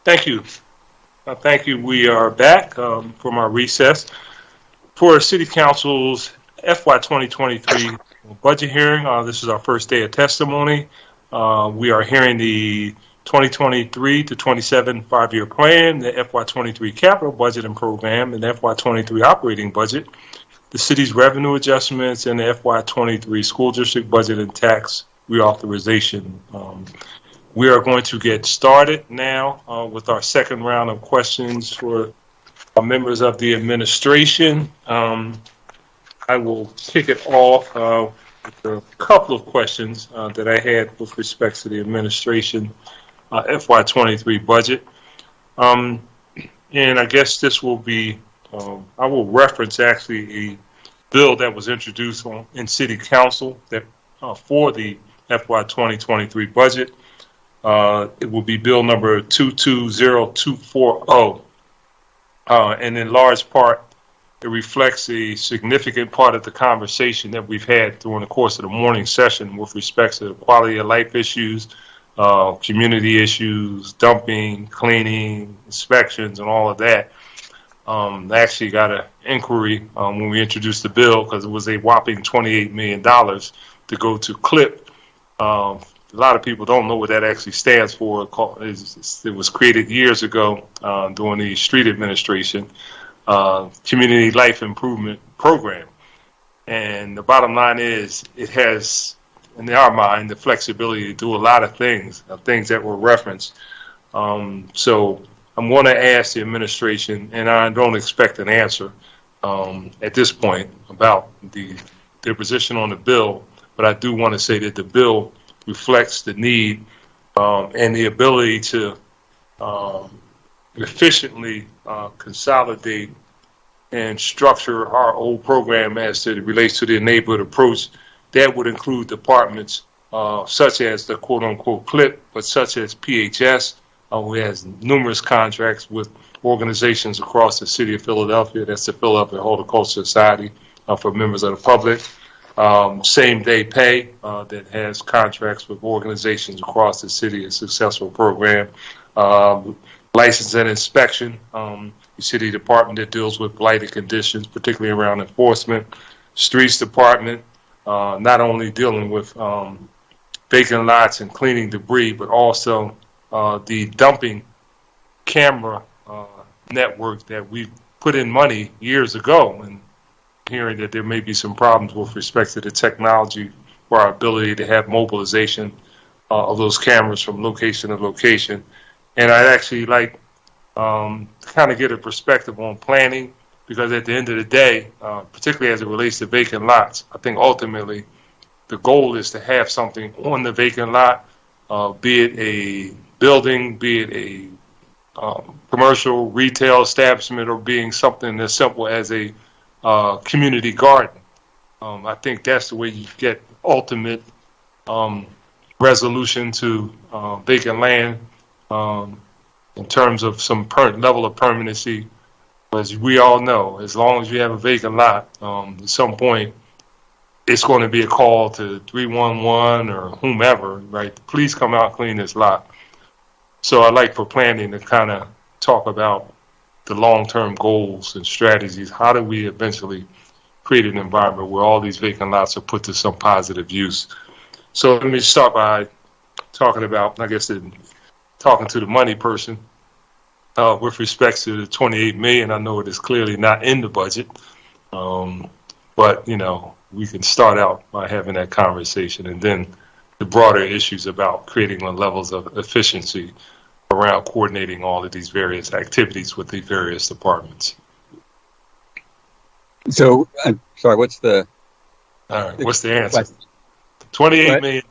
Thank you. Thank you. We are back from our recess for City Council's FY2023 budget hearing. This is our first day of testimony. We are hearing the 2023 to 27 5-year plan, the FY23 capital budget and program, and the FY23 operating budget, the city's revenue adjustments, and the FY23 school district budget and tax reauthorization. We are going to get started now with our second round of questions for members of the administration. I will kick it off with a couple of questions that I had with respect to the administration FY23 budget. And I guess this will be, I will reference actually a bill that was introduced in City Council that for the FY2023 budget. It will be bill number 220240. And in large part, it reflects a significant part of the conversation that we've had during the course of the morning session with respect to quality of life issues, community issues, dumping, cleaning, inspections, and all of that. I actually got an inquiry when we introduced the bill because it was a whopping $28 million to go to CLIP. A lot of people don't know what that actually stands for. It was created years ago during the street administration, Community Life Improvement Program. And the bottom line is it has, in our mind, the flexibility to do a lot of things that were referenced. So I'm going to ask the administration, and I don't expect an answer at this point about their position on the bill, but I do want to say that the bill reflects the need and the ability to efficiently consolidate and structure our old program as it relates to the neighborhood approach. That would include departments such as the quote-unquote CLIP, but such as PHS, who has numerous contracts with organizations across the city of Philadelphia. That's the Philadelphia Horticultural Society for members of the public. Same Day Pay that has contracts with organizations across the city, a successful program. License and inspection, the city department that deals with blighted conditions, particularly around enforcement. Streets department, not only dealing with vacant lots and cleaning debris, but also the dumping camera network that we put in money years ago, and hearing that there may be some problems with respect to the technology for our ability to have mobilization of those cameras from location to location. And I'd actually like to kind of get a perspective on planning, because at the end of the day, particularly as it relates to vacant lots, I think ultimately the goal is to have something on the vacant lot, be it a building, be it a commercial retail establishment, or being something as simple as a community garden. I think that's the way you get ultimate resolution to vacant land in terms of some level of permanency. As we all know, as long as you have a vacant lot, at some point it's going to be a call to 311 or whomever, right? Please come out and clean this lot. So I like for planning to kind of talk about the long-term goals and strategies. How do we eventually create an environment where all these vacant lots are put to some positive use? So let me start by talking about, I guess, talking to the money person with respect to the $28 million. I know it is clearly not in the budget, but we can start out by having that conversation, and then the broader issues about creating the levels of efficiency around coordinating all of these various activities with the various departments. So, I'm sorry, what's the... All right, what's the answer? $28 million.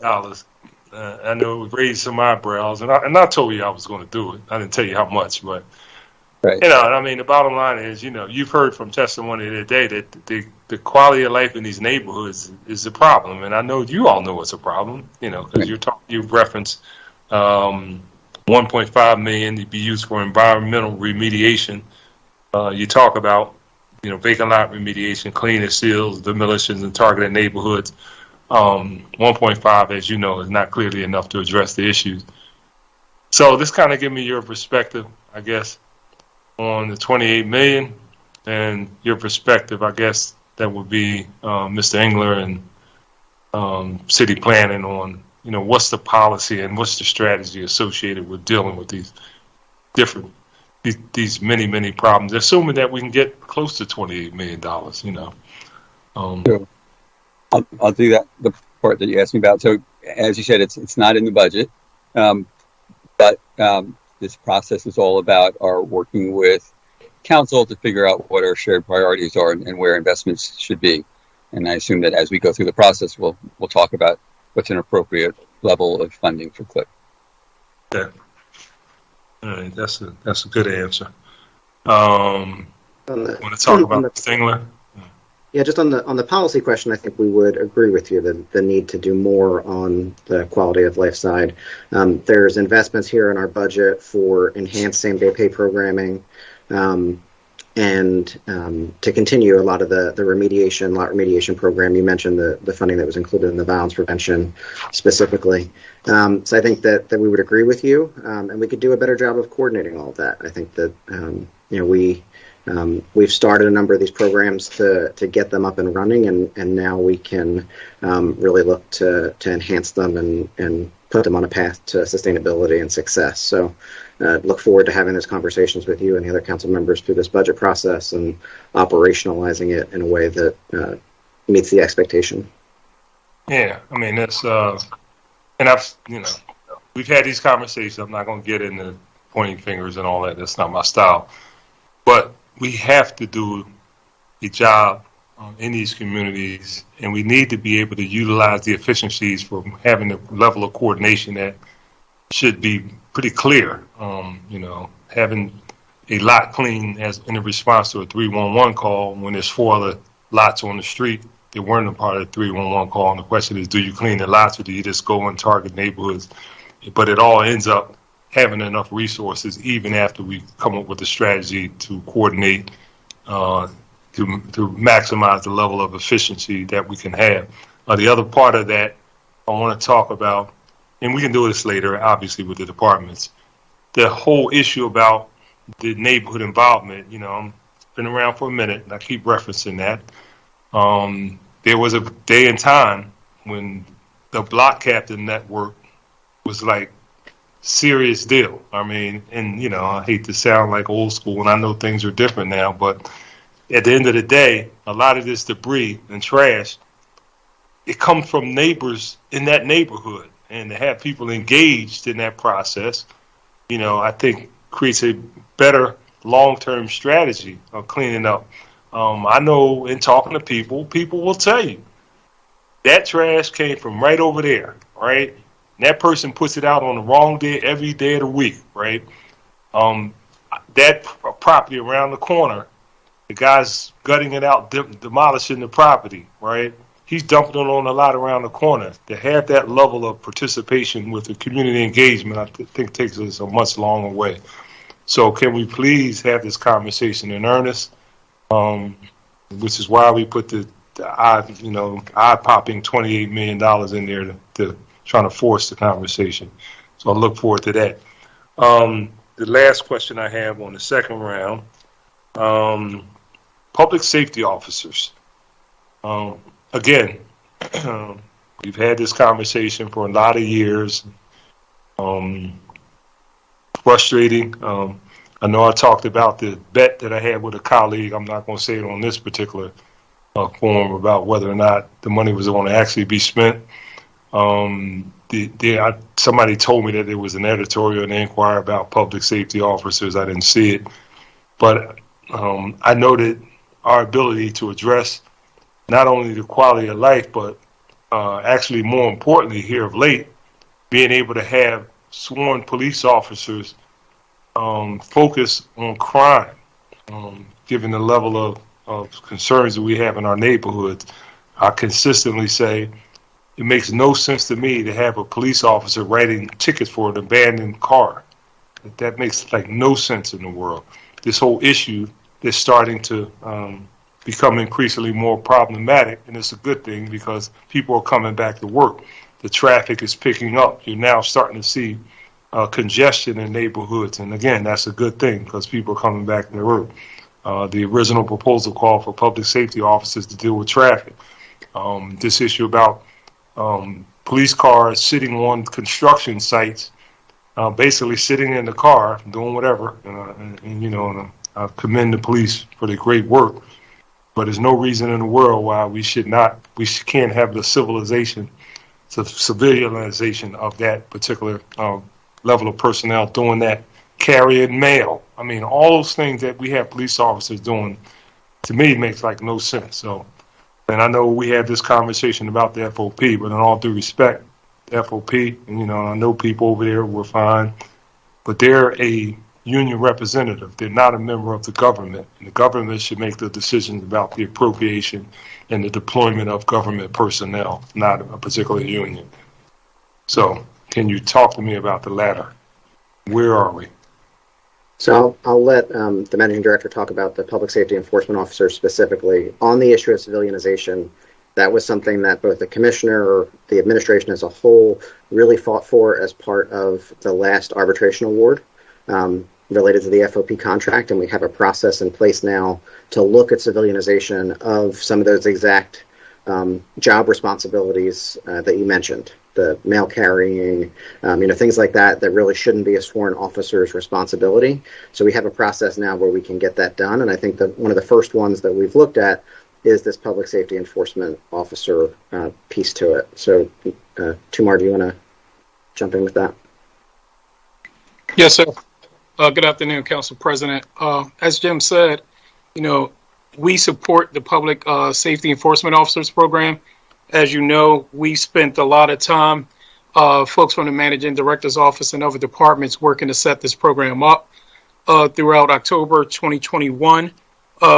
I know it raised some eyebrows, and I told you I was going to do it. I didn't tell you how much, but, right. The bottom line is, you've heard from testimony today that the quality of life in these neighborhoods is a problem, and I know you all know it's a problem, because you've referenced 1.5 million to be used for environmental remediation. You talk about, vacant lot remediation, cleaning seals, demolitions in targeted neighborhoods. 1.5, as you know, is not clearly enough to address the issues. So this kind of give me your perspective, I guess, on the 28 million, and your perspective, I guess, that would be Mr. Engler and city planning on, what's the policy and what's the strategy associated with dealing with these different, these many problems, assuming that we can get close to $28 million, So I'll do that, the part that you asked me about. So as you said, it's not in the budget, but this process is all about our working with council to figure out what our shared priorities are and where investments should be. And I assume that as we go through the process, we'll talk about what's an appropriate level of funding for CLIP. Okay. All right, that's a good answer. Want to talk about Stingler? Yeah, just on the policy question, I think we would agree with you that the need to do more on the quality of life side. There's investments here in our budget for enhanced same-day pay programming, and to continue a lot of the remediation program. You mentioned the funding that was included in the violence prevention specifically. So I think that we would agree with you, and we could do a better job of coordinating all of that. I think that we've started a number of these programs to get them up and running, and now we can really look to enhance them and put them on a path to sustainability and success. So look forward to having those conversations with you and the other council members through this budget process and operationalizing it in a way that meets the expectation. Yeah, I mean, that's, and we've had these conversations. I'm not going to get into pointing fingers and all that. That's not my style. But we have to do a job in these communities, and we need to be able to utilize the efficiencies for having a level of coordination that should be pretty clear. Having a lot clean as in response to a 311 call when there's 4 other lots on the street that weren't a part of the 311 call. And the question is, do you clean the lots or do you just go and target neighborhoods? But it all ends up having enough resources even after we come up with a strategy to coordinate to maximize the level of efficiency that we can have. The other part of that I want to talk about, and we can do this later, obviously, with the departments, the whole issue about the neighborhood involvement. I've been around for a minute, and I keep referencing that. There was a day and time when the block captain network was like serious deal. I mean, and I hate to sound like old school, and I know things are different now, but at the end of the day, a lot of this debris and trash, it comes from neighbors in that neighborhood, and to have people engaged in that process, I think creates a better long-term strategy of cleaning up. I know in talking to people will tell you that trash came from right over there, right? And that person puts it out on the wrong day every day of the week, right? That property around the corner, the guy's gutting it out, demolishing the property, right? He's dumping it on a lot around the corner. To have that level of participation with the community engagement, I think takes us a much longer way. So can we please have this conversation in earnest, which is why we put the eye-popping $28 million in there to trying to force the conversation. So I look forward to that. The last question I have on the second round, public safety officers. Again, we've had this conversation for a lot of years. Frustrating. I know I talked about the bet that I had with a colleague. I'm not going to say it on this particular forum about whether or not the money was going to actually be spent. Somebody told me that there was an editorial in the Inquirer about public safety officers. I didn't see it. But I know that our ability to address not only the quality of life, but actually more importantly here of late, being able to have sworn police officers focus on crime, given the level of concerns that we have in our neighborhoods. I consistently say it makes no sense to me to have a police officer writing tickets for an abandoned car. That makes no sense in the world. This whole issue is starting to become increasingly more problematic, and it's a good thing because people are coming back to work. The traffic is picking up. You're now starting to see congestion in neighborhoods. And again, that's a good thing because people are coming back to work. The original proposal called for public safety officers to deal with traffic. This issue about police cars sitting on construction sites, basically sitting in the car doing whatever, and I commend the police for their great work. But there's no reason in the world why we can't have the civilianization of that particular level of personnel doing that, carrying mail. I mean, all those things that we have police officers doing, to me, makes like no sense. So, and I know we had this conversation about the FOP, but in all due respect, the FOP, and I know people over there were fine, but they're a union representative. They're not a member of the government. And the government should make the decisions about the appropriation and the deployment of government personnel, not a particular union. So, can you talk to me about the latter? Where are we? So I'll let the managing director talk about the public safety enforcement officers specifically. On the issue of civilianization, that was something that both the commissioner or the administration as a whole really fought for as part of the last arbitration award related to the FOP contract, and we have a process in place now to look at civilianization of some of those exact job responsibilities that you mentioned. The mail carrying, things like that really shouldn't be a sworn officer's responsibility. So we have a process now where we can get that done. And I think that one of the first ones that we've looked at is this public safety enforcement officer piece to it. So, Tumar, do you want to jump in with that? Yes, sir. Good afternoon, Council President. As Jim said, we support the public safety enforcement officers program. As you know, we spent a lot of time, folks from the managing director's office and other departments working to set this program up. Throughout October 2021,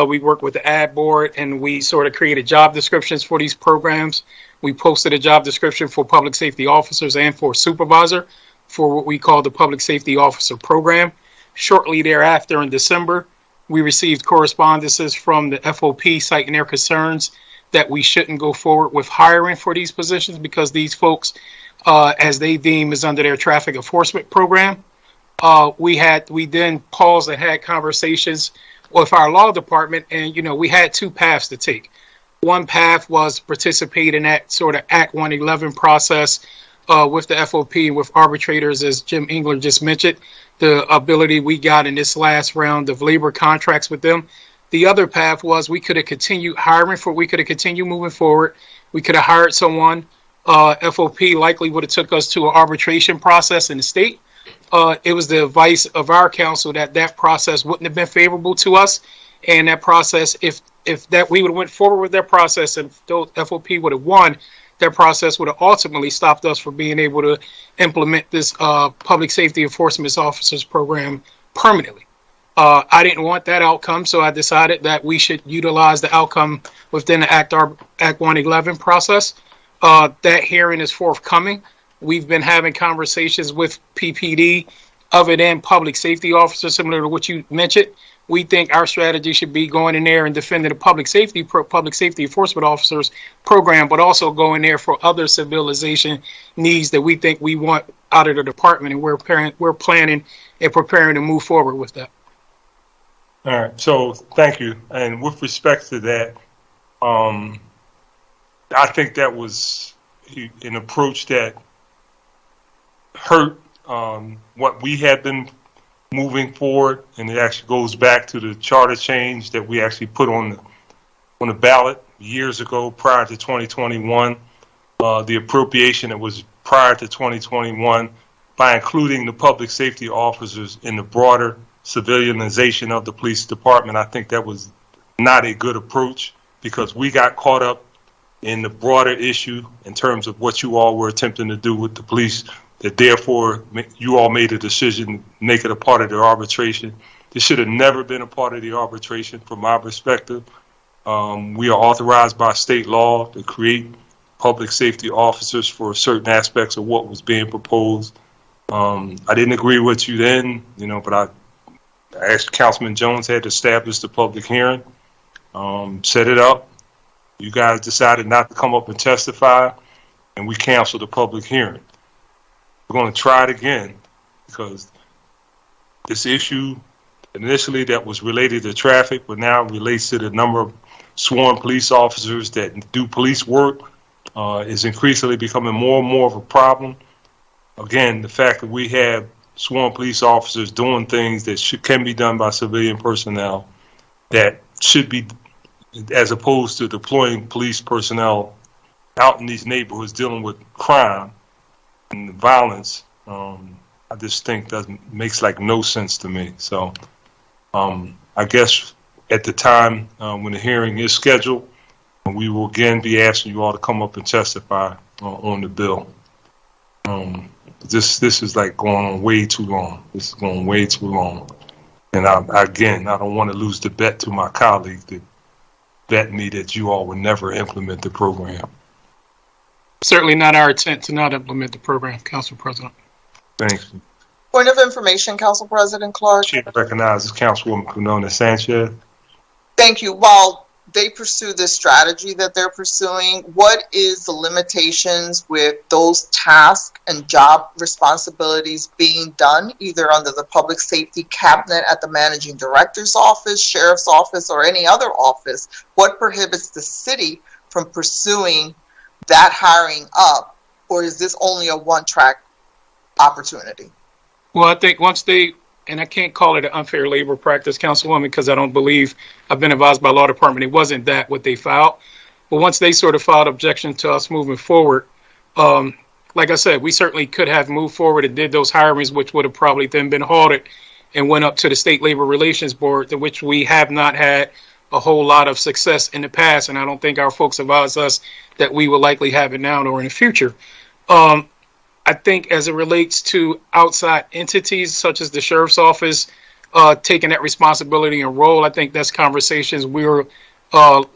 we worked with the ad board and we sort of created job descriptions for these programs. We posted a job description for public safety officers and for supervisor for what we call the public safety officer program. Shortly thereafter, in December, we received correspondences from the FOP citing their concerns that we shouldn't go forward with hiring for these positions because these folks, as they deem, is under their traffic enforcement program. We then paused and had conversations with our law department, and we had two paths to take. One path was participate in that sort of Act 111 process with the FOP and with arbitrators, as Jim Engler just mentioned, the ability we got in this last round of labor contracts with them. The other path was we could have continued hiring we could have continued moving forward. We could have hired someone. FOP likely would have took us to an arbitration process in the state. It was the advice of our counsel that process wouldn't have been favorable to us. And that process, if that we would have went forward with that process and FOP would have won, that process would have ultimately stopped us from being able to implement this public safety enforcement officers program permanently. I didn't want that outcome, so I decided that we should utilize the outcome within the Act 111 process. That hearing is forthcoming. We've been having conversations with PPD, other than public safety officers, similar to what you mentioned. We think our strategy should be going in there and defending the public safety enforcement officers program, but also going there for other civilization needs that we think we want out of the department, and we're planning and preparing to move forward with that. All right, so thank you. And with respect to that, I think that was an approach that hurt what we had been moving forward, and it actually goes back to the charter change that we actually put on the ballot years ago prior to 2021, the appropriation that was prior to 2021 by including the public safety officers in the broader civilianization of the police department. I think that was not a good approach because we got caught up in the broader issue in terms of what you all were attempting to do with the police, that therefore you all made a decision to make it a part of the arbitration. This should have never been a part of the arbitration from my perspective. We are authorized by state law to create public safety officers for certain aspects of what was being proposed. I didn't agree with you then, but I asked Councilman Jones had to establish the public hearing, set it up. You guys decided not to come up and testify, and we canceled the public hearing. We're going to try it again, because this issue initially that was related to traffic, but now relates to the number of sworn police officers that do police work, is increasingly becoming more and more of a problem. Again, the fact that we have sworn police officers doing things that can be done by civilian personnel that should be, as opposed to deploying police personnel out in these neighborhoods dealing with crime and violence, I just think makes like no sense to me. So I guess at the time when the hearing is scheduled, we will again be asking you all to come up and testify on the bill. This is like going on way too long. This is going way too long. And I don't want to lose the bet to my colleague that bet me that you all would never implement the program. Certainly not our intent to not implement the program, Council President. Thank you. Point of information, Council President Clark. Chair recognizes Councilwoman Quinona Sanchez. Thank you. While they pursue this strategy that they're pursuing, what is the limitations with those tasks and job responsibilities being done either under the public safety cabinet at the managing director's office, sheriff's office, or any other office? What prohibits the city from pursuing that hiring up, or is this only a one-track opportunity? Well, I think once they, and I can't call it an unfair labor practice, Councilwoman, because I don't believe, I've been advised by law department, it wasn't that what they filed. But once they sort of filed objection to us moving forward, like I said, we certainly could have moved forward and did those hirings, which would have probably then been halted and went up to the State Labor Relations Board, to which we have not had a whole lot of success in the past. And I don't think our folks advise us that we will likely have it now or in the future. I think as it relates to outside entities such as the sheriff's office taking that responsibility and role, I think that's conversations we're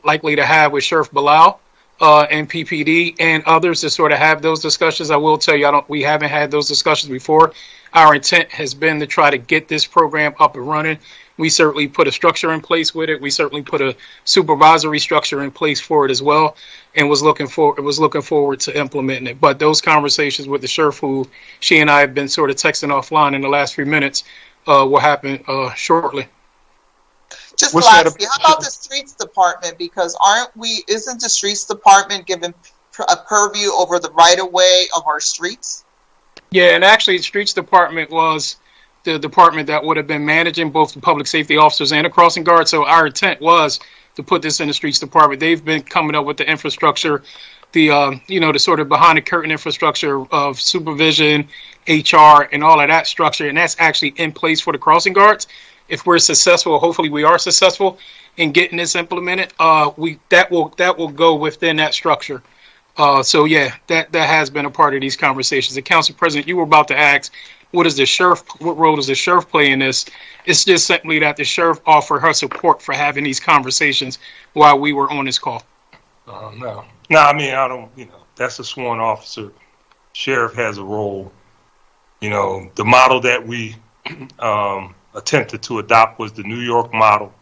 likely to have with Sheriff Bilal and PPD and others to sort of have those discussions. I will tell you, we haven't had those discussions before. Our intent has been to try to get this program up and running. We certainly put a structure in place with it. We certainly put a supervisory structure in place for it as well, and was looking forward to implementing it. But those conversations with the sheriff, who she and I have been sort of texting offline in the last few minutes, will happen shortly. Just lastly, how about the streets department? Because isn't the streets department given a purview over the right of way of our streets? Yeah, and actually the streets department was the department that would have been managing both the public safety officers and the crossing guards. So our intent was to put this in the streets department. They've been coming up with the infrastructure, the sort of behind the curtain infrastructure of supervision, HR, and all of that structure. And that's actually in place for the crossing guards. If we're successful, hopefully we are successful in getting this implemented, that will go within that structure. So yeah, that has been a part of these conversations. And Council President, you were about to ask, what role does the sheriff play in this? It's just simply that the sheriff offered her support for having these conversations while we were on this call. No, I mean, I don't, that's a sworn officer. Sheriff has a role. The model that we attempted to adopt was the New York model.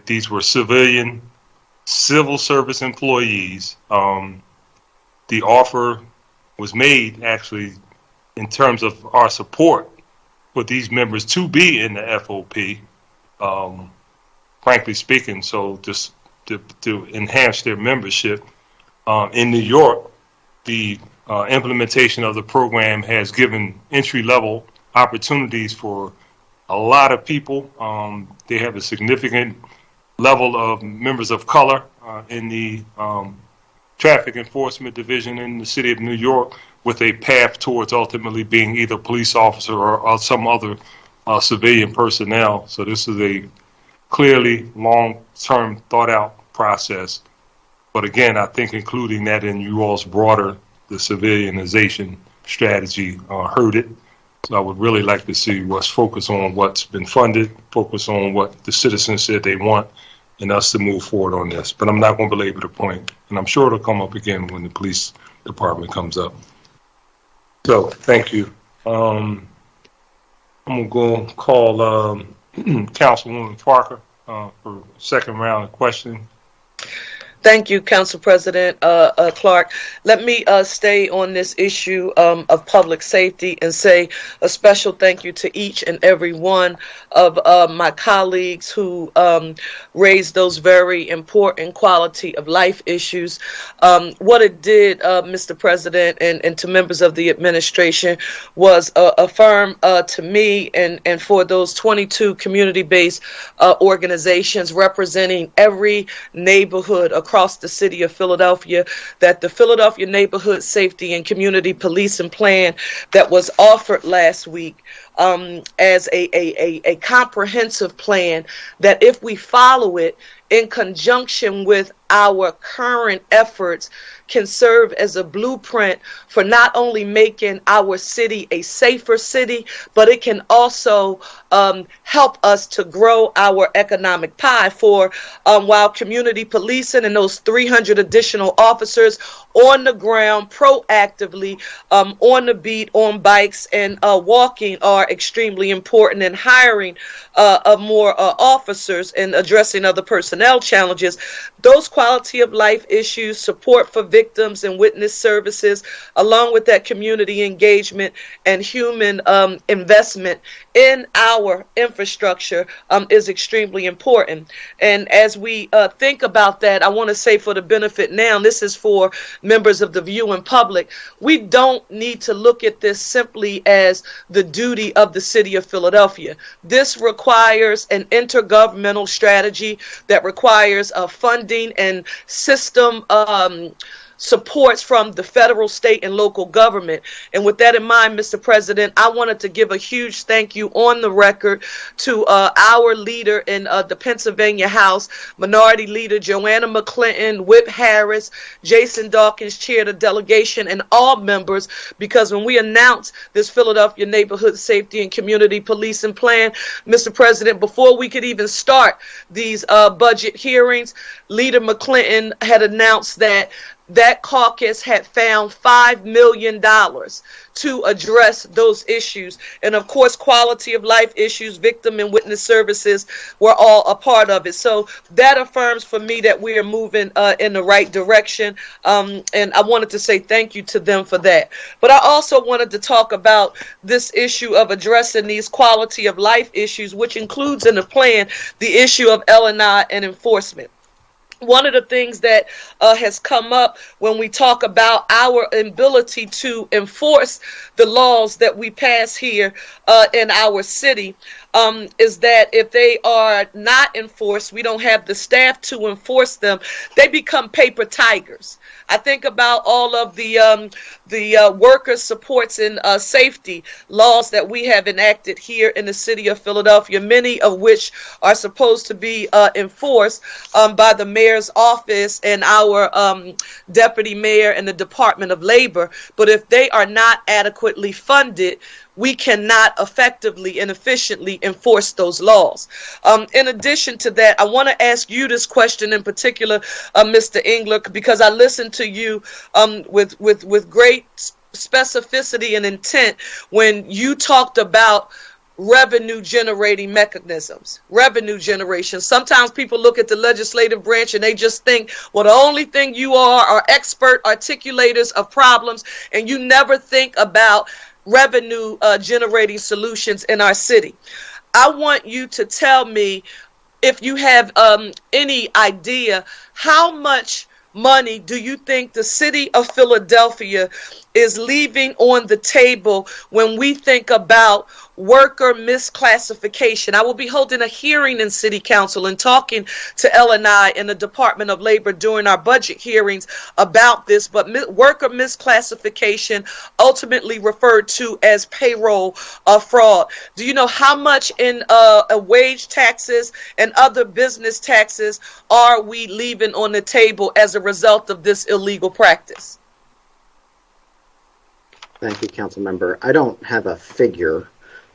These were civil service employees. The offer was made actually in terms of our support for these members to be in the FOP, frankly speaking, so just to enhance their membership. In New York, the implementation of the program has given entry-level opportunities for a lot of people. They have a significant level of members of color in the traffic enforcement division in the city of New York, with a path towards ultimately being either police officer or some other civilian personnel. So this is a clearly long-term thought-out process. But again, I think including that in you all's broader, the civilianization strategy hurt it. So I would really like to see us focus on what's been funded, focus on what the citizens said they want, and us to move forward on this. But I'm not going to belabor the point, and I'm sure it'll come up again when the police department comes up. So thank you. I'm going to go call Councilwoman Parker for second round of questioning. Thank you, Council President Clark. Let me stay on this issue of public safety and say a special thank you to each and every one of my colleagues who raised those very important quality of life issues. What it did, Mr. President, and to members of the administration was affirm to me and for those 22 community-based organizations representing every neighborhood across the city of Philadelphia that the Philadelphia Neighborhood Safety and Community Policing Plan that was offered last week as a comprehensive plan, that if we follow it in conjunction with our current efforts, can serve as a blueprint for not only making our city a safer city, but it can also help us to grow our economic pie. For while community policing and those 300 additional officers on the ground proactively on the beat, on bikes and walking are extremely important, and hiring of more officers and addressing other personnel challenges, those quality of life issues, support for victims and witness services, along with that community engagement and human investment in our infrastructure is extremely important. And as we think about that, I want to say for the benefit now, this is for members of the viewing public, we don't need to look at this simply as the duty of the city of Philadelphia. This requires an intergovernmental strategy that requires funding and system supports from the federal, state, and local government. And with that in mind, Mr. President, I wanted to give a huge thank you on the record to our leader in the Pennsylvania House, Minority Leader Joanna McClinton, Whip Harris, Jason Dawkins, chair of the delegation, and all members, because when we announced this Philadelphia Neighborhood Safety and Community Policing Plan, Mr. President, before we could even start these budget hearings, Leader McClinton had announced that caucus had found $5 million to address those issues. And of course, quality of life issues, victim and witness services were all a part of it. So that affirms for me that we are moving in the right direction. And I wanted to say thank you to them for that. But I also wanted to talk about this issue of addressing these quality of life issues, which includes in the plan the issue of L&I and enforcement. One of the things that has come up when we talk about our ability to enforce the laws that we pass here in our city is that if they are not enforced, we don't have the staff to enforce them, they become paper tigers. I think about all of the worker supports and safety laws that we have enacted here in the city of Philadelphia, many of which are supposed to be enforced by the mayor's office and our deputy mayor and the Department of Labor. But if they are not adequately funded, we cannot effectively and efficiently enforce those laws. In addition to that, I want to ask you this question in particular, Mr. Engler, because I listened to you with great specificity and intent when you talked about revenue generating mechanisms, revenue generation. Sometimes people look at the legislative branch and they just think, well, the only thing you are expert articulators of problems, and you never think about revenue generating solutions in our city. I want you to tell me if you have any idea how much money do you think the city of Philadelphia is leaving on the table when we think about worker misclassification. I will be holding a hearing in City Council and talking to L&I and the Department of Labor during our budget hearings about this, but worker misclassification, ultimately referred to as payroll fraud. Do you know how much in wage taxes and other business taxes are we leaving on the table as a result of this illegal practice? Thank you, Council Member. I don't have a figure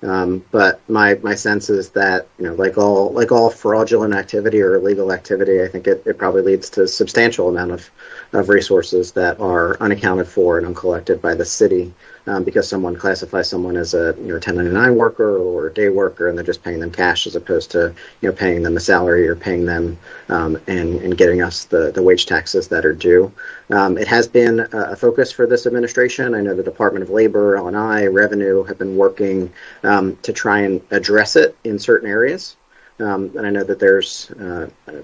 But my sense is that, like all fraudulent activity or illegal activity, I think it probably leads to a substantial amount of resources that are unaccounted for and uncollected by the city, because someone classifies someone as a 1099 worker or a day worker, and they're just paying them cash as opposed to paying them a salary or paying them and getting us the wage taxes that are due. It has been a focus for this administration. I know the Department of Labor, L&I, Revenue have been working to try and address it in certain areas. And I know that there's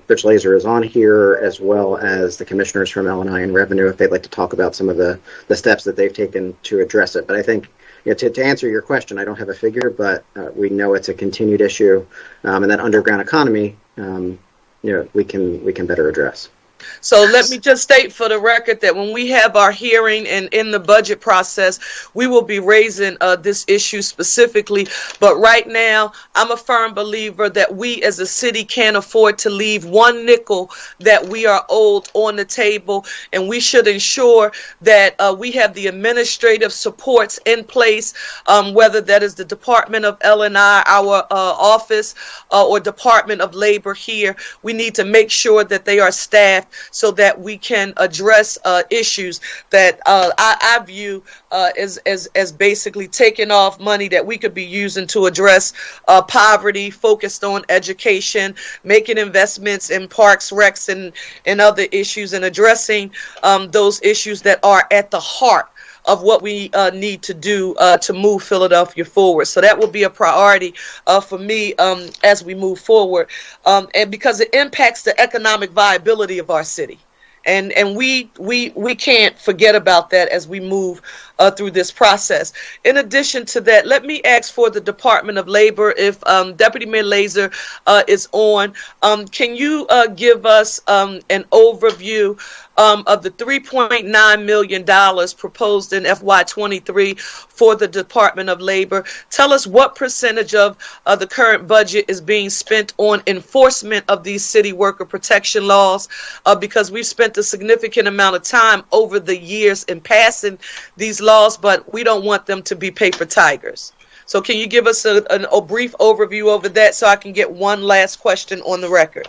Rich Laser is on here, as well as the commissioners from L&I and Revenue, if they'd like to talk about some of the steps that they've taken to address it. But I think, to answer your question, I don't have a figure, but we know it's a continued issue, and that underground economy, we can better address. So let me just state for the record that when we have our hearing and in the budget process, we will be raising this issue specifically. But right now, I'm a firm believer that we as a city can't afford to leave one nickel that we are owed on the table. And we should ensure that we have the administrative supports in place, whether that is the Department of L&I, our office, or Department of Labor here. We need to make sure that they are staffed so that we can address issues that I view as basically taking off money that we could be using to address poverty, focused on education, making investments in parks, recs, and other issues, and addressing those issues that are at the heart of what we need to do to move Philadelphia forward. So that will be a priority for me as we move forward, and because it impacts the economic viability of our city. And we can't forget about that as we move through this process. In addition to that, let me ask for the Department of Labor, if Deputy Mayor Laser is on, can you give us an overview of the $3.9 million proposed in FY2023 for the Department of Labor? Tell us what percentage of the current budget is being spent on enforcement of these city worker protection laws, because we've spent a significant amount of time over the years in passing these laws, but we don't want them to be paper tigers. So can you give us a brief overview over that so I can get one last question on the record?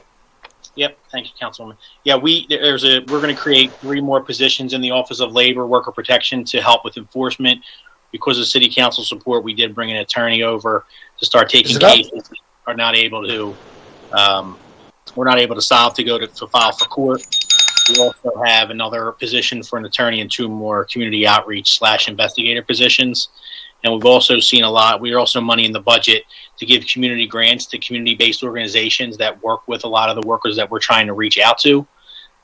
Yep, thank you, Councilwoman. Yeah, we're going to create 3 more positions in the Office of Labor Worker Protection to help with enforcement. Because of City Council support, we did bring an attorney over to start taking cases that are not able to, we're not able to solve to file for court. We also have another position for an attorney and 2 more community outreach / investigator positions. And we've also seen we're also money in the budget to give community grants to community-based organizations that work with a lot of the workers that we're trying to reach out to.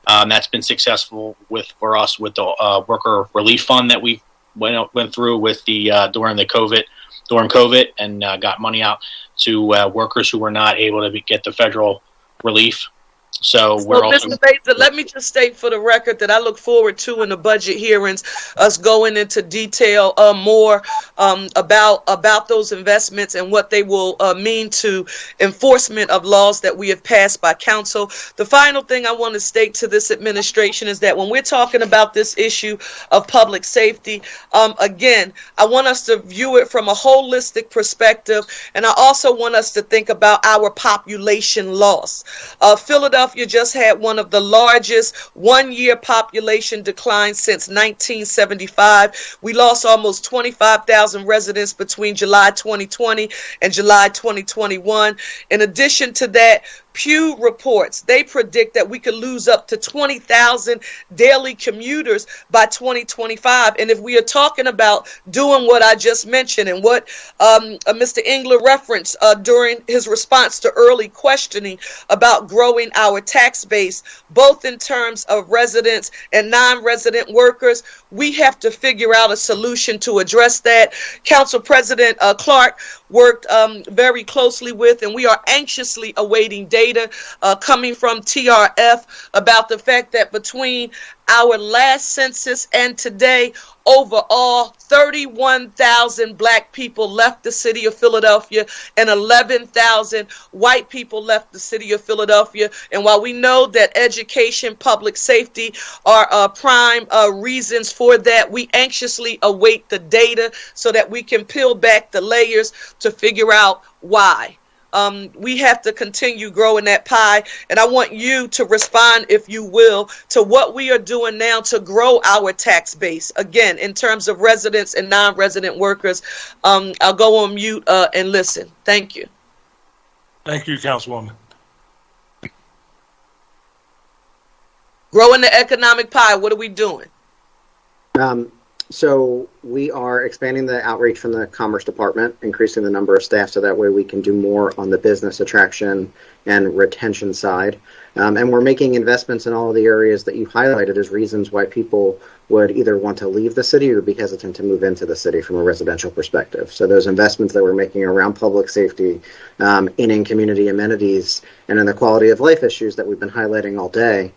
That's been successful for us with the worker relief fund that we went through with during COVID, and got money out to workers who were not able to get the federal relief. So we're also. Mr. Bates, let me just state for the record that I look forward to, in the budget hearings, us going into detail more about those investments and what they will mean to enforcement of laws that we have passed by council. The final thing I want to state to this administration is that when we're talking about this issue of public safety, again, I want us to view it from a holistic perspective, and I also want us to think about our population loss. Philadelphia just had one of the largest one-year population declines since 1975. We lost almost 25,000 residents between July 2020 and July 2021. In addition to that, Pew reports, they predict that we could lose up to 20,000 daily commuters by 2025. And if we are talking about doing what I just mentioned and what Mr. Engler referenced during his response to early questioning about growing our tax base, both in terms of residents and non-resident workers, we have to figure out a solution to address that. Council President Clark worked very closely with, and we are anxiously awaiting data coming from TRF about the fact that between our last census and today, overall, 31,000 black people left the city of Philadelphia and 11,000 white people left the city of Philadelphia. And while we know that education, public safety are prime reasons for that, we anxiously await the data so that we can peel back the layers to figure out why. We have to continue growing that pie. And I want you to respond, if you will, to what we are doing now to grow our tax base. Again, in terms of residents and non-resident workers. I'll go on mute and listen. Thank you. Thank you, Councilwoman. Growing the economic pie. What are we doing? So we are expanding the outreach from the Commerce Department, increasing the number of staff so that way we can do more on the business attraction and retention side. And we're making investments in all of the areas that you highlighted as reasons why people would either want to leave the city or be hesitant to move into the city from a residential perspective. So those investments that we're making around public safety, in community amenities, and in the quality of life issues that we've been highlighting all day,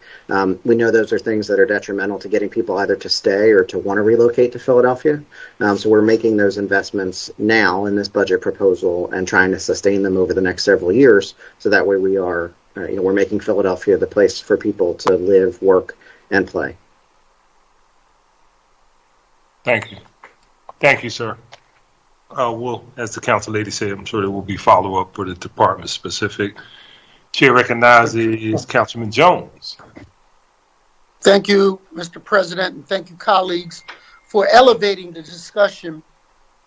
we know those are things that are detrimental to getting people either to stay or to want to relocate to Philadelphia. So we're making those investments now in this budget proposal and trying to sustain them over the next several years. So that way we are, we're making Philadelphia the place for people to live, work, and play. Thank you. Thank you, sir. We'll, as the council lady said, I'm sure there will be follow-up for the department specific. Chair recognizes Councilman Jones. Thank you, Mr. President, and thank you, colleagues, for elevating the discussion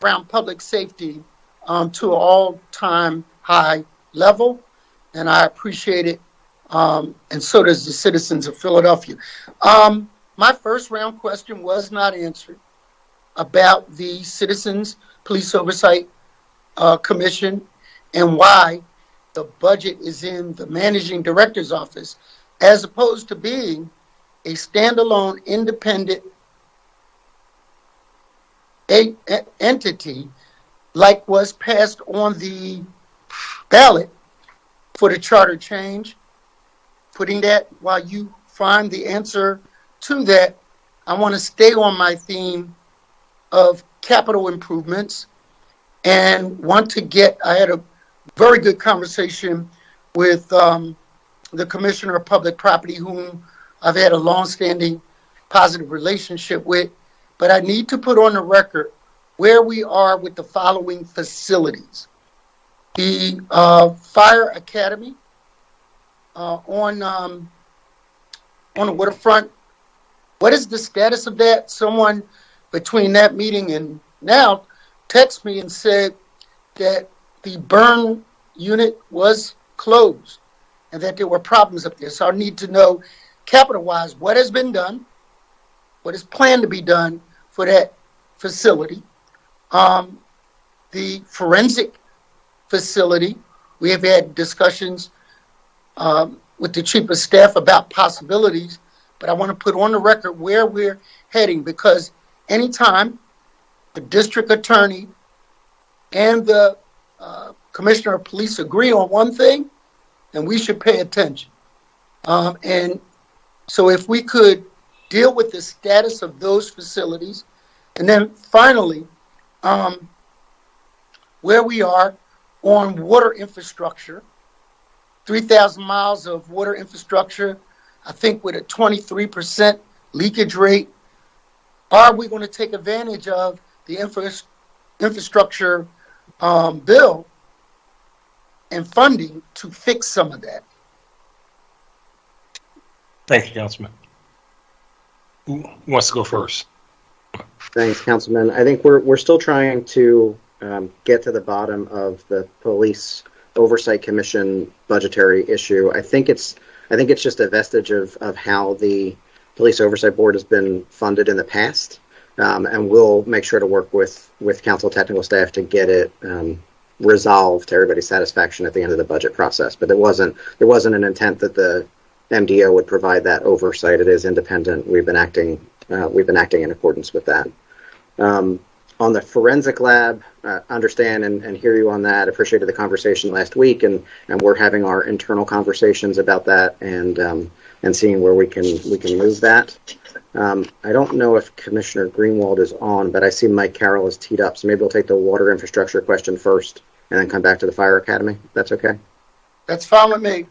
around public safety to an all-time high level, and I appreciate it, and so does the citizens of Philadelphia. My first round question was not answered about the Citizens Police Oversight Commission and why the budget is in the managing director's office as opposed to being a standalone independent entity like was passed on the ballot for the charter change. Putting that, while you find the answer to that, I want to stay on my theme of capital improvements and want to get, I had a very good conversation with the Commissioner of Public Property, whom I've had a long-standing positive relationship with, but I need to put on the record where we are with the following facilities. The Fire Academy on the waterfront, what is the status of that? Someone between that meeting and now texted me and said that the burn unit was closed and that there were problems up there. So I need to know, capital-wise, what has been done, what is planned to be done for that facility. The forensic facility, we have had discussions with the chief of staff about possibilities, but I want to put on the record where we're heading, because anytime the district attorney and the commissioner of police agree on one thing, then we should pay attention. And so if we could deal with the status of those facilities, and then finally, where we are on water infrastructure, 3,000 miles of water infrastructure, I think with a 23% leakage rate. Are we going to take advantage of the infrastructure bill and funding to fix some of that? Thank you, Councilman. Who wants to go first? Thanks, Councilman. I think we're still trying to get to the bottom of the Police Oversight Commission budgetary issue. I think it's just a vestige of how the Police Oversight Board has been funded in the past, and we'll make sure to work with council technical staff to get it resolved to everybody's satisfaction at the end of the budget process. But there wasn't an intent that the MDO would provide that oversight. It is independent. We've been acting in accordance with that. On On the forensic lab, understand and hear you on that. Appreciated the conversation last week, and we're having our internal conversations about that and seeing where we can move that. I don't know if Commissioner Greenwald is on, but I see Mike Carroll is teed up, so maybe we'll take the water infrastructure question first and then come back to the fire academy. If that's okay. That's fine with me.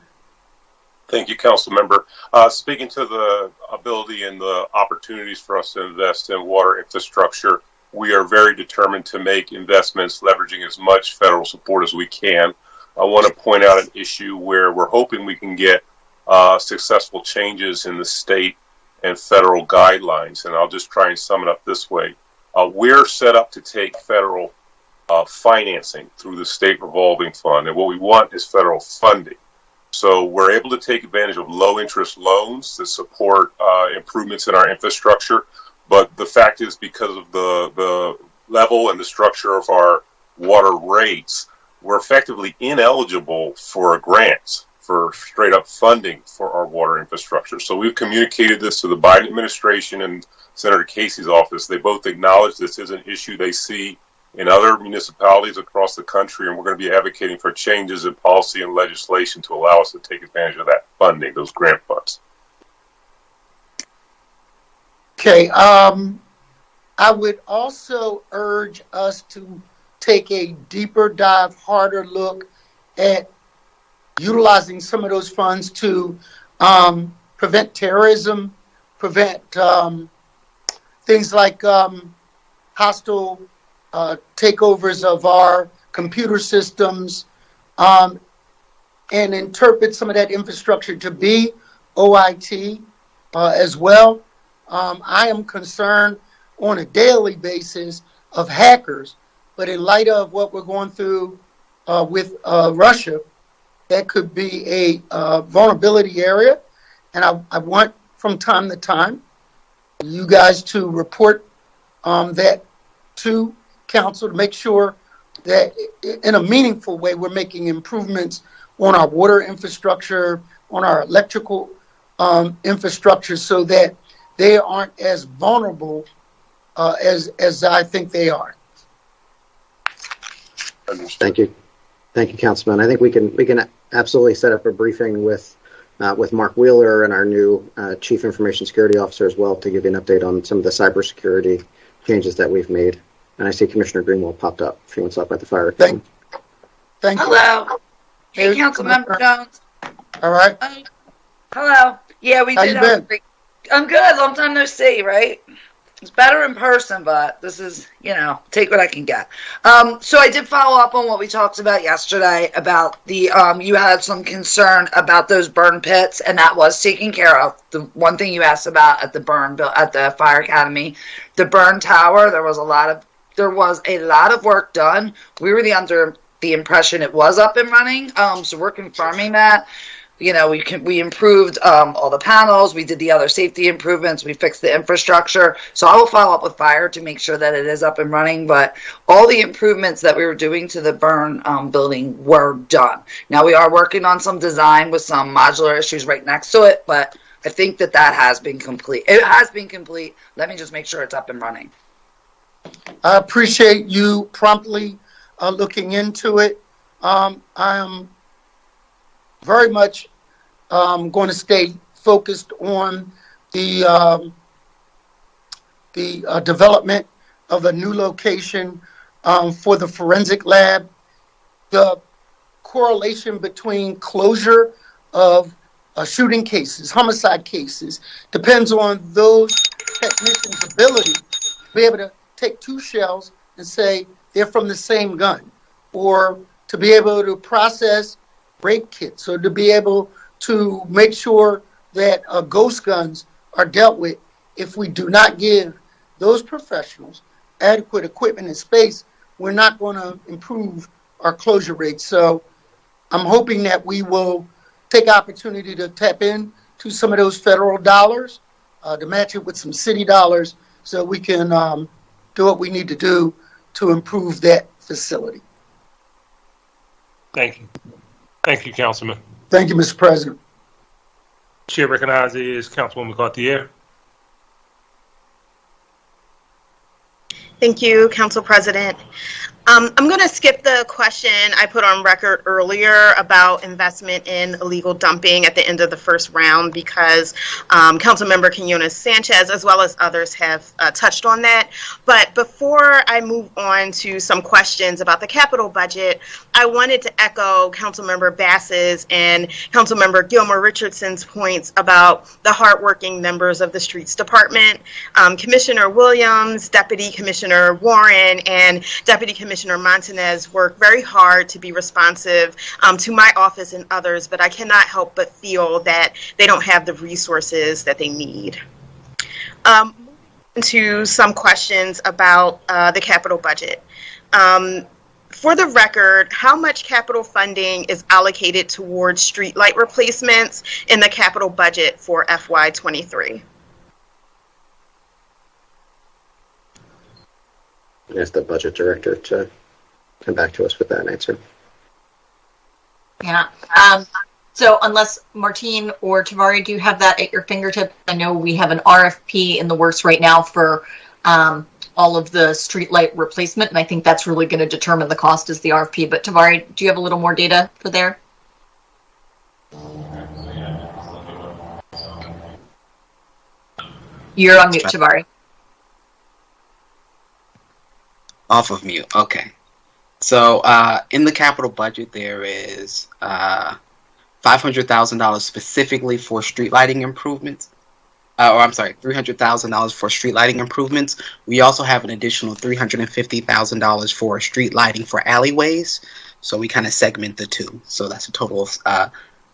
Thank you, Council Member. Speaking to the ability and the opportunities for us to invest in water infrastructure, we are very determined to make investments leveraging as much federal support as we can. I want to point out an issue where we're hoping we can get successful changes in the state and federal guidelines, and I'll just try and sum it up this way. We're set up to take federal financing through the state revolving fund, and what we want is federal funding. So we're able to take advantage of low interest loans that support improvements in our infrastructure. But the fact is, because of the level and the structure of our water rates, we're effectively ineligible for grants for straight up funding for our water infrastructure. So we've communicated this to the Biden administration and Senator Casey's office. They both acknowledge this is an issue they see in other municipalities across the country, and we're going to be advocating for changes in policy and legislation to allow us to take advantage of that funding, those grant funds. Okay, I would also urge us to take a deeper dive, harder look at utilizing some of those funds to prevent terrorism, prevent things like hostile takeovers of our computer systems, and interpret some of that infrastructure to be OIT as well. I am concerned on a daily basis of hackers, but in light of what we're going through with Russia, that could be a vulnerability area. And I want from time to time you guys to report that to council to make sure that in a meaningful way we're making improvements on our water infrastructure, on our electrical infrastructure, so that they aren't as vulnerable as I think they are. Thank you, Councilman. I think we can absolutely set up a briefing with Mark Wheeler and our new Chief Information Security Officer as well to give you an update on some of the cybersecurity changes that we've made. And I see Commissioner Greenwald popped up. If he wants to talk about the fire. Thank you. Hello. Hey, Councilmember Jones. All right. Hello. Yeah, we How did. you been? I'm good. Long time no see, right? It's better in person, but this is, take what I can get. So I did follow up on what we talked about yesterday about the, you had some concern about those burn pits, and that was taken care of. The one thing you asked about at the fire academy, the burn tower, there was a lot of work done. We were under the impression it was up and running. So we're confirming that. We improved all the panels. We did the other safety improvements. We fixed the infrastructure. So I will follow up with fire to make sure that it is up and running. But all the improvements that we were doing to the burn building were done. Now we are working on some design with some modular issues right next to it. But I think that has been complete. It has been complete. Let me just make sure it's up and running. I appreciate you promptly looking into it. I am very much going to stay focused on the development of a new location for the forensic lab. The correlation between closure of shooting cases, homicide cases, depends on those technicians' ability to be able to take two shells and say they're from the same gun, or to be able to process break kits, or to be able to make sure that ghost guns are dealt with. If we do not give those professionals adequate equipment and space, we're not going to improve our closure rates. So I'm hoping that we will take opportunity to tap into some of those federal dollars, to match it with some city dollars, so we can do what we need to do to improve that facility. Thank you. Thank you, Councilman. Thank you, Mr. President. Chair recognizes Councilwoman Gauthier. Thank you, Council President. I'm going to skip the question I put on record earlier about investment in illegal dumping at the end of the first round because Councilmember Quinones Sanchez, as well as others, have touched on that. But before I move on to some questions about the capital budget, I wanted to echo Councilmember Bass's and Councilmember Gilmore Richardson's points about the hardworking members of the Streets Department. Commissioner Williams, Deputy Commissioner Warren, and Deputy Commissioner Montanez work very hard to be responsive to my office and others, but I cannot help but feel that they don't have the resources that they need. To some questions about the capital budget. For the record, how much capital funding is allocated towards streetlight replacements in the capital budget for FY23? Ask the budget director to come back to us with that answer. Yeah. So unless Martine or Tavari, do you have that at your fingertips? I know we have an RFP in the works right now for all of the streetlight replacement, and I think that's really going to determine the cost is the RFP. But Tavari, do you have a little more data for there? You're on mute, Tavari. Off of mute. Okay. So in the capital budget, there is $500,000 specifically for street lighting improvements. $300,000 for street lighting improvements. We also have an additional $350,000 for street lighting for alleyways. So we kind of segment the two. So that's a total of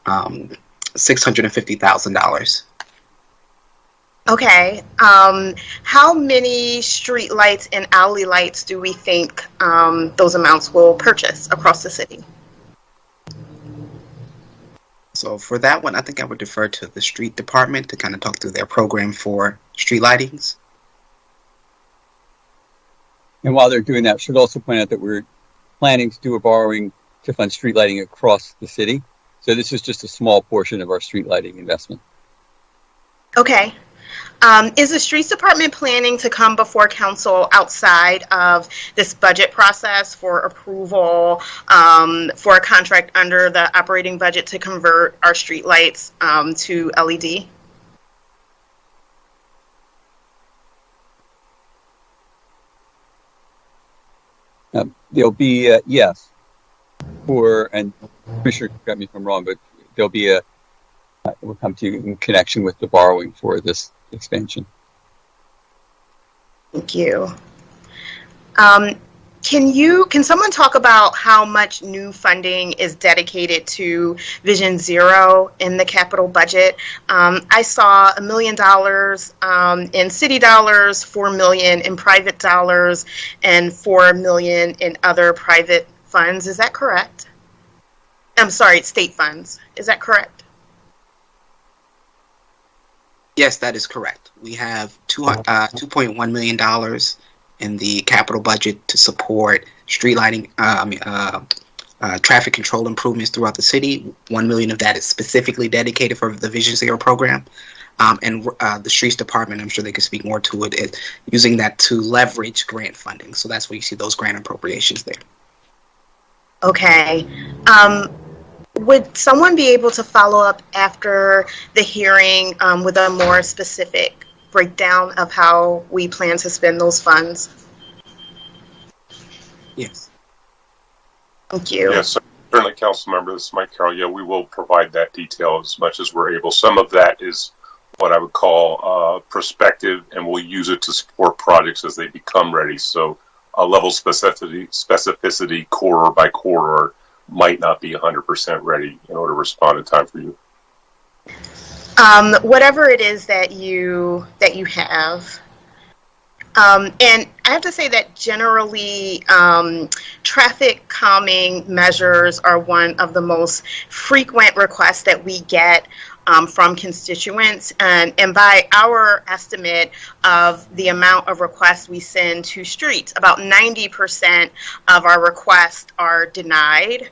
$650,000. Okay. How many street lights and alley lights do we think those amounts will purchase across the city? So for that one, I think I would defer to the street department to kind of talk through their program for street lightings. And while they're doing that, I should also point out that we're planning to do a borrowing to fund street lighting across the city. So this is just a small portion of our street lighting investment. Okay. Is the Streets Department planning to come before council outside of this budget process for approval for a contract under the operating budget to convert our street lights to LED? There'll be, yes, and Commissioner, correct me if I'm wrong, but there'll be we'll come to you in connection with the borrowing for this expansion. Thank you. Can someone talk about how much new funding is dedicated to Vision Zero in the capital budget? I saw $1 million in city dollars, $4 million in private dollars, and $4 million in other private funds. Is that correct? I'm sorry, state funds. Is that correct? Yes, that is correct. We have $2.1 million in the capital budget to support street lighting, traffic control improvements throughout the city. $1 million of that is specifically dedicated for the Vision Zero program. And the Streets Department, I'm sure they could speak more to it, is using that to leverage grant funding. So that's where you see those grant appropriations there. Okay. Would someone be able to follow up after the hearing with a more specific breakdown of how we plan to spend those funds? Yes. Thank you. Yes, certainly, Council Member. This is Mike Carroll. Yeah, we will provide that detail as much as we're able. Some of that is what I would call prospective, and we'll use it to support projects as they become ready. So a level specificity corridor by corridor might not be 100% ready in order to respond in time for you. Whatever it is that you have. And I have to say that generally traffic calming measures are one of the most frequent requests that we get from constituents, and by our estimate of the amount of requests we send to streets, about 90% of our requests are denied.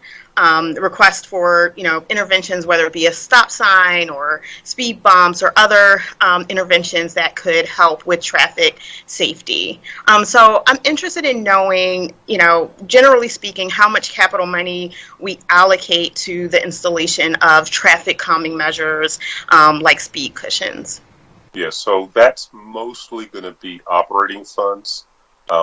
request for, interventions, whether it be a stop sign or speed bumps or other interventions that could help with traffic safety. So I'm interested in knowing, generally speaking, how much capital money we allocate to the installation of traffic calming measures like speed cushions. Yeah, so that's mostly going to be operating funds.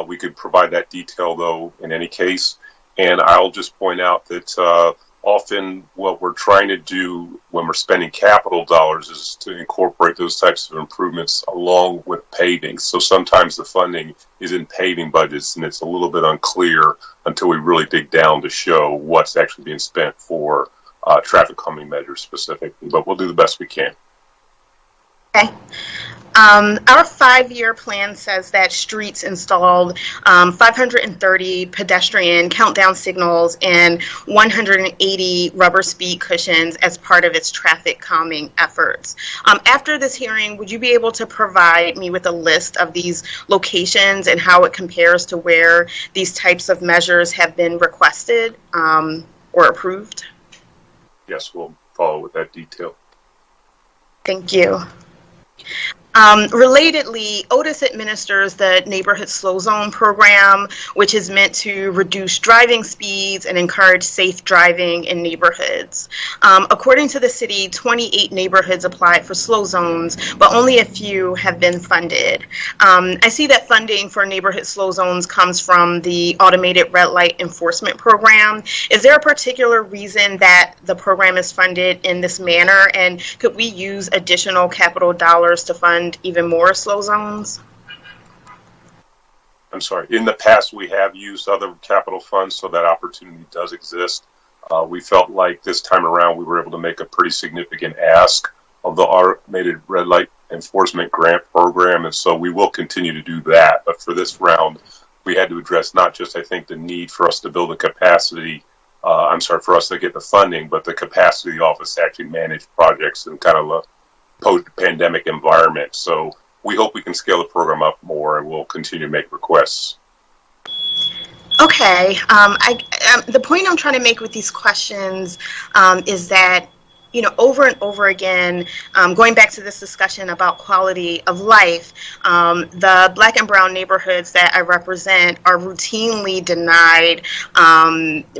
We could provide that detail, though, in any case. And I'll just point out that often what we're trying to do when we're spending capital dollars is to incorporate those types of improvements along with paving. So sometimes the funding is in paving budgets, and it's a little bit unclear until we really dig down to show what's actually being spent for traffic calming measures specifically. But we'll do the best we can. Okay. Our 5-year plan says that streets installed 530 pedestrian countdown signals and 180 rubber speed cushions as part of its traffic calming efforts. After this hearing, would you be able to provide me with a list of these locations and how it compares to where these types of measures have been requested or approved? Yes, we'll follow with that detail. Thank you. Relatedly, Otis administers the Neighborhood Slow Zone program, which is meant to reduce driving speeds and encourage safe driving in neighborhoods. According to the city, 28 neighborhoods applied for slow zones, but only a few have been funded. I see that funding for neighborhood slow zones comes from the Automated Red Light Enforcement Program. Is there a particular reason that the program is funded in this manner, and could we use additional capital dollars to fund even more slow zones? I'm sorry. In the past, we have used other capital funds, so that opportunity does exist. We felt like this time around we were able to make a pretty significant ask of the Automated Red Light Enforcement Grant Program, and so we will continue to do that. But for this round, we had to address not just, I think, the need for us to build a capacity, for us to get the funding, but the capacity of the office to actually manage projects in kind of a post-pandemic environment. So we hope we can scale the program up more, and we'll continue to make requests. Okay. The point I'm trying to make with these questions is that, over and over again, going back to this discussion about quality of life, the Black and brown neighborhoods that I represent are routinely denied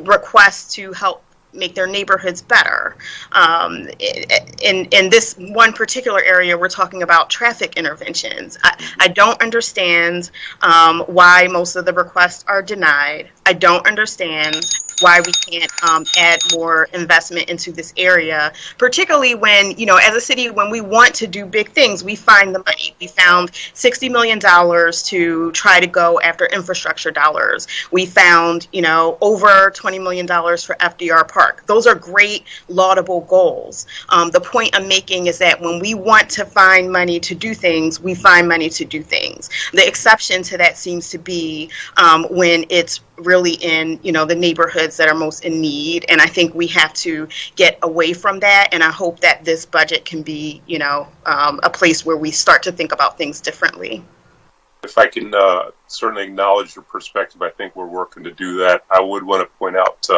requests to help make their neighborhoods better. In this one particular area, we're talking about traffic interventions. I don't understand why most of the requests are denied. I don't understand why we can't add more investment into this area, particularly when, as a city, when we want to do big things, we find the money. We found $60 million to try to go after infrastructure dollars. We found, over $20 million for FDR Park. Those are great, laudable goals. The point I'm making is that when we want to find money to do things, we find money to do things. The exception to that seems to be when it's really in, the neighborhoods that are most in need. And I think we have to get away from that. And I hope that this budget can be, a place where we start to think about things differently. If I can certainly acknowledge your perspective, I think we're working to do that. I would want to point out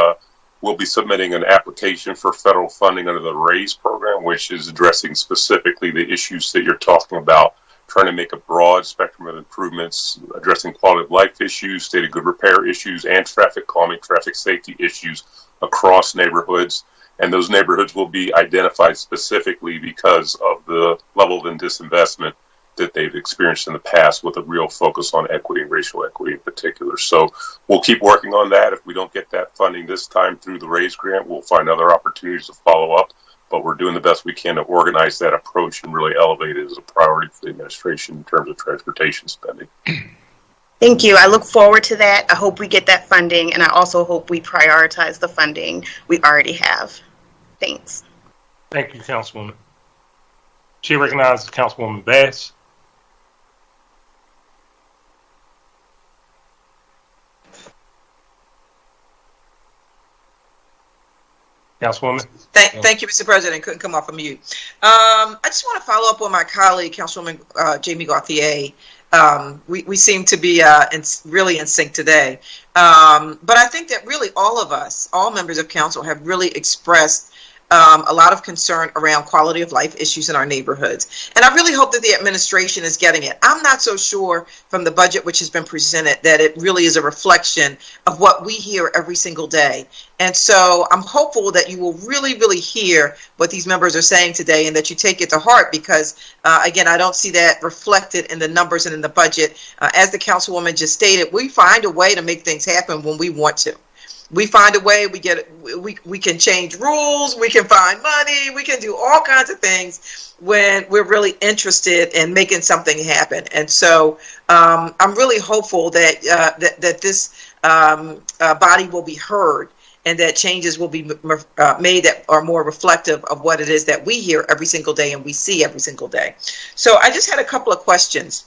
we'll be submitting an application for federal funding under the RAISE program, which is addressing specifically the issues that you're talking about, trying to make a broad spectrum of improvements, addressing quality of life issues, state of good repair issues, and traffic calming, traffic safety issues across neighborhoods. And those neighborhoods will be identified specifically because of the level of disinvestment that they've experienced in the past, with a real focus on equity and racial equity in particular. So we'll keep working on that. If we don't get that funding this time through the RAISE grant, we'll find other opportunities to follow up. But we're doing the best we can to organize that approach and really elevate it as a priority for the administration in terms of transportation spending. Thank you. I look forward to that. I hope we get that funding, and I also hope we prioritize the funding we already have. Thanks. Thank you, Councilwoman. Chair recognizes Councilwoman Bass. Councilwoman. Thank you, Mr. President. Couldn't come off of mute. I just want to follow up on my colleague, Councilwoman Jamie Gauthier. we seem to be really in sync today. But I think that really all of us, all members of council, have really expressed a lot of concern around quality of life issues in our neighborhoods. And I really hope that the administration is getting it. I'm not so sure from the budget which has been presented that it really is a reflection of what we hear every single day. And so I'm hopeful that you will really, really hear what these members are saying today and that you take it to heart because, again, I don't see that reflected in the numbers and in the budget. As the councilwoman just stated, we find a way to make things happen when we want to. We find a way, we can change rules, we can find money, we can do all kinds of things when we're really interested in making something happen. And so I'm really hopeful that that this body will be heard and that changes will be made that are more reflective of what it is that we hear every single day and we see every single day. So I just had a couple of questions.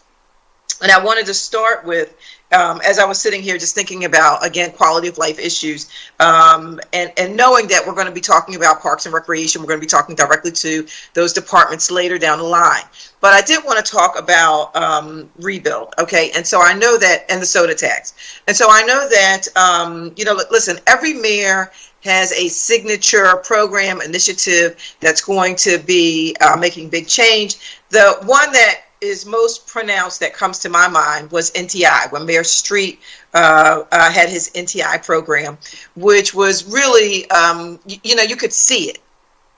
And I wanted to start with, as I was sitting here just thinking about, again, quality of life issues, and knowing that we're going to be talking about parks and recreation, we're going to be talking directly to those departments later down the line. But I did want to talk about rebuild, okay? And so I know that, and the soda tax. And so I know that, you know, listen, every mayor has a signature program initiative that's going to be making big change. The one that is most pronounced that comes to my mind was NTI, when Mayor Street had his NTI program, which was really, you know, you could see it.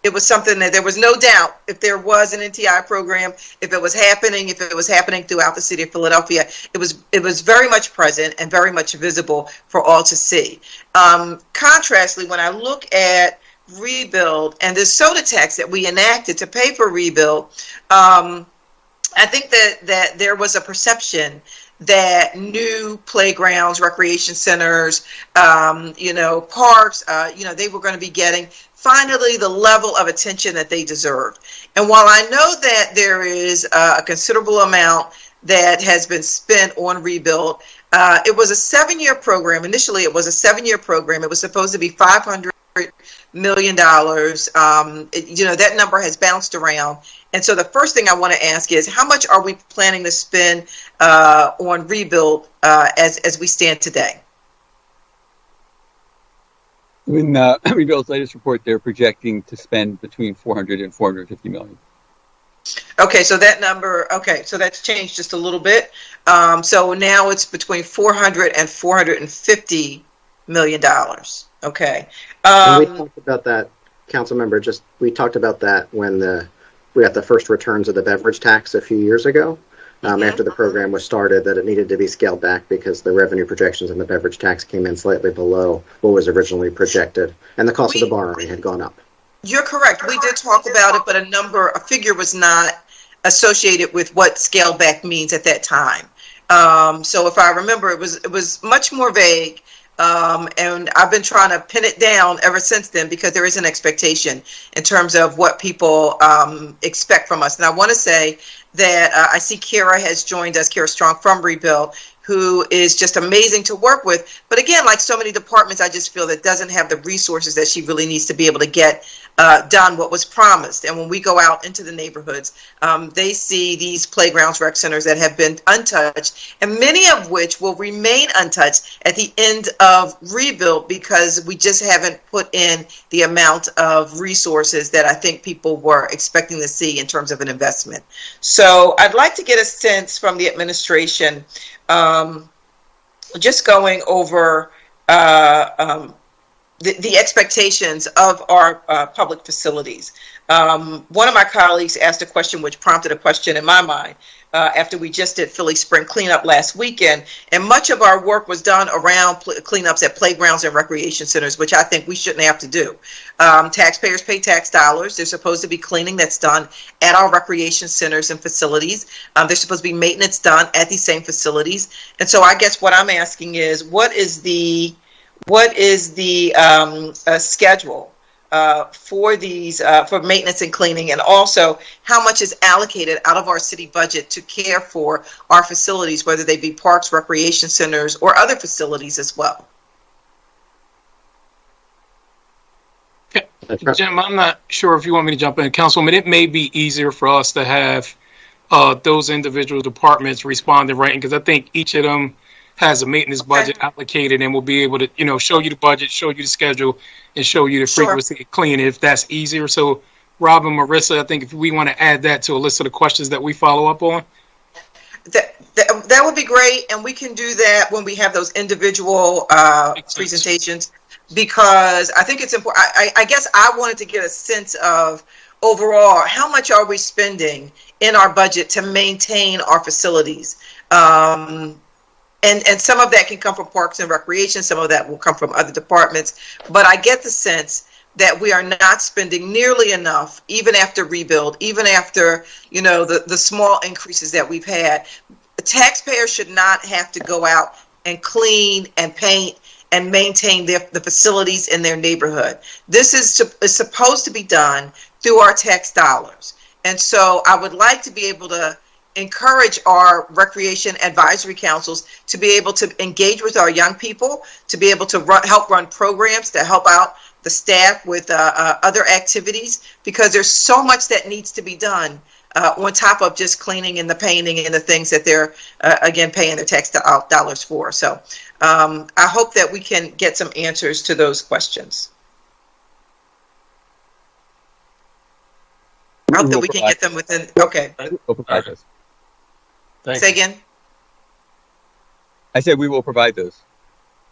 It was something that there was no doubt if there was an NTI program, if it was happening throughout the city of Philadelphia, it was very much present and very much visible for all to see. Contrastly, when I look at rebuild and the soda tax that we enacted to pay for rebuild, I think that there was a perception that new playgrounds, recreation centers, you know, parks, you know, they were going to be getting finally the level of attention that they deserved. And while I know that there is a considerable amount that has been spent on rebuild, it was a 7-year program. Initially, it was a 7-year program. It was supposed to be $500 million. You know, that number has bounced around. And so the first thing I want to ask is, how much are we planning to spend on rebuild as we stand today? In Rebuild's latest report, they're projecting to spend between 400 and 450 million. Okay, so that number, okay, so that's changed just a little bit. So now it's between 400 and 450 million dollars. Okay. And we talked about that, council member, we talked about that when we got the first returns of the beverage tax a few years ago, after the program was started, that it needed to be scaled back because the revenue projections in the beverage tax came in slightly below what was originally projected, and the cost of the borrowing had gone up. You're correct. We did talk about it, but a figure was not associated with what scale back means at that time. So if I remember, it was much more vague. And I've been trying to pin it down ever since then because there is an expectation in terms of what people expect from us. And I want to say that I see Kara has joined us, Kara Strong from Rebuild, who is just amazing to work with. But again, like so many departments, I just feel that doesn't have the resources that she really needs to be able to get done what was promised. And when we go out into the neighborhoods, they see these playgrounds, rec centers that have been untouched, and many of which will remain untouched at the end of rebuild because we just haven't put in the amount of resources that I think people were expecting to see in terms of an investment. So I'd like to get a sense from the administration, just going over the expectations of our public facilities. One of my colleagues asked a question which prompted a question in my mind after we just did Philly Spring Cleanup last weekend, and much of our work was done around cleanups at playgrounds and recreation centers, which I think we shouldn't have to do. Taxpayers pay tax dollars. There's supposed to be cleaning that's done at our recreation centers and facilities. There's supposed to be maintenance done at these same facilities. And so I guess what I'm asking is, what is the schedule for these for maintenance and cleaning, and also how much is allocated out of our city budget to care for our facilities, whether they be parks, recreation centers, or other facilities as well? Jim, I'm not sure if you want me to jump in. Councilman, it may be easier for us to have those individual departments respond in writing, because I think each of them has a maintenance budget allocated and will be able to, show you the budget, show you the schedule, and show you the frequency of cleaning if that's easier. So, Rob and Marissa, I think if we want to add that to a list of the questions that we follow up on. That would be great, and we can do that when we have those individual presentations, because I think it's important. I guess I wanted to get a sense of overall how much are we spending in our budget to maintain our facilities, and some of that can come from Parks and Recreation, some of that will come from other departments, but I get the sense that we are not spending nearly enough, even after rebuild, even after, the small increases that we've had. The taxpayer should not have to go out and clean and paint and maintain the facilities in their neighborhood. This is supposed to be done through our tax dollars. And so I would like to be able to encourage our recreation advisory councils to be able to engage with our young people, to be able to help run programs to help out the staff with other activities, because there's so much that needs to be done on top of just cleaning and the painting and the things that they're, again, paying their tax dollars for. So I hope that we can get some answers to those questions. I hope that we can get them within, okay. We'll provide those. Say again? I said we will provide those.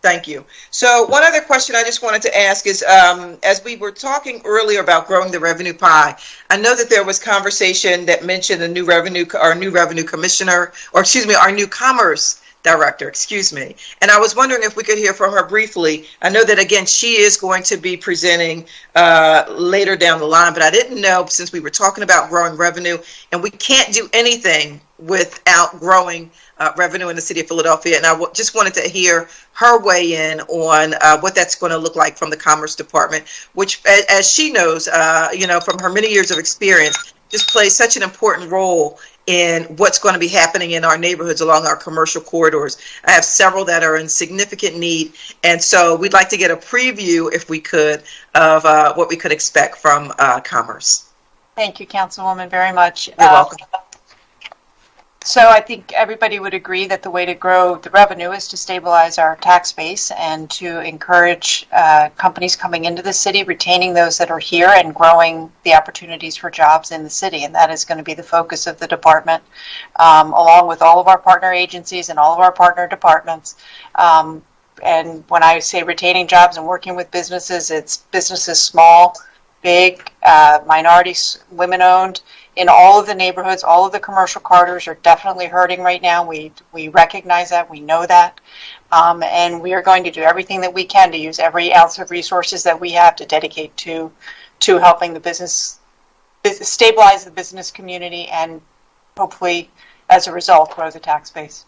Thank you. So one other question I just wanted to ask is, as we were talking earlier about growing the revenue pie, I know that there was conversation that mentioned our new revenue commissioner, or excuse me, our new commerce director, excuse me. And I was wondering if we could hear from her briefly. I know that, again, she is going to be presenting later down the line, but I didn't know, since we were talking about growing revenue, and we can't do anything without growing revenue in the city of Philadelphia. And I just wanted to hear her weigh in on what that's going to look like from the Commerce Department, which, as she knows, from her many years of experience, just plays such an important role in what's going to be happening in our neighborhoods along our commercial corridors. I have several that are in significant need, and so we'd like to get a preview, if we could, of what we could expect from Commerce. Thank you, Councilwoman, very much. You're welcome. So I think everybody would agree that the way to grow the revenue is to stabilize our tax base and to encourage companies coming into the city, retaining those that are here, and growing the opportunities for jobs in the city. And that is going to be the focus of the department, along with all of our partner agencies and all of our partner departments. And when I say retaining jobs and working with businesses, it's businesses small, big, minorities, women-owned, in all of the neighborhoods. All of the commercial corridors are definitely hurting right now. We recognize that. We know that. And we are going to do everything that we can to use every ounce of resources that we have to dedicate to helping the business stabilize the business community, and hopefully, as a result, grow the tax base.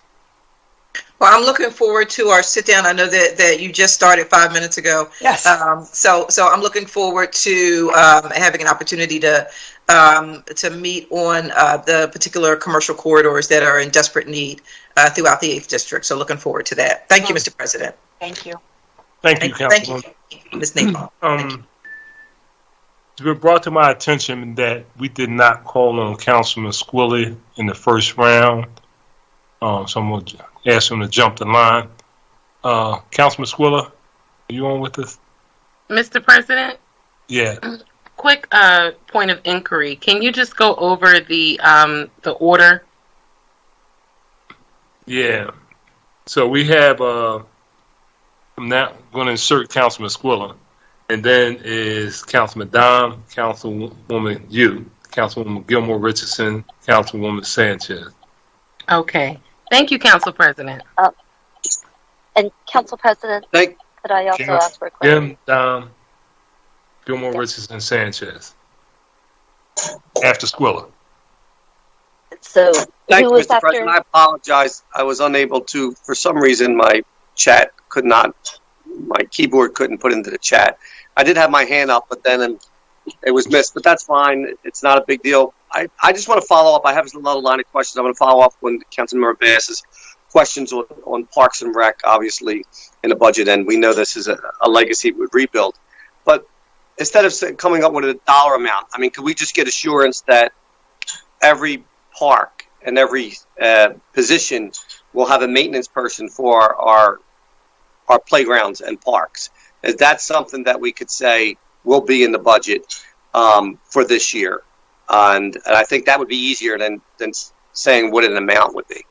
Well, I'm looking forward to our sit down. I know that you just started 5 minutes ago. Yes. So I'm looking forward to having an opportunity to meet on the particular commercial corridors that are in desperate need throughout the 8th District. So looking forward to that. Thank you, Mr. President. Thank you. Thank you, Councilwoman. Thank you, Ms. Naples. It's been brought to my attention that we did not call on Councilman Squilly in the first round. So I'm going to ask him to jump the line. Councilman Squilla, are you on with us? Mr. President? Yeah. Quick point of inquiry. Can you just go over the order? Yeah. So we have, I'm now going to insert Councilman Squilla. And then is Councilman Dom, Councilwoman Yu, Councilwoman Gilmore Richardson, Councilwoman Sanchez. Okay. Thank you, Council President. And Council President, could I also ask for a question? Jim, Dom, Gilmore Richardson, Sanchez. After Squilla. So, thank you, who was Mr. after? President. I apologize. I was unable to, for some reason, my chat could not, my keyboard couldn't put into the chat. I did have my hand up, but then it was missed, but that's fine. It's not a big deal. I just want to follow up. I have another line of questions. I'm going to follow up when Councilmember Bass's questions on Parks and Rec, obviously, in the budget, and we know this is a legacy with rebuild. But instead of coming up with a dollar amount, I mean, could we just get assurance that every park position will have a maintenance person for our playgrounds and parks. Is that something that we could say will be in the budget for this year? And I think that would be easier than saying what an amount would be.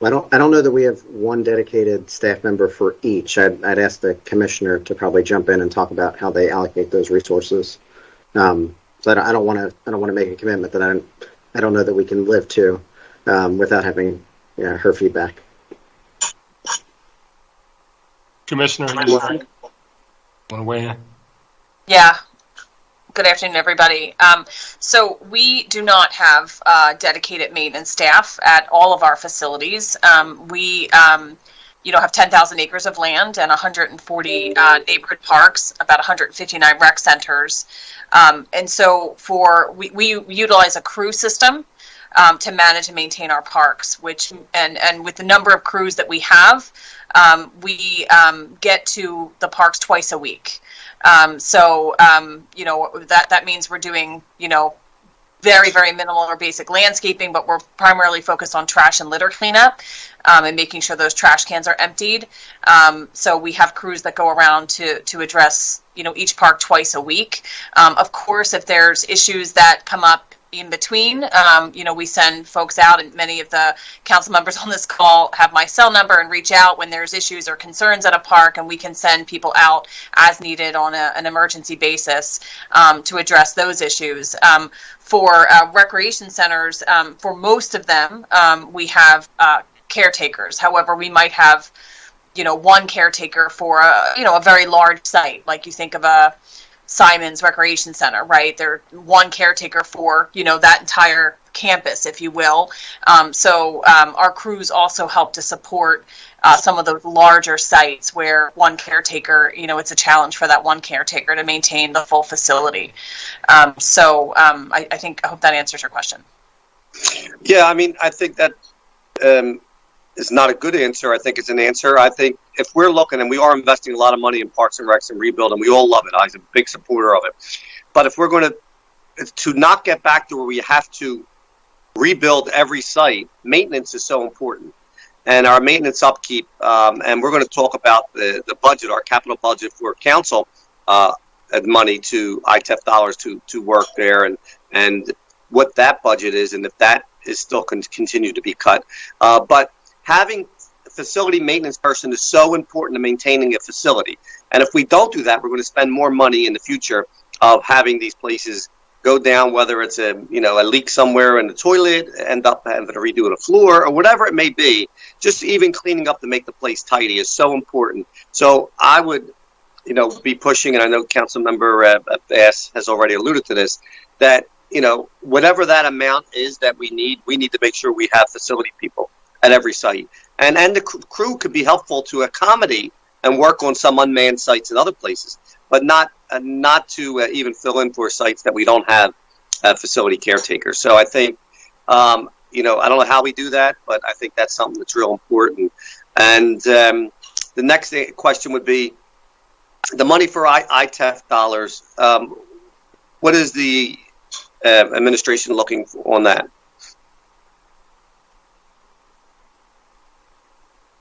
I don't know that we have one dedicated staff member for each. I'd ask the commissioner to probably jump in and talk about how they allocate those resources. So I don't want to make a commitment that I don't know that we can live to without having her feedback. Commissioner, you want to weigh in? Yeah. Good afternoon, everybody. So we do not have dedicated maintenance staff at all of our facilities. We have 10,000 acres of land and 140 neighborhood parks, about 159 rec centers. And so we utilize a crew system to manage and maintain our parks, and with the number of crews that we have, we get to the parks twice a week. That means we're doing, very, very minimal or basic landscaping, but we're primarily focused on trash and litter cleanup, and making sure those trash cans are emptied. So we have crews that go around to address, each park twice a week. Of course, if there's issues that come up in between, we send folks out, and many of the council members on this call have my cell number and reach out when there's issues or concerns at a park, and we can send people out as needed on an emergency basis to address those issues. For recreation centers, for most of them, we have caretakers. However, we might have, one caretaker for a very large site, like you think of a Simon's Recreation Center, right? They're one caretaker for, that entire campus, if you will. So our crews also help to support some of those larger sites where one caretaker, it's a challenge for that one caretaker to maintain the full facility. I hope that answers your question. Yeah, I mean, I think that is not a good answer. I think it's an answer. I think if we're looking, and we are investing a lot of money in Parks and Recs and rebuild, and we all love it. I'm a big supporter of it. But if we're going to not get back to where we have to rebuild every site, maintenance is so important. And our maintenance upkeep, and we're going to talk about the budget, our capital budget for council, money to ITEF dollars to work there, and what that budget is, and if that is still continue to be cut. But having a facility maintenance person is so important to maintaining a facility. And if we don't do that, we're going to spend more money in the future of having these places go down, whether it's a leak somewhere in the toilet, end up having to redo the floor, or whatever it may be. Just even cleaning up to make the place tidy is so important. So I would, be pushing, and I know Councilmember Bass has already alluded to this, that, whatever that amount is that we need to make sure we have facility people at every site. And the crew could be helpful to accommodate and work on some unmanned sites in other places, but not to even fill in for sites that we don't have facility caretakers. So I think, I don't know how we do that, but I think that's something that's real important. And the next question would be the money for ITEF dollars. What is the administration looking for on that?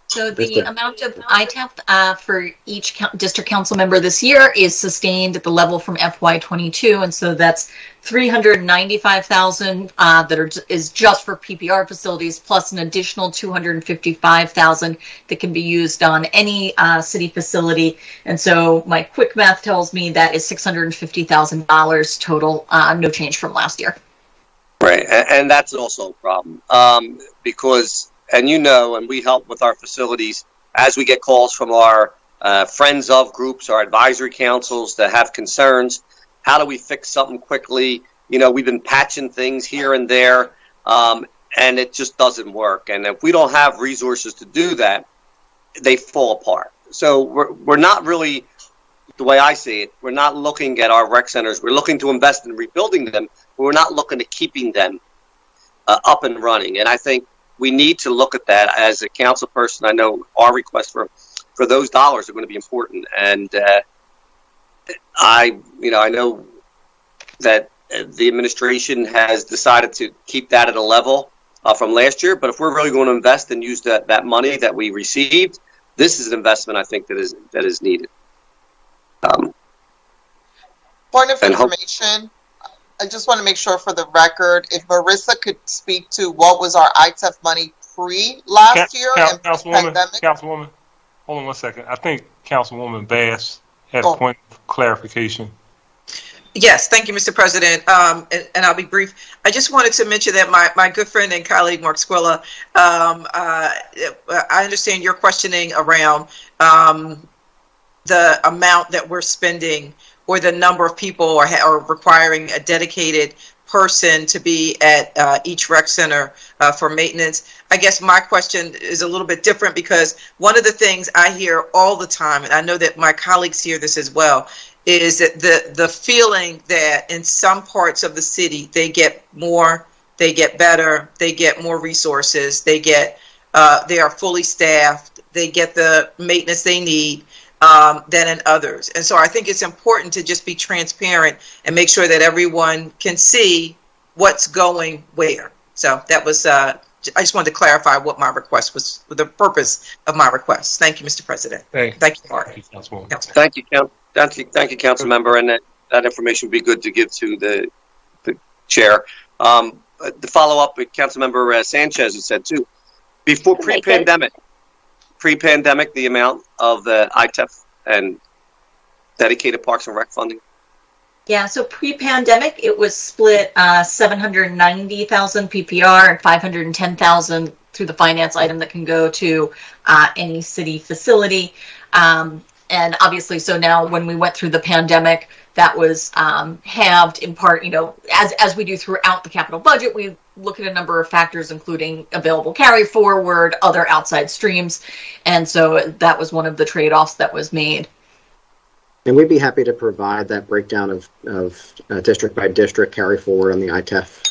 So the amount of ITEF for each district council member this year is sustained at the level from FY22, and so that's $395,000 that is just for PPR facilities, plus an additional $255,000 that can be used on any city facility. And so my quick math tells me that is $650,000 total, no change from last year. Right, and that's also a problem because. And and we help with our facilities as we get calls from our friends of groups, our advisory councils that have concerns. How do we fix something quickly? We've been patching things here and there, and it just doesn't work. And if we don't have resources to do that, they fall apart. So we're not really, the way I see it, we're not looking at our rec centers. We're looking to invest in rebuilding them, but we're not looking at keeping them up and running. And I think we need to look at that as a council person. I know our request for those dollars are going to be important, and I know that the administration has decided to keep that at a level from last year. But if we're really going to invest and use that money that we received, this is an investment I think that is needed. Point of information. I just want to make sure for the record, if Marissa could speak to what was our ITEF money last year and pandemic. Councilwoman, hold on one second. I think Councilwoman Bass had a point of clarification. Yes, thank you, Mr. President. And I'll be brief. I just wanted to mention that my good friend and colleague, Mark Squilla, I understand your questioning around the amount that we're spending or the number of people or requiring a dedicated person to be at each rec center for maintenance. I guess my question is a little bit different because one of the things I hear all the time, and I know that my colleagues hear this as well, is that the feeling that in some parts of the city they get more, they get better, they get more resources, they are fully staffed, they get the maintenance they need than in others. And so I think it's important to just be transparent and make sure that everyone can see what's going where. So that was, I just wanted to clarify what my request was, the purpose of my request. Thank you, Mr. President. Thank you, Mark. Thank you, Council Member, and that information would be good to give to the chair. The follow up with Council Member Sanchez has said too. Before pre-pandemic, the amount of the ITEF and dedicated Parks and Rec funding. Yeah, so pre-pandemic, it was split 790,000 PPR and 510,000 through the finance item that can go to any city facility. And obviously, so now when we went through the pandemic, that was halved in part, as we do throughout the capital budget, we look at a number of factors, including available carry forward, other outside streams. And so that was one of the trade-offs that was made. And we'd be happy to provide that breakdown of district by district carry forward on the ITEF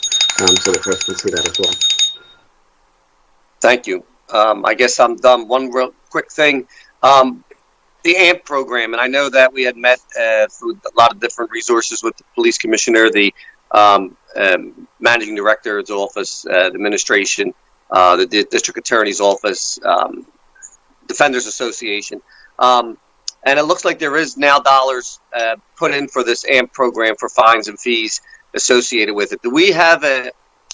so that folks can see that as well. Thank you. I guess I'm done. One real quick thing. The AMP program, and I know that we had met through a lot of different resources with the police commissioner, the managing director's office, the administration, the district attorney's office, Defenders Association. And it looks like there is now dollars put in for this AMP program for fines and fees associated with it. Do we have a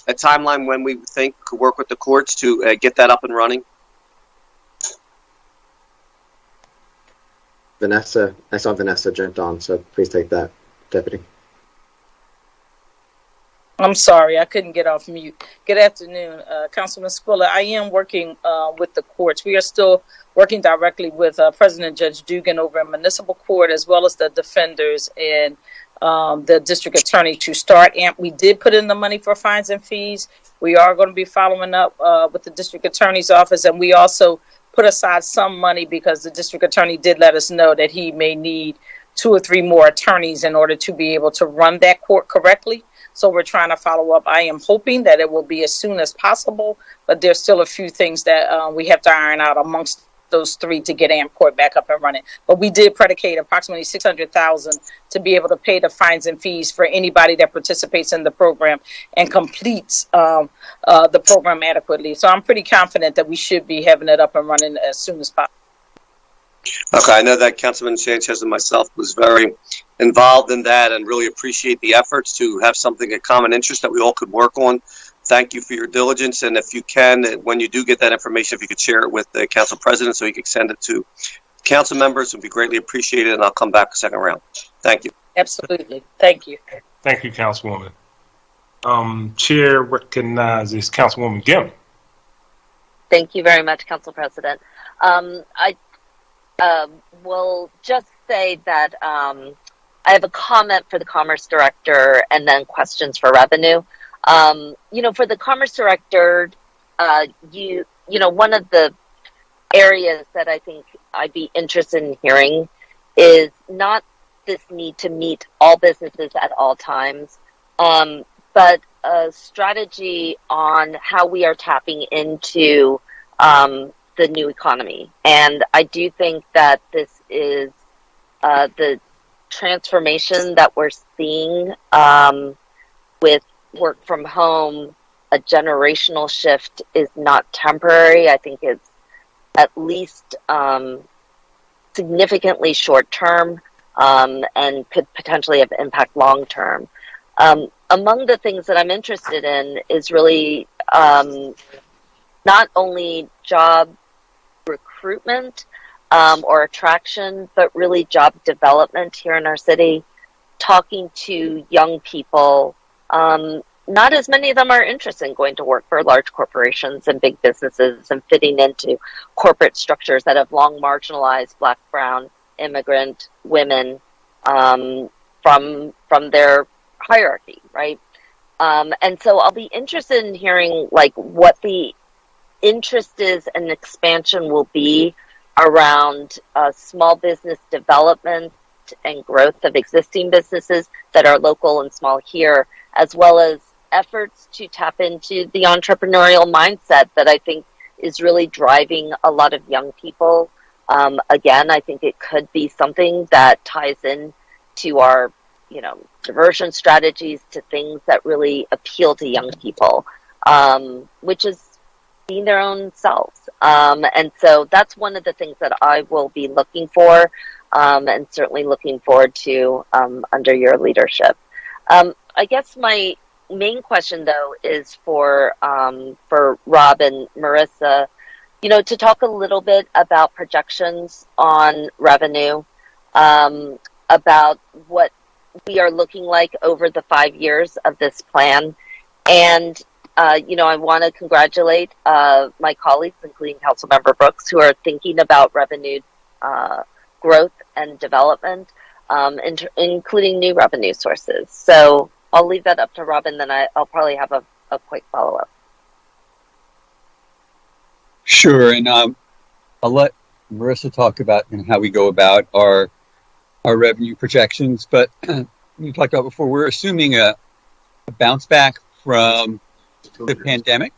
timeline when we think could work with the courts to get that up and running? Vanessa, I saw Vanessa jumped on, so please take that, Deputy. I'm sorry, I couldn't get off mute. Good afternoon, Councilman Squilla. I am working with the courts. We are still working directly with President Judge Dugan over in municipal court, as well as the defenders and the district attorney to start AMP. We did put in the money for fines and fees. We are going to be following up with the district attorney's office, and we also put aside some money because the district attorney did let us know that he may need 2 or 3 more attorneys in order to be able to run that court correctly. So we're trying to follow up. I am hoping that it will be as soon as possible, but there's still a few things that we have to iron out amongst those 3 to get AMP Court back up and running. But we did predicate approximately $600,000 to be able to pay the fines and fees for anybody that participates in the program and completes the program adequately. So I'm pretty confident that we should be having it up and running as soon as possible. Okay, I know that Councilman Sanchez and myself was very involved in that and really appreciate the efforts to have something of common interest that we all could work on. Thank you for your diligence, and if you can, when you do get that information, if you could share it with the council president so he could send it to council members, it would be greatly appreciated, and I'll come back a second round. Thank you. Absolutely. Thank you. Thank you, Councilwoman. Chair recognizes Councilwoman Gim. Thank you very much, Council President. I will just say that I have a comment for the Commerce Director and then questions for Revenue. For the Commerce Director, one of the areas that I think I'd be interested in hearing is not this need to meet all businesses at all times, but a strategy on how we are tapping into the new economy. And I do think that this is the transformation that we're seeing with work from home, a generational shift is not temporary. I think it's at least significantly short term and could potentially have impact long term. Among the things that I'm interested in is really not only job recruitment or attraction, but really job development here in our city, talking to young people. Not as many of them are interested in going to work for large corporations and big businesses and fitting into corporate structures that have long marginalized Black, Brown, immigrant women from their hierarchy, right? And so I'll be interested in hearing like what the interest is and expansion will be around small business development and growth of existing businesses that are local and small here, as well as efforts to tap into the entrepreneurial mindset that I think is really driving a lot of young people. Again, I think it could be something that ties in to our, diversion strategies, to things that really appeal to young people, which is being their own selves. And so that's one of the things that I will be looking for, and certainly looking forward to under your leadership. I guess my main question, though, is for Rob and Marissa, to talk a little bit about projections on revenue, about what we are looking like over the 5 years of this plan. And, I want to congratulate my colleagues, including Councilmember Brooks, who are thinking about revenue growth and development, including new revenue sources. So I'll leave that up to Robin, then I'll probably have a quick follow-up. Sure, and I'll let Marissa talk about how we go about our revenue projections. But we talked about before, we're assuming a bounce back from the pandemic.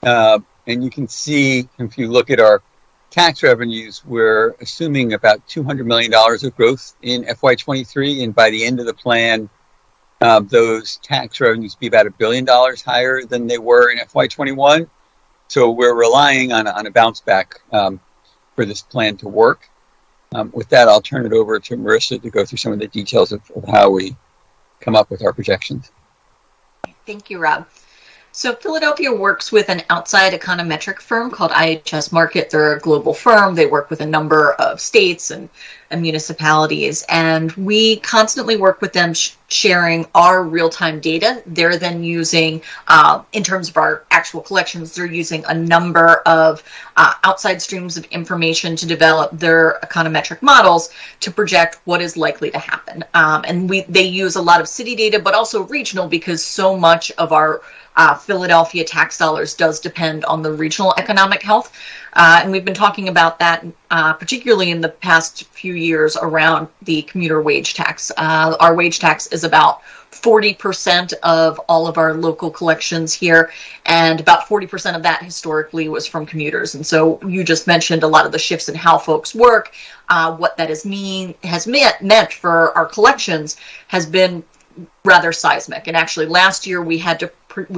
And you can see, if you look at our tax revenues, we're assuming about $200 million of growth in FY23. And by the end of the plan, those tax revenues be about $1 billion higher than they were in FY21. So we're relying on a bounce back for this plan to work. With that, I'll turn it over to Marissa to go through some of the details of how we come up with our projections. Thank you, Rob. So Philadelphia works with an outside econometric firm called IHS Markit. They're a global firm. They work with a number of states and municipalities, and we constantly work with them sharing our real-time data. They're then using, in terms of our actual collections, they're using a number of outside streams of information to develop their econometric models to project what is likely to happen. And they use a lot of city data, but also regional, because so much of our Philadelphia tax dollars does depend on the regional economic health. And we've been talking about that, particularly in the past few years around the commuter wage tax. Our wage tax is about 40% of all of our local collections here, and about 40% of that historically was from commuters. And so you just mentioned a lot of the shifts in how folks work. What that has meant for our collections has been rather seismic. And actually last year we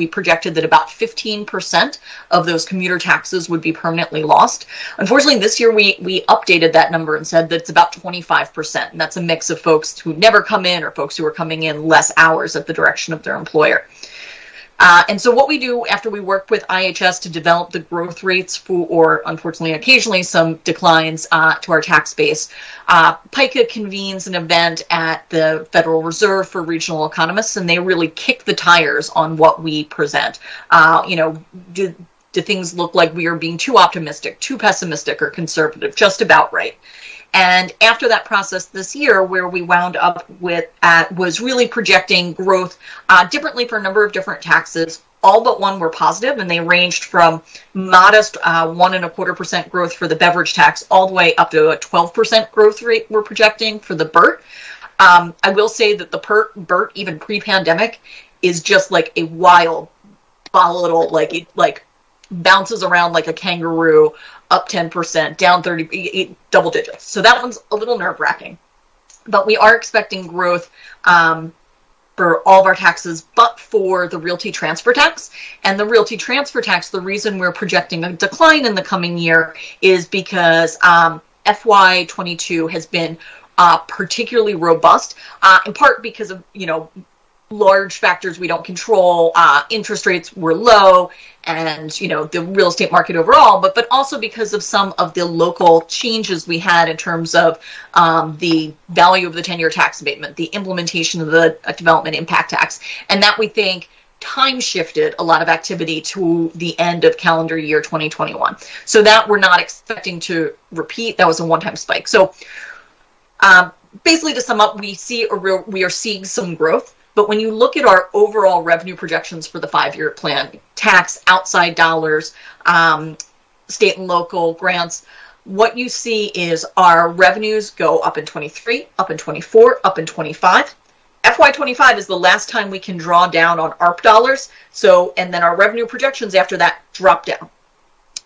projected that about 15% of those commuter taxes would be permanently lost. Unfortunately, this year we updated that number and said that it's about 25%. And that's a mix of folks who never come in or folks who are coming in less hours at the direction of their employer. And so what we do after we work with IHS to develop the growth rates or unfortunately occasionally some declines to our tax base, PICA convenes an event at the Federal Reserve for regional economists, and they really kick the tires on what we present. Do things look like we are being too optimistic, too pessimistic, or conservative? Just about right. And after that process this year, where we wound up with was really projecting growth differently for a number of different taxes. All but one were positive, and they ranged from modest 1.25% growth for the beverage tax all the way up to a 12% growth rate we're projecting for the BERT. I will say that the BERT, even pre-pandemic, is just like a wild, volatile, like bounces around like a kangaroo, up 10%, down 30, double digits. So that one's a little nerve-wracking. But we are expecting growth for all of our taxes, but for the realty transfer tax. And the realty transfer tax, the reason we're projecting a decline in the coming year is because FY22 has been particularly robust, in part because of, large factors we don't control. Interest rates were low, and the real estate market overall, but also because of some of the local changes we had in terms of the value of the 10-year tax abatement, the implementation of the development impact tax, and that we think time shifted a lot of activity to the end of calendar year 2021. So that we're not expecting to repeat. That was a one-time spike. So basically, to sum up, we are seeing some growth. But when you look at our overall revenue projections for the 5-year plan, tax, outside dollars, state and local grants, what you see is our revenues go up in 23, up in 24, up in 25. FY25 is the last time we can draw down on ARP dollars. And then our revenue projections after that drop down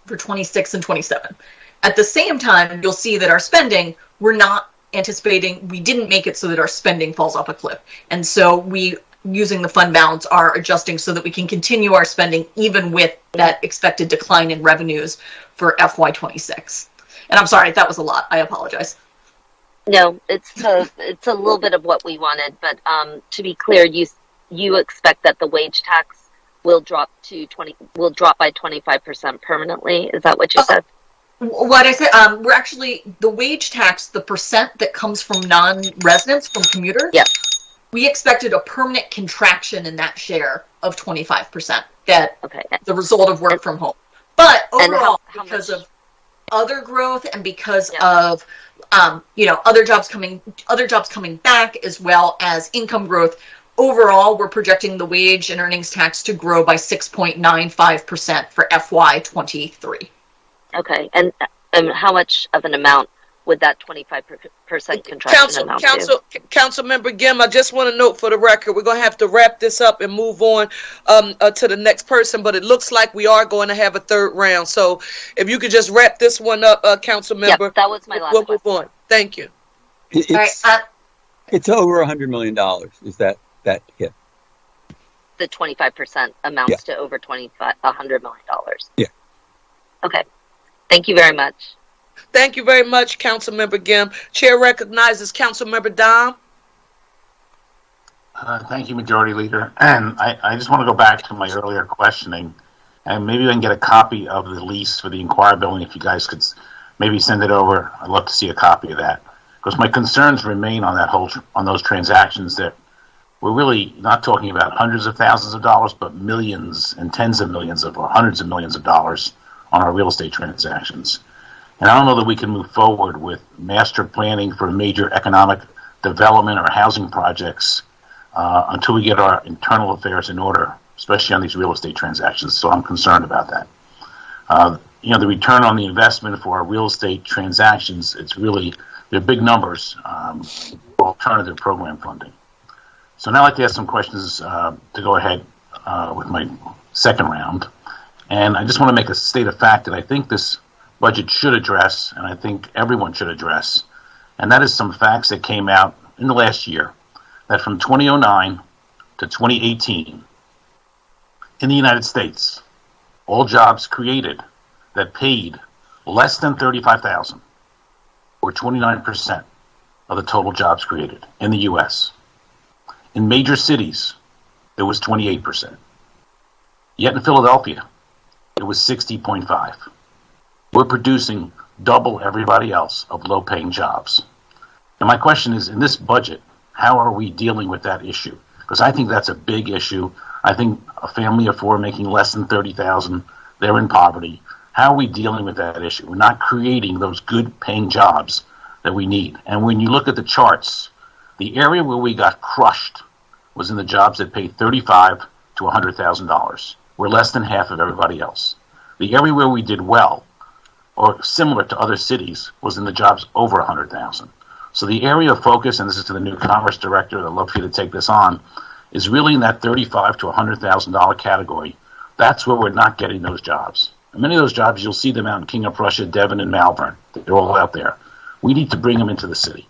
for 26 and 27. At the same time, you'll see that our spending, we're not anticipating, we didn't make it so that our spending falls off a cliff. And so we, using the fund balance, are adjusting so that we can continue our spending even with that expected decline in revenues for FY26. And I'm sorry, that was a lot. I apologize. No, it's a little bit of what we wanted, but to be clear, you expect that the wage tax will drop by 25% permanently. Is that what you said? What I said, we're actually, the wage tax, the percent that comes from non-residents, from commuters, we expected a permanent contraction in that share of 25%, the result of work from home. But overall, because of other growth and because of other jobs coming back, as well as income growth, overall, we're projecting the wage and earnings tax to grow by 6.95% for FY23. Okay, and how much of an amount would that 25% contraction amount to? Councilmember Gim, I just want to note for the record, we're going to have to wrap this up and move on to the next person, but it looks like we are going to have a third round. So if you could just wrap this one up, Councilmember. Yep, that was my last We'll move on. Thank you. It's over $100 million. Is that hit? The 25% amounts to over $100 million. Yeah. Okay. Thank you very much. Thank you very much, Councilmember Gim. Chair recognizes Councilmember Dom. Thank you, Majority Leader. And I just want to go back to my earlier questioning, and maybe I can get a copy of the lease for the Inquirer building. If you guys could maybe send it over, I'd love to see a copy of that, because my concerns remain on those transactions that we're really not talking about hundreds of thousands of dollars, but millions and tens of millions or hundreds of millions of dollars on our real estate transactions. And I don't know that we can move forward with master planning for major economic development or housing projects until we get our internal affairs in order, especially on these real estate transactions. So I'm concerned about that. The return on the investment for our real estate transactions, they're big numbers for alternative program funding. So now I'd like to ask some questions to go ahead with my second round. And I just want to make a state of fact that I think this budget should address, and I think everyone should address, and that is some facts that came out in the last year, that from 2009 to 2018, in the United States, all jobs created that paid less than $35,000 were 29% of the total jobs created in the U.S. In major cities, it was 28%. Yet in Philadelphia, it was 60.5%. We're producing double everybody else of low-paying jobs. And my question is, in this budget, how are we dealing with that issue? Because I think that's a big issue. I think a family of four making less than $30,000, they're in poverty. How are we dealing with that issue? We're not creating those good-paying jobs that we need. And when you look at the charts, the area where we got crushed was in the jobs that paid $35,000 to $100,000. We're less than half of everybody else. The area where we did well, or similar to other cities, was in the jobs over $100,000. So the area of focus, and this is to the new Commerce Director, I'd love for you to take this on, is really in that $35,000 to $100,000 category. That's where we're not getting those jobs. And many of those jobs, you'll see them out in King of Prussia, Devon, and Malvern. They're all out there. We need to bring them into the city.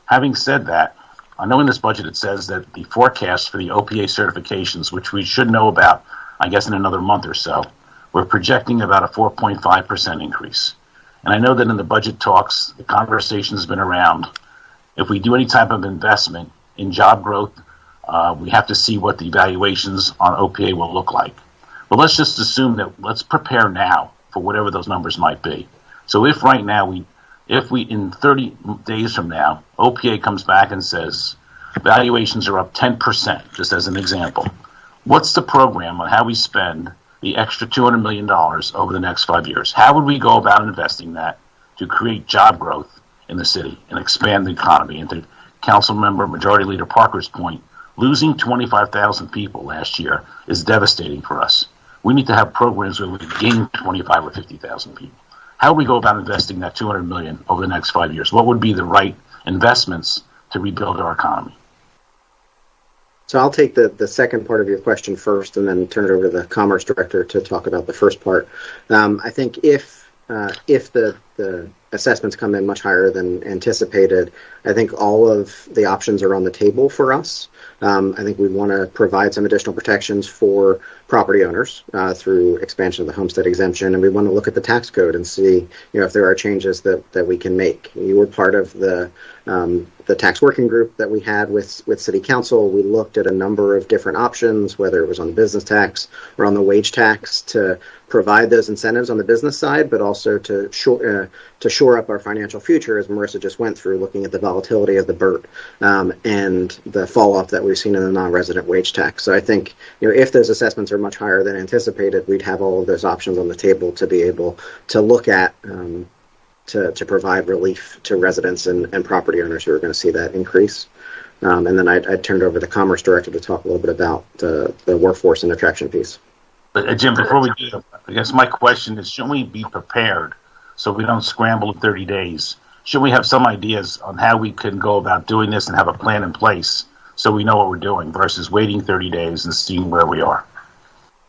Having said that, I know in this budget it says that the forecast for the OPA certifications, which we should know about, I guess in another month or so, we're projecting about a 4.5% increase. And I know that in the budget talks, the conversation has been around, if we do any type of investment in job growth, we have to see what the evaluations on OPA will look like. But let's just assume that let's prepare now for whatever those numbers might be. So if right now if we in 30 days from now, OPA comes back and says valuations are up 10%, just as an example, what's the program on how we spend the extra $200 million over the next 5 years? How would we go about investing that to create job growth in the city and expand the economy? And to Councilmember Majority Leader Parker's point, losing 25,000 people last year is devastating for us. We need to have programs where we gain 25 or 50,000 people. How do we go about investing that $200 million over the next 5 years? What would be the right investments to rebuild our economy? So I'll take the second part of your question first, and then turn it over to the Commerce Director to talk about the first part. I think if the assessments come in much higher than anticipated, I think all of the options are on the table for us. I think we want to provide some additional protections for property owners through expansion of the homestead exemption, and we want to look at the tax code and see, if there are changes that we can make. You were part of the tax working group that we had with City Council. We looked at a number of different options, whether it was on the business tax or on the wage tax, to provide those incentives on the business side, but also to shore up our financial future, as Marissa just went through, looking at the volatility of the BERT and the fall off that we've seen in the non-resident wage tax. So I think, if those assessments are much higher than anticipated, we'd have all of those options on the table to be able to look at to provide relief to residents and property owners who are going to see that increase. And then I'd turn it over to the Commerce Director to talk a little bit about the workforce and attraction piece. Jim, before we do, I guess my question is, shouldn't we be prepared so we don't scramble in 30 days? Shouldn't we have some ideas on how we can go about doing this and have a plan in place so we know what we're doing versus waiting 30 days and seeing where we are?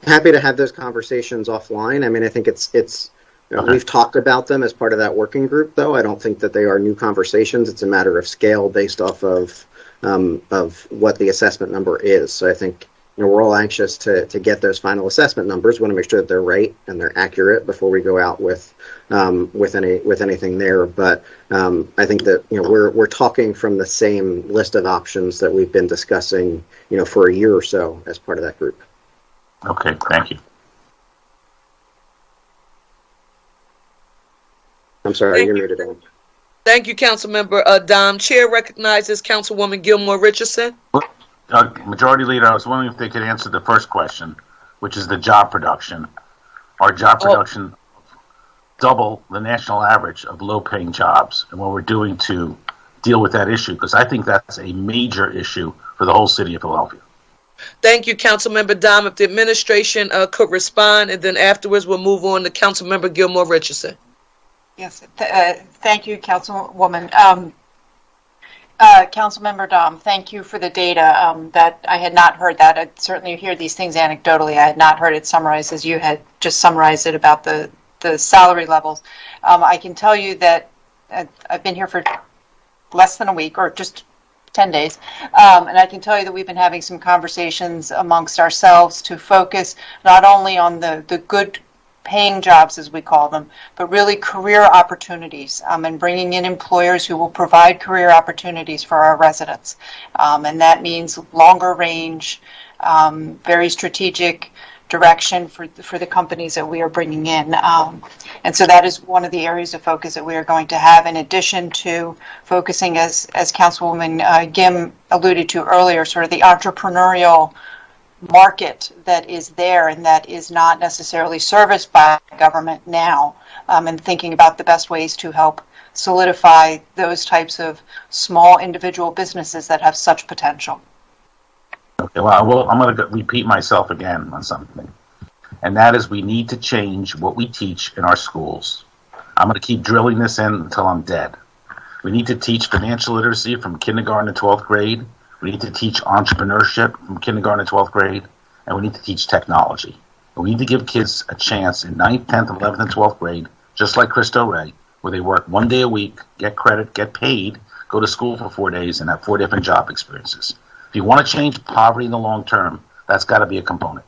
Happy to have those conversations offline. I mean, I think it's Okay. We've talked about them as part of that working group, though. I don't think that they are new conversations. It's a matter of scale based off of what the assessment number is. So I think we're all anxious to get those final assessment numbers. We want to make sure that they're right and they're accurate before we go out with anything there. But I think that we're talking from the same list of options that we've been discussing for a year or so as part of that group. Okay, thank you. I'm sorry, you're muted. Thank you, Councilmember Dom. Chair recognizes Councilwoman Gilmore Richardson. Majority Leader, I was wondering if they could answer the first question, which is the job production. Our job production double the national average of low-paying jobs, and what we're doing to deal with that issue, because I think that's a major issue for the whole city of Philadelphia. Thank you, Councilmember Dom. If the administration could respond, and then afterwards we'll move on to Councilmember Gilmore Richardson. Yes, thank you, Councilwoman. Councilmember Dom, thank you for the data. That I had not heard that. I certainly hear these things anecdotally. I had not heard it summarized as you had just summarized it about the salary levels. I can tell you that I've been here for less than a week, or just 10 days, and I can tell you that we've been having some conversations amongst ourselves to focus not only on the good paying jobs, as we call them, but really career opportunities, and bringing in employers who will provide career opportunities for our residents. And that means longer range, very strategic direction for the companies that we are bringing in. And so that is one of the areas of focus that we are going to have, in addition to focusing, as Councilwoman Gim alluded to earlier, sort of the entrepreneurial market that is there and that is not necessarily serviced by government now, and thinking about the best ways to help solidify those types of small individual businesses that have such potential. Okay, well, I'm going to repeat myself again on something, and that is we need to change what we teach in our schools. I'm going to keep drilling this in until I'm dead. We need to teach financial literacy from kindergarten to 12th grade. We need to teach entrepreneurship from kindergarten to 12th grade, and we need to teach technology. And we need to give kids a chance in 9th, 10th, 11th, and 12th grade, just like Cristo Rey, where they work 1 day a week, get credit, get paid, go to school for 4 days, and have 4 different job experiences. If you want to change poverty in the long term, that's got to be a component.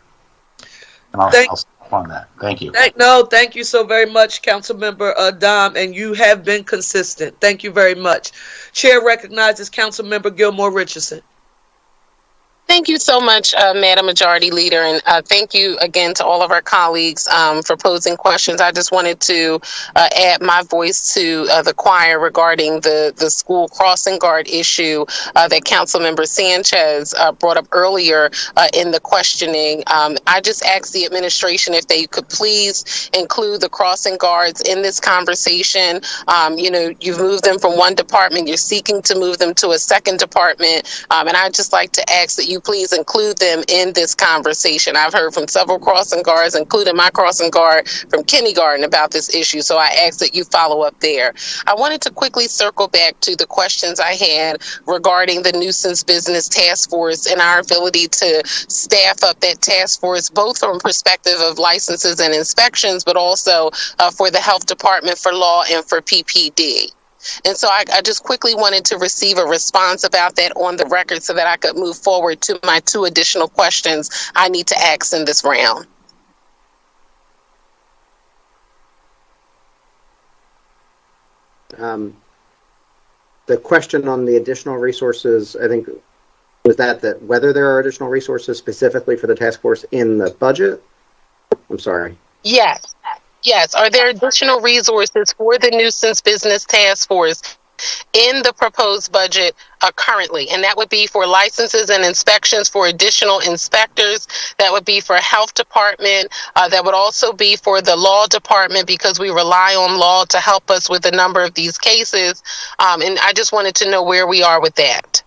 And I'll stop on that. Thank you. Thank you so very much, Councilmember Dom, and you have been consistent. Thank you very much. Chair recognizes Councilmember Gilmore Richardson. Thank you so much, Madam Majority Leader, and thank you again to all of our colleagues for posing questions. I just wanted to add my voice to the choir regarding the school crossing guard issue that Councilmember Sanchez brought up earlier in the questioning. I just asked the administration if they could please include the crossing guards in this conversation. You've moved them from one department, you're seeking to move them to a second department, and I'd just like to ask that you please include them in this conversation. I've heard from several crossing guards, including my crossing guard from kindergarten, about this issue, so I ask that you follow up there. I wanted to quickly circle back to the questions I had regarding the nuisance business task force and our ability to staff up that task force, both from perspective of licenses and inspections, but also for the health department, for law, and for PPD. And so I just quickly wanted to receive a response about that on the record so that I could move forward to my 2 additional questions I need to ask in this round. The question on the additional resources, I think, was that whether there are additional resources specifically for the task force in the budget? I'm sorry. Yes. Are there additional resources for the nuisance business task force in the proposed budget currently? And that would be for licenses and inspections for additional inspectors. That would be for health department. That would also be for the law department, because we rely on law to help us with a number of these cases. And I just wanted to know where we are with that.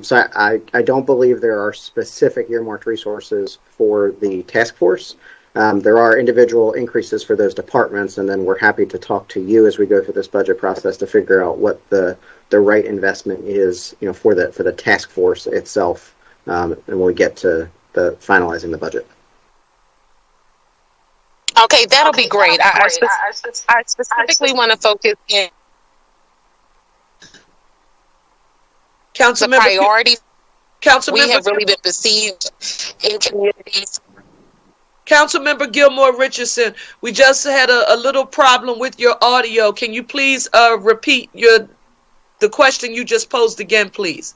So I don't believe there are specific earmarked resources for the task force. There are individual increases for those departments, and then we're happy to talk to you as we go through this budget process to figure out what the right investment is, for the task force itself, and when we get to the finalizing the budget. Okay, that'll be great. I specifically want to focus in the priority. We have really been besieged in communities. Councilmember Gilmore Richardson, we just had a little problem with your audio. Can you please repeat the question you just posed again, please?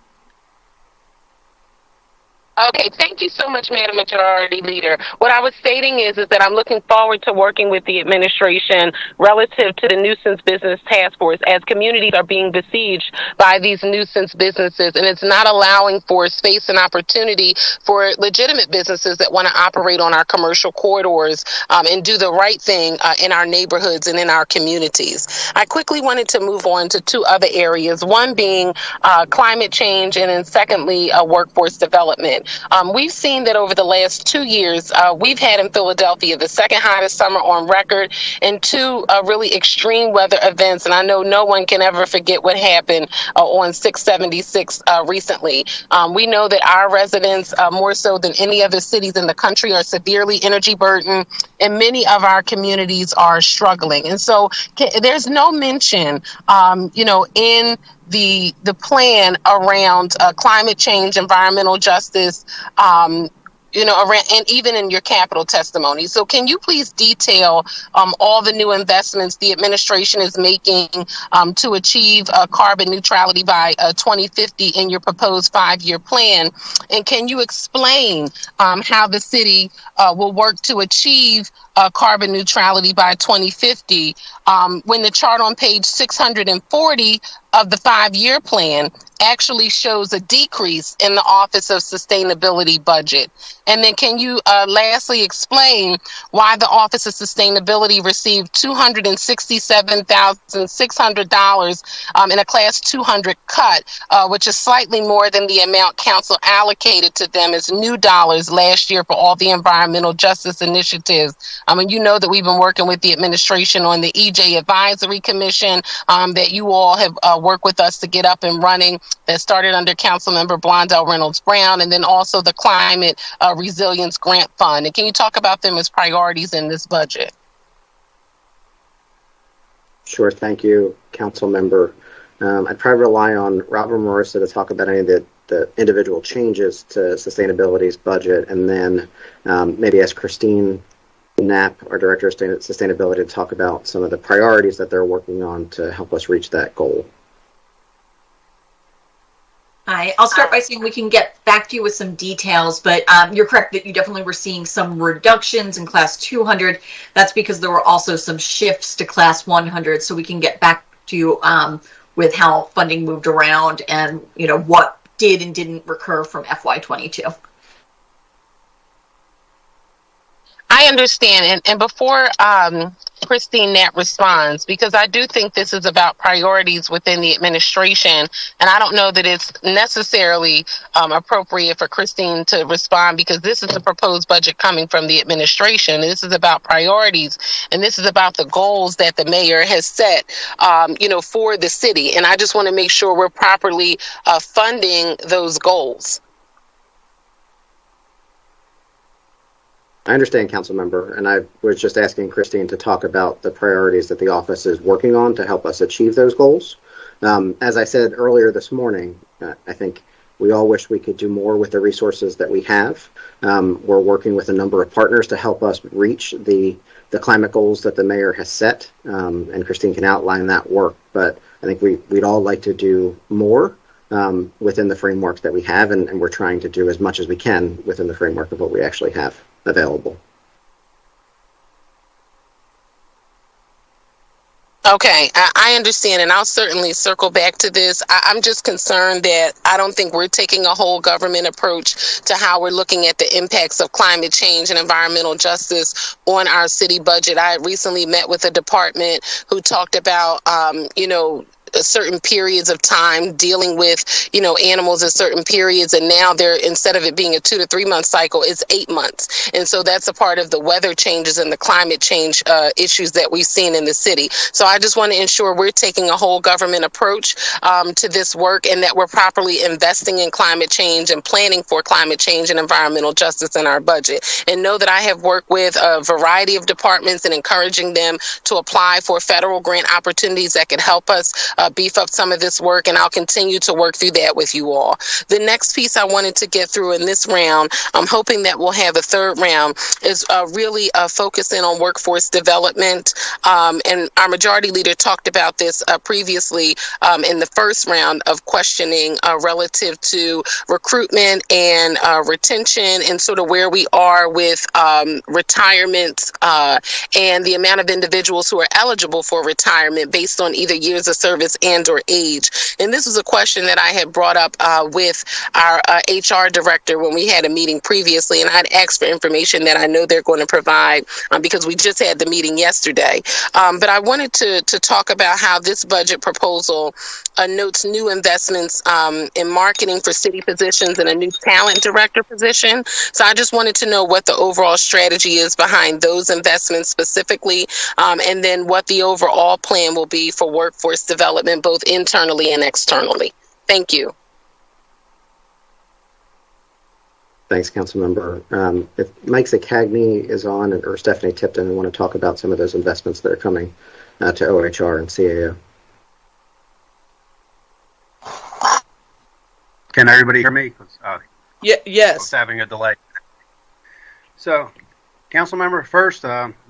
Okay, thank you so much, Madam Majority Leader. What I was stating is that I'm looking forward to working with the administration relative to the nuisance business task force, as communities are being besieged by these nuisance businesses, and it's not allowing for space and opportunity for legitimate businesses that want to operate on our commercial corridors and do the right thing in our neighborhoods and in our communities. I quickly wanted to move on to 2 other areas, one being climate change, and then secondly, workforce development. We've seen that over the last 2 years, we've had in Philadelphia the second hottest summer on record, and 2 really extreme weather events. And I know no one can ever forget what happened on 676 recently. We know that our residents, more so than any other cities in the country, are severely energy burdened, and many of our communities are struggling. And so there's no mention, in the plan around climate change, environmental justice, around, and even in your capital testimony. So can you please detail all the new investments the administration is making to achieve carbon neutrality by 2050 in your proposed 5-year plan? And can you explain how the city will work to achieve carbon neutrality by 2050 when the chart on page 640 of the 5-year plan actually shows a decrease in the Office of Sustainability budget? And then can you lastly explain why the Office of Sustainability received $267,600 in a Class 200 cut, which is slightly more than the amount council allocated to them as new dollars last year for all the environmental justice initiatives? And you know that we've been working with the administration on the EJ Advisory Commission that you all have worked with us to get up and running, that started under Councilmember Blondell Reynolds Brown, and then also the Climate Resilience Grant Fund. And can you talk about them as priorities in this budget? Sure, thank you, Councilmember. I'd probably rely on Rob or Marissa to talk about any of the individual changes to sustainability's budget, and then maybe ask Christine Knapp, our Director of Sustainability, to talk about some of the priorities that they're working on to help us reach that goal. I'll start by saying we can get back to you with some details, but you're correct that you definitely were seeing some reductions in class 200. That's because there were also some shifts to class 100, so we can get back to you with how funding moved around and what did and didn't recur from FY22. I understand. And before Christine Knapp responds, because I do think this is about priorities within the administration, and I don't know that it's necessarily appropriate for Christine to respond, because this is the proposed budget coming from the administration. This is about priorities, and this is about the goals that the mayor has set, for the city. And I just want to make sure we're properly funding those goals. I understand, Council Member, and I was just asking Christine to talk about the priorities that the office is working on to help us achieve those goals. As I said earlier this morning, I think we all wish we could do more with the resources that we have. We're working with a number of partners to help us reach the climate goals that the mayor has set, and Christine can outline that work. But I think we'd all like to do more within the frameworks that we have, and we're trying to do as much as we can within the framework of what we actually have available. Okay, I understand, and I'll certainly circle back to this. I'm just concerned that I don't think we're taking a whole government approach to how we're looking at the impacts of climate change and environmental justice on our city budget. I recently met with a department who talked about, certain periods of time dealing with, animals at certain periods. And now they're, instead of it being a 2 to 3 month cycle, it's 8 months. And so that's a part of the weather changes and the climate change issues that we've seen in the city. So I just want to ensure we're taking a whole government approach to this work, and that we're properly investing in climate change and planning for climate change and environmental justice in our budget. And know that I have worked with a variety of departments and encouraging them to apply for federal grant opportunities that could help us beef up some of this work, and I'll continue to work through that with you all. The next piece I wanted to get through in this round, I'm hoping that we'll have a third round, is really focusing on workforce development. And our majority leader talked about this previously in the first round of questioning relative to recruitment and retention, and sort of where we are with retirements and the amount of individuals who are eligible for retirement based on either years of service and or age. And this was a question that I had brought up with our HR director when we had a meeting previously, and I'd asked for information that I know they're going to provide because we just had the meeting yesterday. But I wanted to talk about how this budget proposal notes new investments in marketing for city positions and a new talent director position. So I just wanted to know what the overall strategy is behind those investments specifically, and then what the overall plan will be for workforce development, both internally and externally. Thank you. Thanks, Councilmember. If Mike Zacagney is on, or Stephanie Tipton, we want to talk about some of those investments that are coming to OHR and CAO. Can everybody hear me? Yes. I was having a delay. So, Councilmember, first,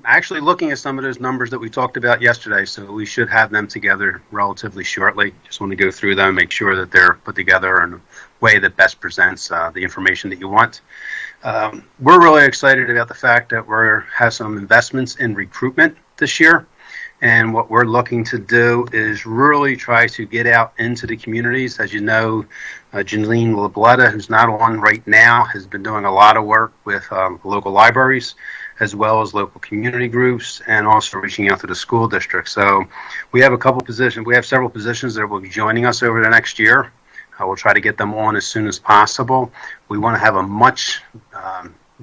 actually looking at some of those numbers that we talked about yesterday, so we should have them together relatively shortly. Just want to go through them, make sure that they're put together in a way that best presents the information that you want. We're really excited about the fact that we have some investments in recruitment this year. And what we're looking to do is really try to get out into the communities. As you know, Janine Labletta, who's not on right now, has been doing a lot of work with local libraries, as well as local community groups, and also reaching out to the school district. So we have a couple positions. We have several positions that will be joining us over the next year. We'll try to get them on as soon as possible. We want to have a much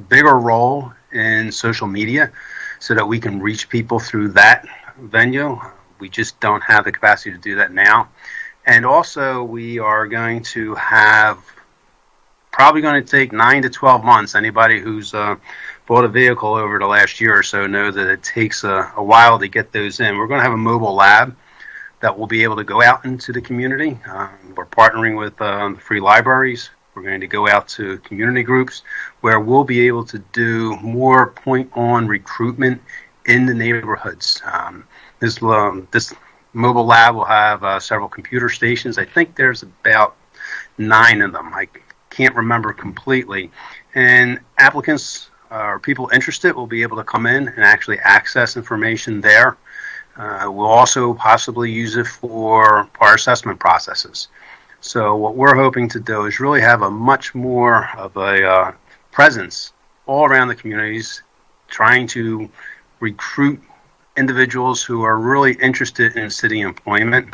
bigger role in social media so that we can reach people through that venue. We just don't have the capacity to do that now. And also, we are going to have probably going to take 9 to 12 months. Anybody who's bought a vehicle over the last year or so know that it takes a while to get those in. We're going to have a mobile lab that will be able to go out into the community. We're partnering with the free libraries. We're going to go out to community groups where we'll be able to do more point-on recruitment in the neighborhoods. This mobile lab will have several computer stations. I think there's about 9 of them. I can't remember completely. And applicants or people interested will be able to come in and actually access information there. We'll also possibly use it for our assessment processes. So what we're hoping to do is really have a much more of a presence all around the communities, trying to recruit individuals who are really interested in city employment.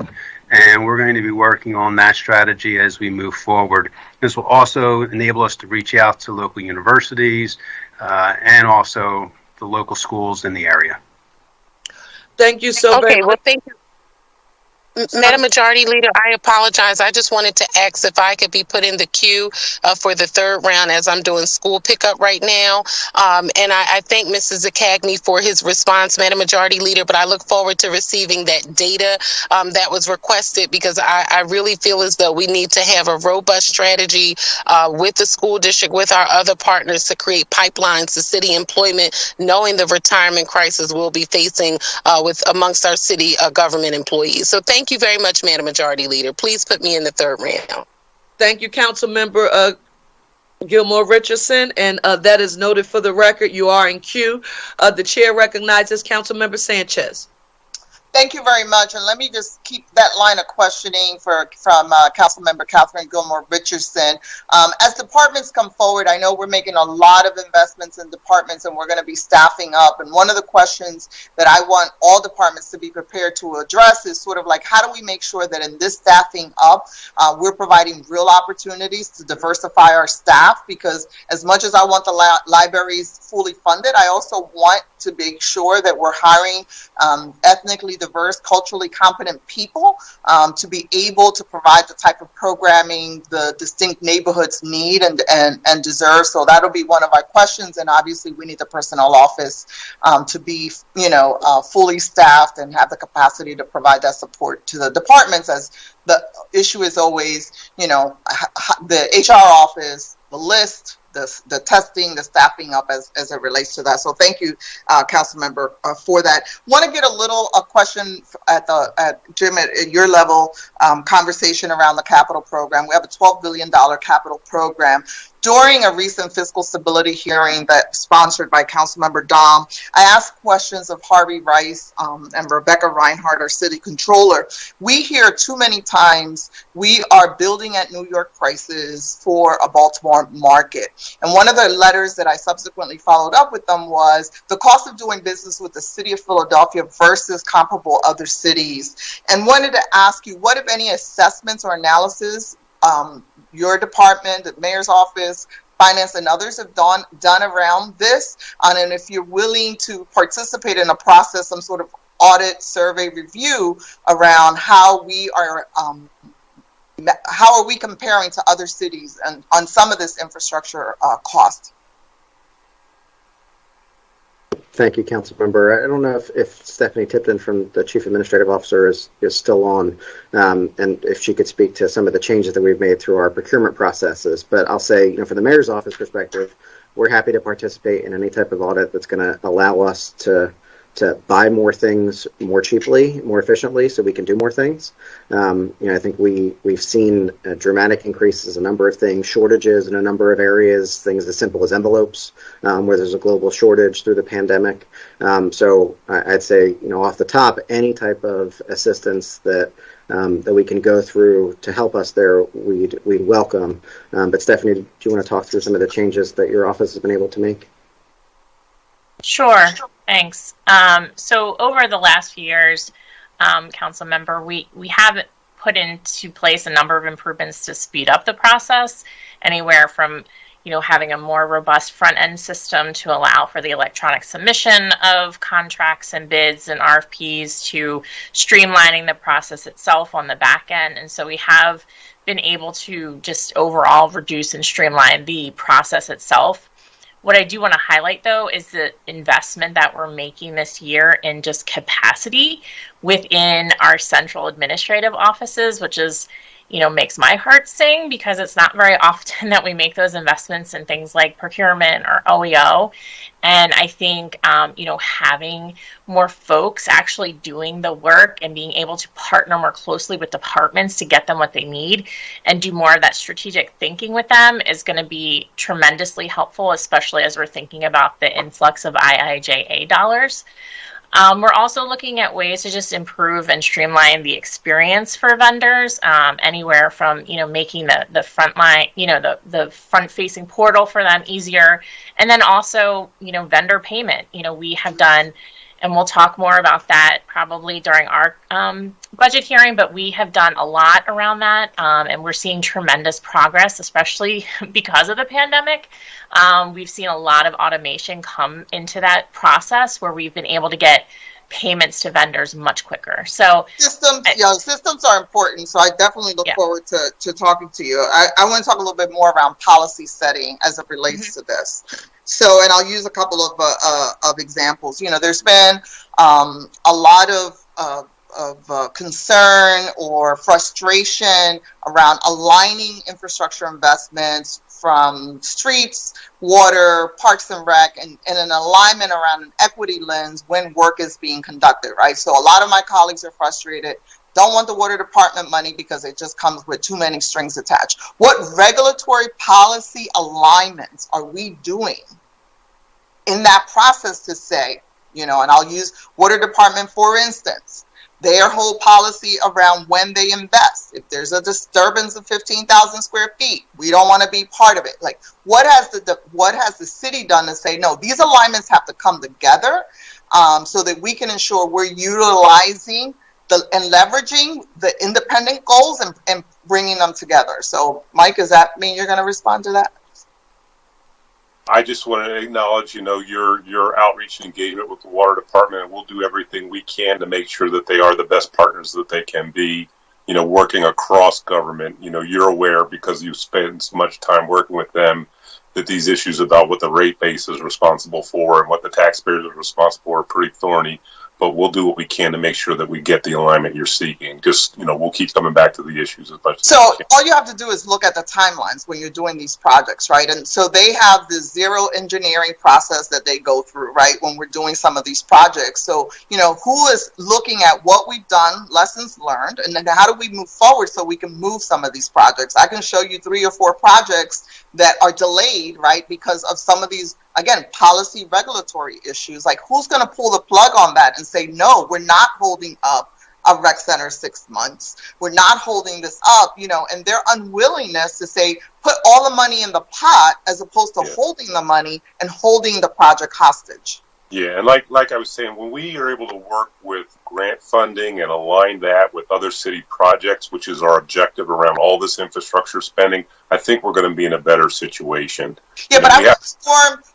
And we're going to be working on that strategy as we move forward. This will also enable us to reach out to local universities and also the local schools in the area. Thank you so very much. Well, thank you. Madam Majority Leader, I apologize. I just wanted to ask if I could be put in the queue for the third round as I'm doing school pickup right now. And I thank Mrs. Cagney for his response, Madam Majority Leader, but I look forward to receiving that data that was requested, because I really feel as though we need to have a robust strategy with the school district, with our other partners, to create pipelines to city employment, knowing the retirement crisis we'll be facing with amongst our city government employees. So thank you very much, Madam Majority Leader. Please put me in the third round. Thank you, Council Member Gilmore Richardson, and that is noted for the record. You are in queue. The chair recognizes Council Member Sanchez. Thank you very much. And let me just keep that line of questioning from Councilmember Catherine Gilmore Richardson. As departments come forward, I know we're making a lot of investments in departments, and we're going to be staffing up. And one of the questions that I want all departments to be prepared to address is sort of like, how do we make sure that in this staffing up, we're providing real opportunities to diversify our staff? Because as much as I want the libraries fully funded, I also want to make sure that we're hiring ethnically diverse, culturally competent people to be able to provide the type of programming the distinct neighborhoods need and deserve. So that'll be one of our questions. And obviously we need the personnel office to be, fully staffed and have the capacity to provide that support to the departments, as the issue is always, the HR office, the list, the testing, the staffing up as it relates to that. So thank you, Council Member, for that. Want to get a question at Jim, at your level, conversation around the capital program. We have a $12 billion capital program. During a recent fiscal stability hearing that sponsored by Councilmember Dom, I asked questions of Harvey Rice and Rebecca Reinhardt, our city controller. We hear too many times we are building at New York prices for a Baltimore market. And one of the letters that I subsequently followed up with them was the cost of doing business with the city of Philadelphia versus comparable other cities. And wanted to ask you, what, if any, assessments or analysis your department, the mayor's office, finance, and others have done around this, and if you're willing to participate in a process, some sort of audit, survey, review around how we are comparing to other cities and on some of this infrastructure cost. Thank you, Councilmember. I don't know if Stephanie Tipton from the Chief Administrative Officer is still on, and if she could speak to some of the changes that we've made through our procurement processes. But I'll say, from the mayor's office perspective, we're happy to participate in any type of audit that's going to allow us to buy more things more cheaply, more efficiently, so we can do more things. I think we've seen dramatic increases, a number of things, shortages in a number of areas, things as simple as envelopes, where there's a global shortage through the pandemic. So I'd say, off the top, any type of assistance that we can go through to help us there, we'd welcome. But Stephanie, do you want to talk through some of the changes that your office has been able to make? Sure. Thanks. So over the last few years, Council Member, we have put into place a number of improvements to speed up the process, anywhere from having a more robust front-end system to allow for the electronic submission of contracts and bids and RFPs, to streamlining the process itself on the back end. And so we have been able to just overall reduce and streamline the process itself. What I do want to highlight, though, is the investment that we're making this year in just capacity within our central administrative offices, which is, makes my heart sing, because it's not very often that we make those investments in things like procurement or OEO. And I think, having more folks actually doing the work and being able to partner more closely with departments to get them what they need and do more of that strategic thinking with them is going to be tremendously helpful, especially as we're thinking about the influx of IIJA dollars. We're also looking at ways to just improve and streamline the experience for vendors, anywhere from, making the front line, the front-facing portal for them easier. And then also, vendor payment. We have done, and we'll talk more about that probably during our budget hearing, but we have done a lot around that, and we're seeing tremendous progress, especially because of the pandemic. We've seen a lot of automation come into that process where we've been able to get payments to vendors much quicker. So systems are important. So I definitely look forward to talking to you. I want to talk a little bit more around policy setting as it relates to this. So, and I'll use a couple of examples. There's been a lot of concern or frustration around aligning infrastructure investments from streets, water, parks and rec, and an alignment around an equity lens when work is being conducted, right? So a lot of my colleagues are frustrated, don't want the water department money because it just comes with too many strings attached. What regulatory policy alignments are we doing in that process to say, and I'll use water department, for instance, their whole policy around when they invest. If there's a disturbance of 15,000 square feet, we don't want to be part of it. Like, what has the city done to say, no, these alignments have to come together so that we can ensure we're utilizing and leveraging the independent goals and bringing them together. So, Mike, does that mean you're going to respond to that? I just want to acknowledge, your outreach and engagement with the water department. We'll do everything we can to make sure that they are the best partners that they can be, working across government. You're aware, because you've spent so much time working with them, that these issues about what the rate base is responsible for and what the taxpayers are responsible for are pretty thorny. But we'll do what we can to make sure that we get the alignment you're seeking. Just, we'll keep coming back to the issues as much as we can. All you have to do is look at the timelines when you're doing these projects, right? And so they have this zero engineering process that they go through, right, when we're doing some of these projects. So, who is looking at what we've done, lessons learned, and then how do we move forward so we can move some of these projects? I can show you 3 or 4 projects that are delayed, right, because of some of these, again, policy regulatory issues. Like, who's going to pull the plug on that and say, no, we're not holding up a rec center 6 months. We're not holding this up, and their unwillingness to say, put all the money in the pot as opposed to holding the money and holding the project hostage. Yeah, and like I was saying, when we are able to work with grant funding and align that with other city projects, which is our objective around all this infrastructure spending, I think we're going to be in a better situation. Yeah, but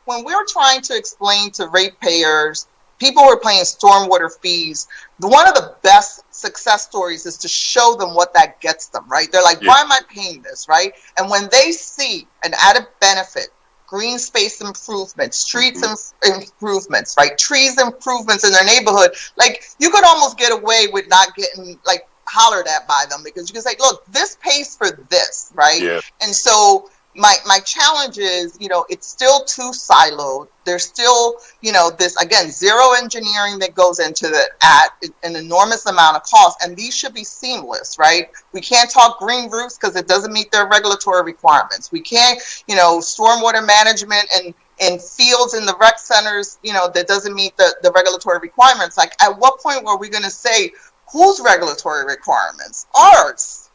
when we're trying to explain to ratepayers, people who are paying stormwater fees, one of the best success stories is to show them what that gets them, right? They're like, why am I paying this, right? And when they see an added benefit, green space improvements, streets improvements, right? Trees improvements in their neighborhood. Like, you could almost get away with not getting hollered at by them, because you can say, look, this pays for this, right? Yeah. And so my challenge is, it's still too siloed. There's still, this, again, zero engineering that goes into it at an enormous amount of cost. And these should be seamless, right? We can't talk green roofs because it doesn't meet their regulatory requirements. We can't, stormwater management and fields in the rec centers, that doesn't meet the regulatory requirements. Like, at what point were we going to say, whose regulatory requirements? Ours.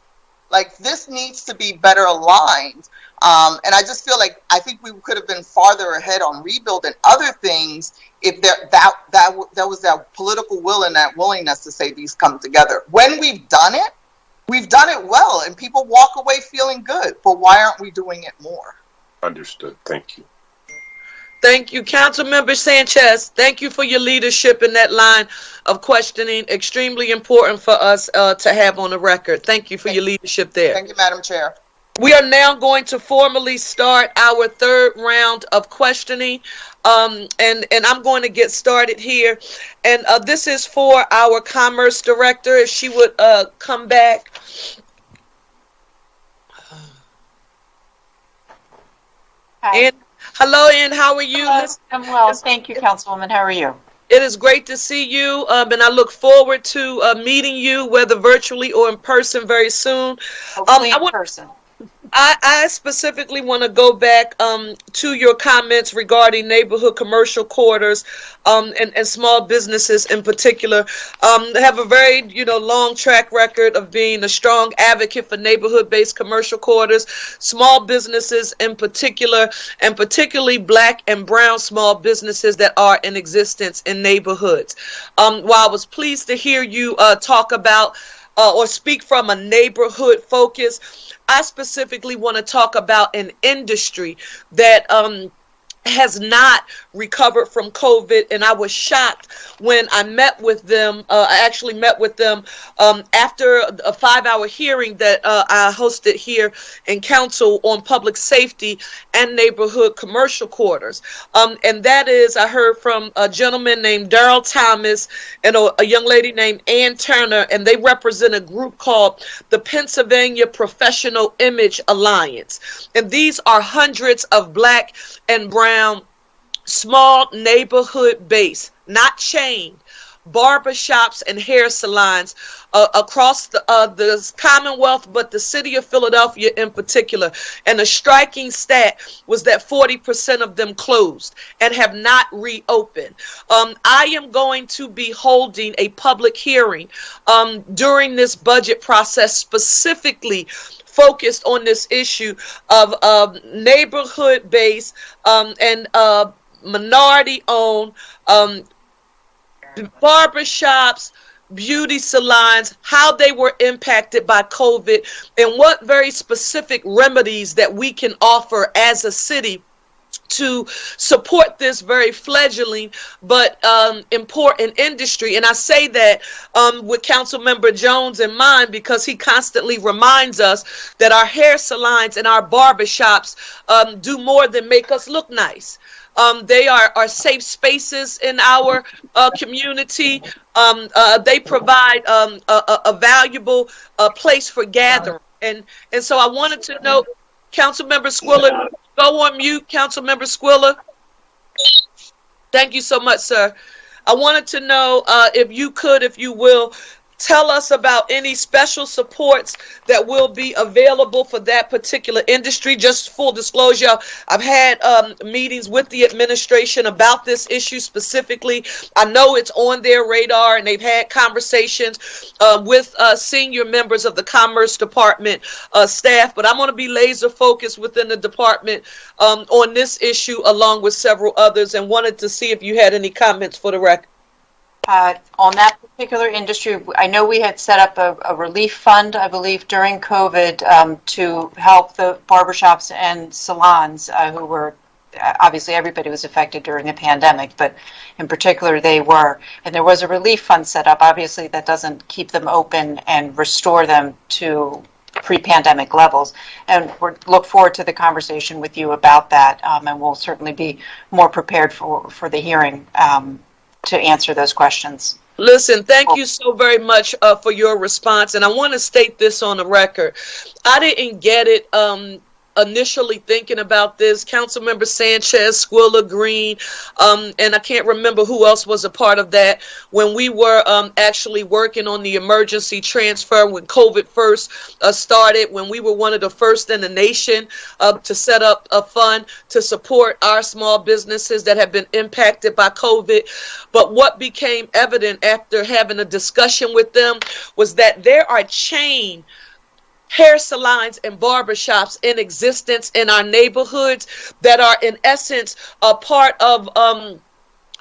Like, this needs to be better aligned. And I just feel like I think we could have been farther ahead on rebuild and other things if that was that political will and that willingness to say these come together. When we've done it well, and people walk away feeling good. But why aren't we doing it more? Understood. Thank you. Thank you, Councilmember Sanchez. Thank you for your leadership in that line of questioning. Extremely important for us to have on the record. Thank you for your leadership there. Thank you, Madam Chair. We are now going to formally start our third round of questioning, and I'm going to get started here. And this is for our Commerce Director, if she would come back. Hi. And hello, Ann. How are you? Hello. I'm well. Thank you, Councilwoman. How are you? It is great to see you, and I look forward to meeting you, whether virtually or in person, very soon. Hopefully in person. I specifically want to go back to your comments regarding neighborhood commercial quarters and small businesses in particular. They have a very long track record of being a strong advocate for neighborhood-based commercial quarters, small businesses in particular, and particularly black and brown small businesses that are in existence in neighborhoods. While I was pleased to hear you talk about or speak from a neighborhood focus, I specifically want to talk about an industry that has not recovered from COVID, and I was shocked when I met with them. I actually met with them after a 5-hour hearing that I hosted here in council on public safety and neighborhood commercial quarters. And that is, I heard from a gentleman named Darrell Thomas and a young lady named Ann Turner, and they represent a group called the Pennsylvania Professional Image Alliance. And these are hundreds of black and brown small neighborhood based, not chained, barbershops and hair salons across the Commonwealth, but the city of Philadelphia in particular. And a striking stat was that 40% of them closed and have not reopened. I am going to be holding a public hearing during this budget process, specifically focused on this issue of neighborhood-based and minority-owned barbershops, beauty salons, how they were impacted by COVID, and what very specific remedies that we can offer as a city to support this very fledgling but important industry. And I say that with Councilmember Jones in mind, because he constantly reminds us that our hair salons and our barbershops do more than make us look nice. They are safe spaces in our community. They provide a valuable place for gathering. And so I wanted to know, Councilmember Squilla, go on mute, Councilmember Squilla. Thank you so much, sir. I wanted to know if you could, if you will, tell us about any special supports that will be available for that particular industry. Just full disclosure, I've had meetings with the administration about this issue specifically. I know it's on their radar, and they've had conversations with senior members of the Commerce Department staff, but I'm going to be laser focused within the department on this issue along with several others, and wanted to see if you had any comments for the record. On that particular industry, I know we had set up a relief fund, I believe, during COVID to help the barbershops and salons who were, obviously everybody was affected during the pandemic, but in particular they were. And there was a relief fund set up. Obviously that doesn't keep them open and restore them to pre-pandemic levels. And we look forward to the conversation with you about that, and we'll certainly be more prepared for the hearing to answer those questions. Listen, thank you so very much for your response. And I want to state this on the record. I didn't get it initially thinking about this. Councilmember Sanchez, Squilla, Green, and I can't remember who else was a part of that when we were actually working on the emergency transfer when COVID first started, when we were one of the first in the nation to set up a fund to support our small businesses that have been impacted by COVID. But what became evident after having a discussion with them was that there are chain hair salons and barbershops in existence in our neighborhoods that are in essence a part of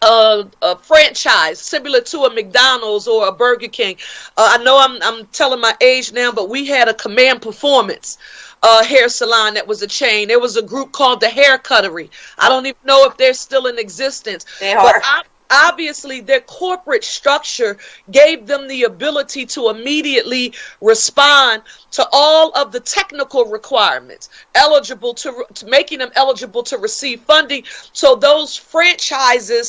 a franchise similar to a McDonald's or a Burger King. I know I'm telling my age now, but we had a Command Performance hair salon that was a chain. There was a group called the Hair Cuttery. I don't even know if they're still in existence. They are. obviously their corporate structure gave them the ability to immediately respond to all of the technical requirements, eligible to making them eligible to receive funding. So those franchise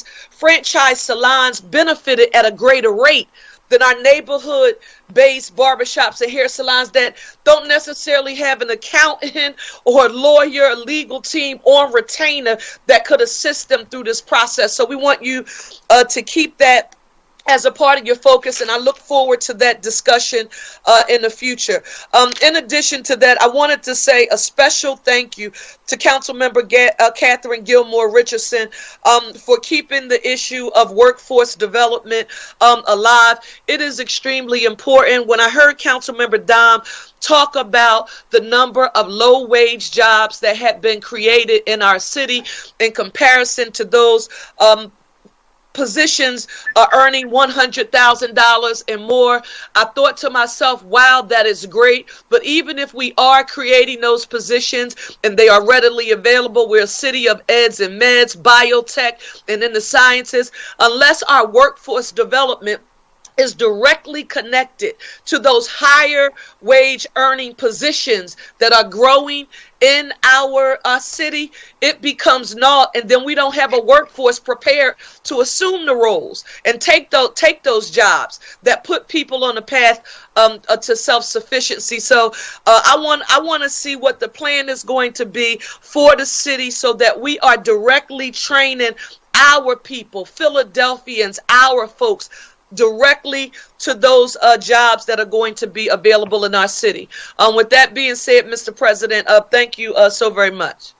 salons benefited at a greater rate than our neighborhood-based barbershops and hair salons that don't necessarily have an accountant or a lawyer, a legal team on retainer that could assist them through this process. So we want you to keep that as a part of your focus, and I look forward to that discussion in the future. In addition to that, I wanted to say a special thank you to Councilmember Catherine Gilmore Richardson for keeping the issue of workforce development alive. It is extremely important. When I heard Councilmember Dom talk about the number of low-wage jobs that have been created in our city in comparison to those positions are earning $100,000 and more, I thought to myself, wow, that is great. But even if we are creating those positions and they are readily available, we're a city of eds and meds, biotech, and in the sciences, unless our workforce development is directly connected to those higher wage earning positions that are growing in our city, it becomes naught, and then we don't have a workforce prepared to assume the roles and take those jobs that put people on the path to self-sufficiency. So I want to see what the plan is going to be for the city so that we are directly training our people, Philadelphians, our folks, directly to those jobs that are going to be available in our city. With that being said, Mr. President, thank you so very much.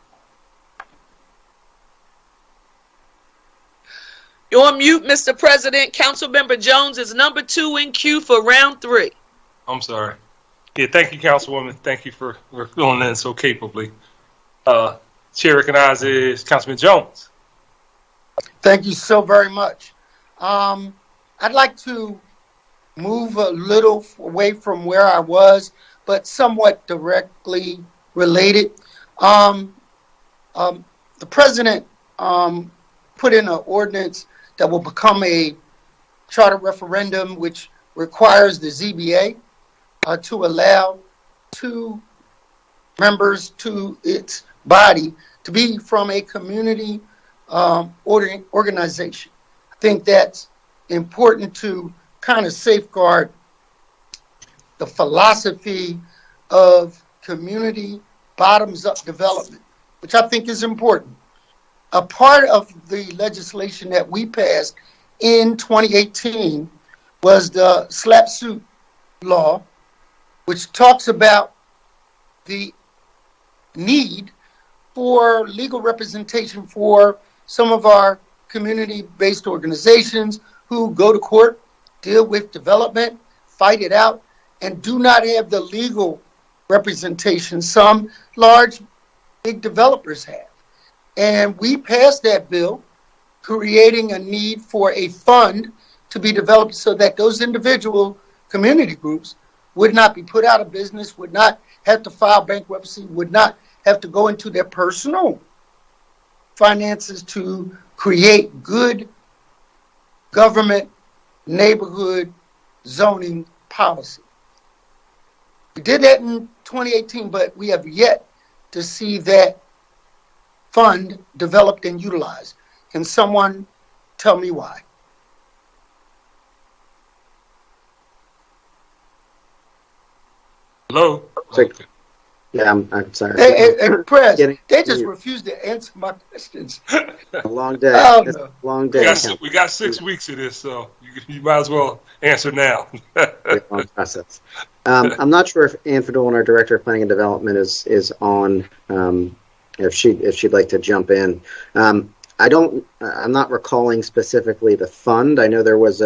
You're on mute, Mr. President. Councilmember Jones is number 2 in queue for round 3. I'm sorry. Yeah, thank you, Councilwoman. Thank you for filling in so capably. Chair recognizes Councilman Jones. Thank you so very much. I'd like to move a little away from where I was, but somewhat directly related. The president put in an ordinance that will become a charter referendum, which requires the ZBA to allow 2 members to its body to be from a community organization. I think that's important to kind of safeguard the philosophy of community bottoms-up development, which I think is important. A part of the legislation that we passed in 2018 was the SLAP suit law, which talks about the need for legal representation for some of our community-based organizations who go to court, deal with development, fight it out, and do not have the legal representation some large, big developers have. And we passed that bill, creating a need for a fund to be developed so that those individual community groups would not be put out of business, would not have to file bankruptcy, would not have to go into their personal finances to create good government neighborhood zoning policy. We did that in 2018, but we have yet to see that fund developed and utilized. Can someone tell me why? Hello? Yeah, I'm sorry. Hey, Press, they just refuse to answer my questions. A long day. Oh, no. Long day. We got 6 weeks of this, so you might as well answer now. Long process. I'm not sure if Ann Fadulin, our Director of Planning and Development, is on. If she'd like to jump in. I'm not recalling specifically the fund. I know there was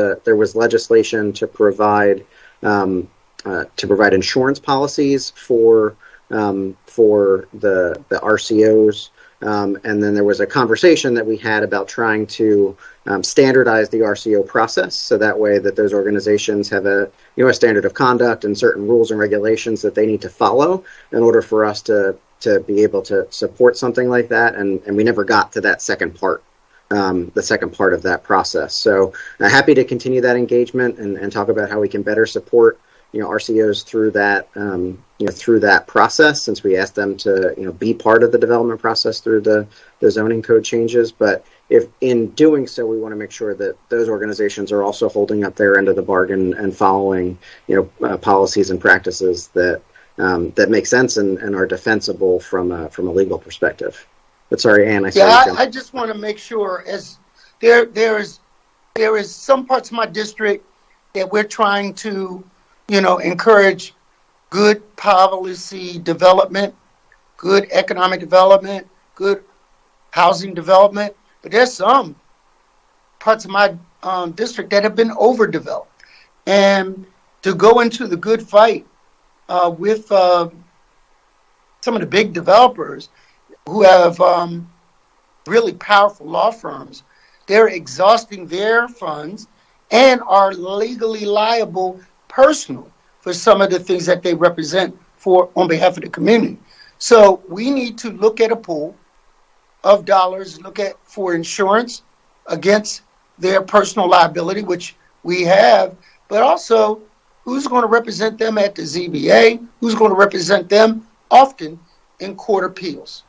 legislation to provide insurance policies for the RCOs, and then there was a conversation that we had about trying to standardize the RCO process, so that way that those organizations have a standard of conduct and certain rules and regulations that they need to follow in order for us to be able to support something like that, and we never got to that second part. the second part of that process. So happy to continue that engagement and talk about how we can better support RCOs through that through that process, since we asked them to be part of the development process through the zoning code changes. But if in doing so, we want to make sure that those organizations are also holding up their end of the bargain and following policies and practices that that make sense and are defensible from a legal perspective. But sorry, Ann, I just want to make sure, as there is some parts of my district that we're trying to encourage good policy development, good economic development, good housing development. But there's some parts of my district that have been overdeveloped. And to go into the good fight with some of the big developers who have really powerful law firms, they're exhausting their funds and are legally liable personally for some of the things that they represent on behalf of the community. So we need to look at a pool of dollars, look at for insurance against their personal liability, which we have, but also who's going to represent them at the ZBA, who's going to represent them often in court appeals.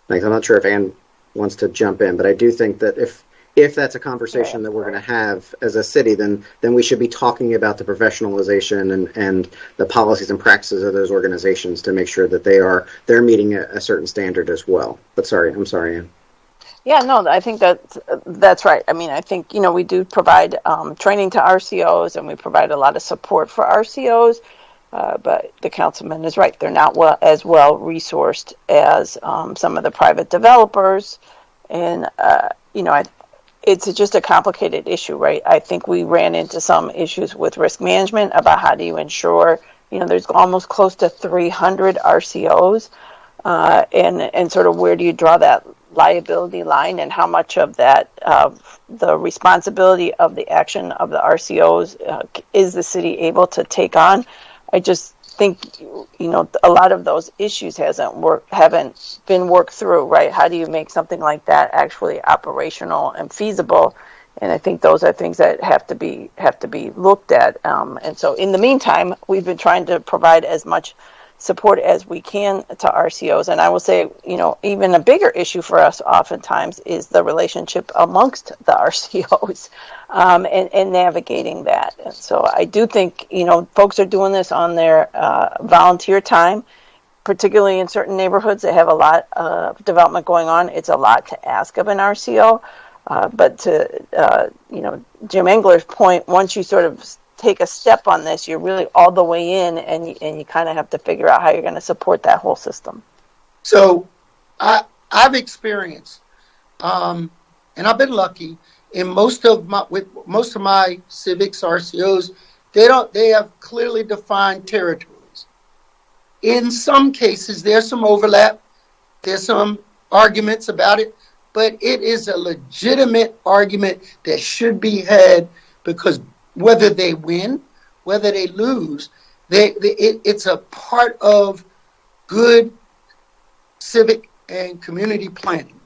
Thanks. I'm not sure if Ann wants to jump in, but I do think that if that's a conversation that we're going to have as a city, then we should be talking about the professionalization and the policies and practices of those organizations to make sure that they're meeting a certain standard as well. But I'm sorry, Ann. Yeah, no, I think that's right. I mean, I think, we do provide training to RCOs, and we provide a lot of support for RCOs, but the councilman is right. They're not as well resourced as some of the private developers. And, it's just a complicated issue, right? I think we ran into some issues with risk management about how do you ensure, there's almost close to 300 RCOs, and sort of where do you draw that liability line, and how much of that, the responsibility of the action of the RCOs is the city able to take on? I just think, a lot of those issues haven't been worked through, right? How do you make something like that actually operational and feasible? And I think those are things that have to be looked at. And so in the meantime, we've been trying to provide as much support as we can to RCOs. And I will say, even a bigger issue for us oftentimes is the relationship amongst the RCOs and navigating that. And so I do think, folks are doing this on their volunteer time, particularly in certain neighborhoods that have a lot of development going on. It's a lot to ask of an RCO. But to, Jim Engler's point, once you sort of take a step on this, you're really all the way in, and you kind of have to figure out how you're going to support that whole system. So I've experienced, and I've been lucky in most of my civics RCOs. They have clearly defined territories. In some cases, there's some overlap. There's some arguments about it, but it is a legitimate argument that should be had, because whether they win, whether they lose, it's a part of good civic and community planning.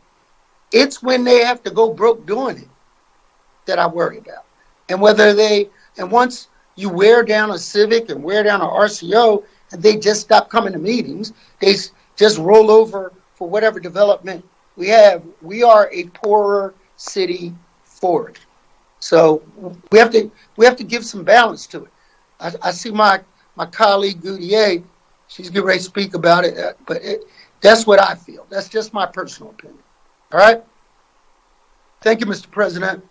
It's when they have to go broke doing it that I worry about. And once you wear down a civic and wear down an RCO, and they just stop coming to meetings, they just roll over for whatever development we have, we are a poorer city for it. So we have to give some balance to it. I see my colleague Goudier, she's getting ready to speak about it, but that's what I feel. That's just my personal opinion. All right? Thank you, Mr. President.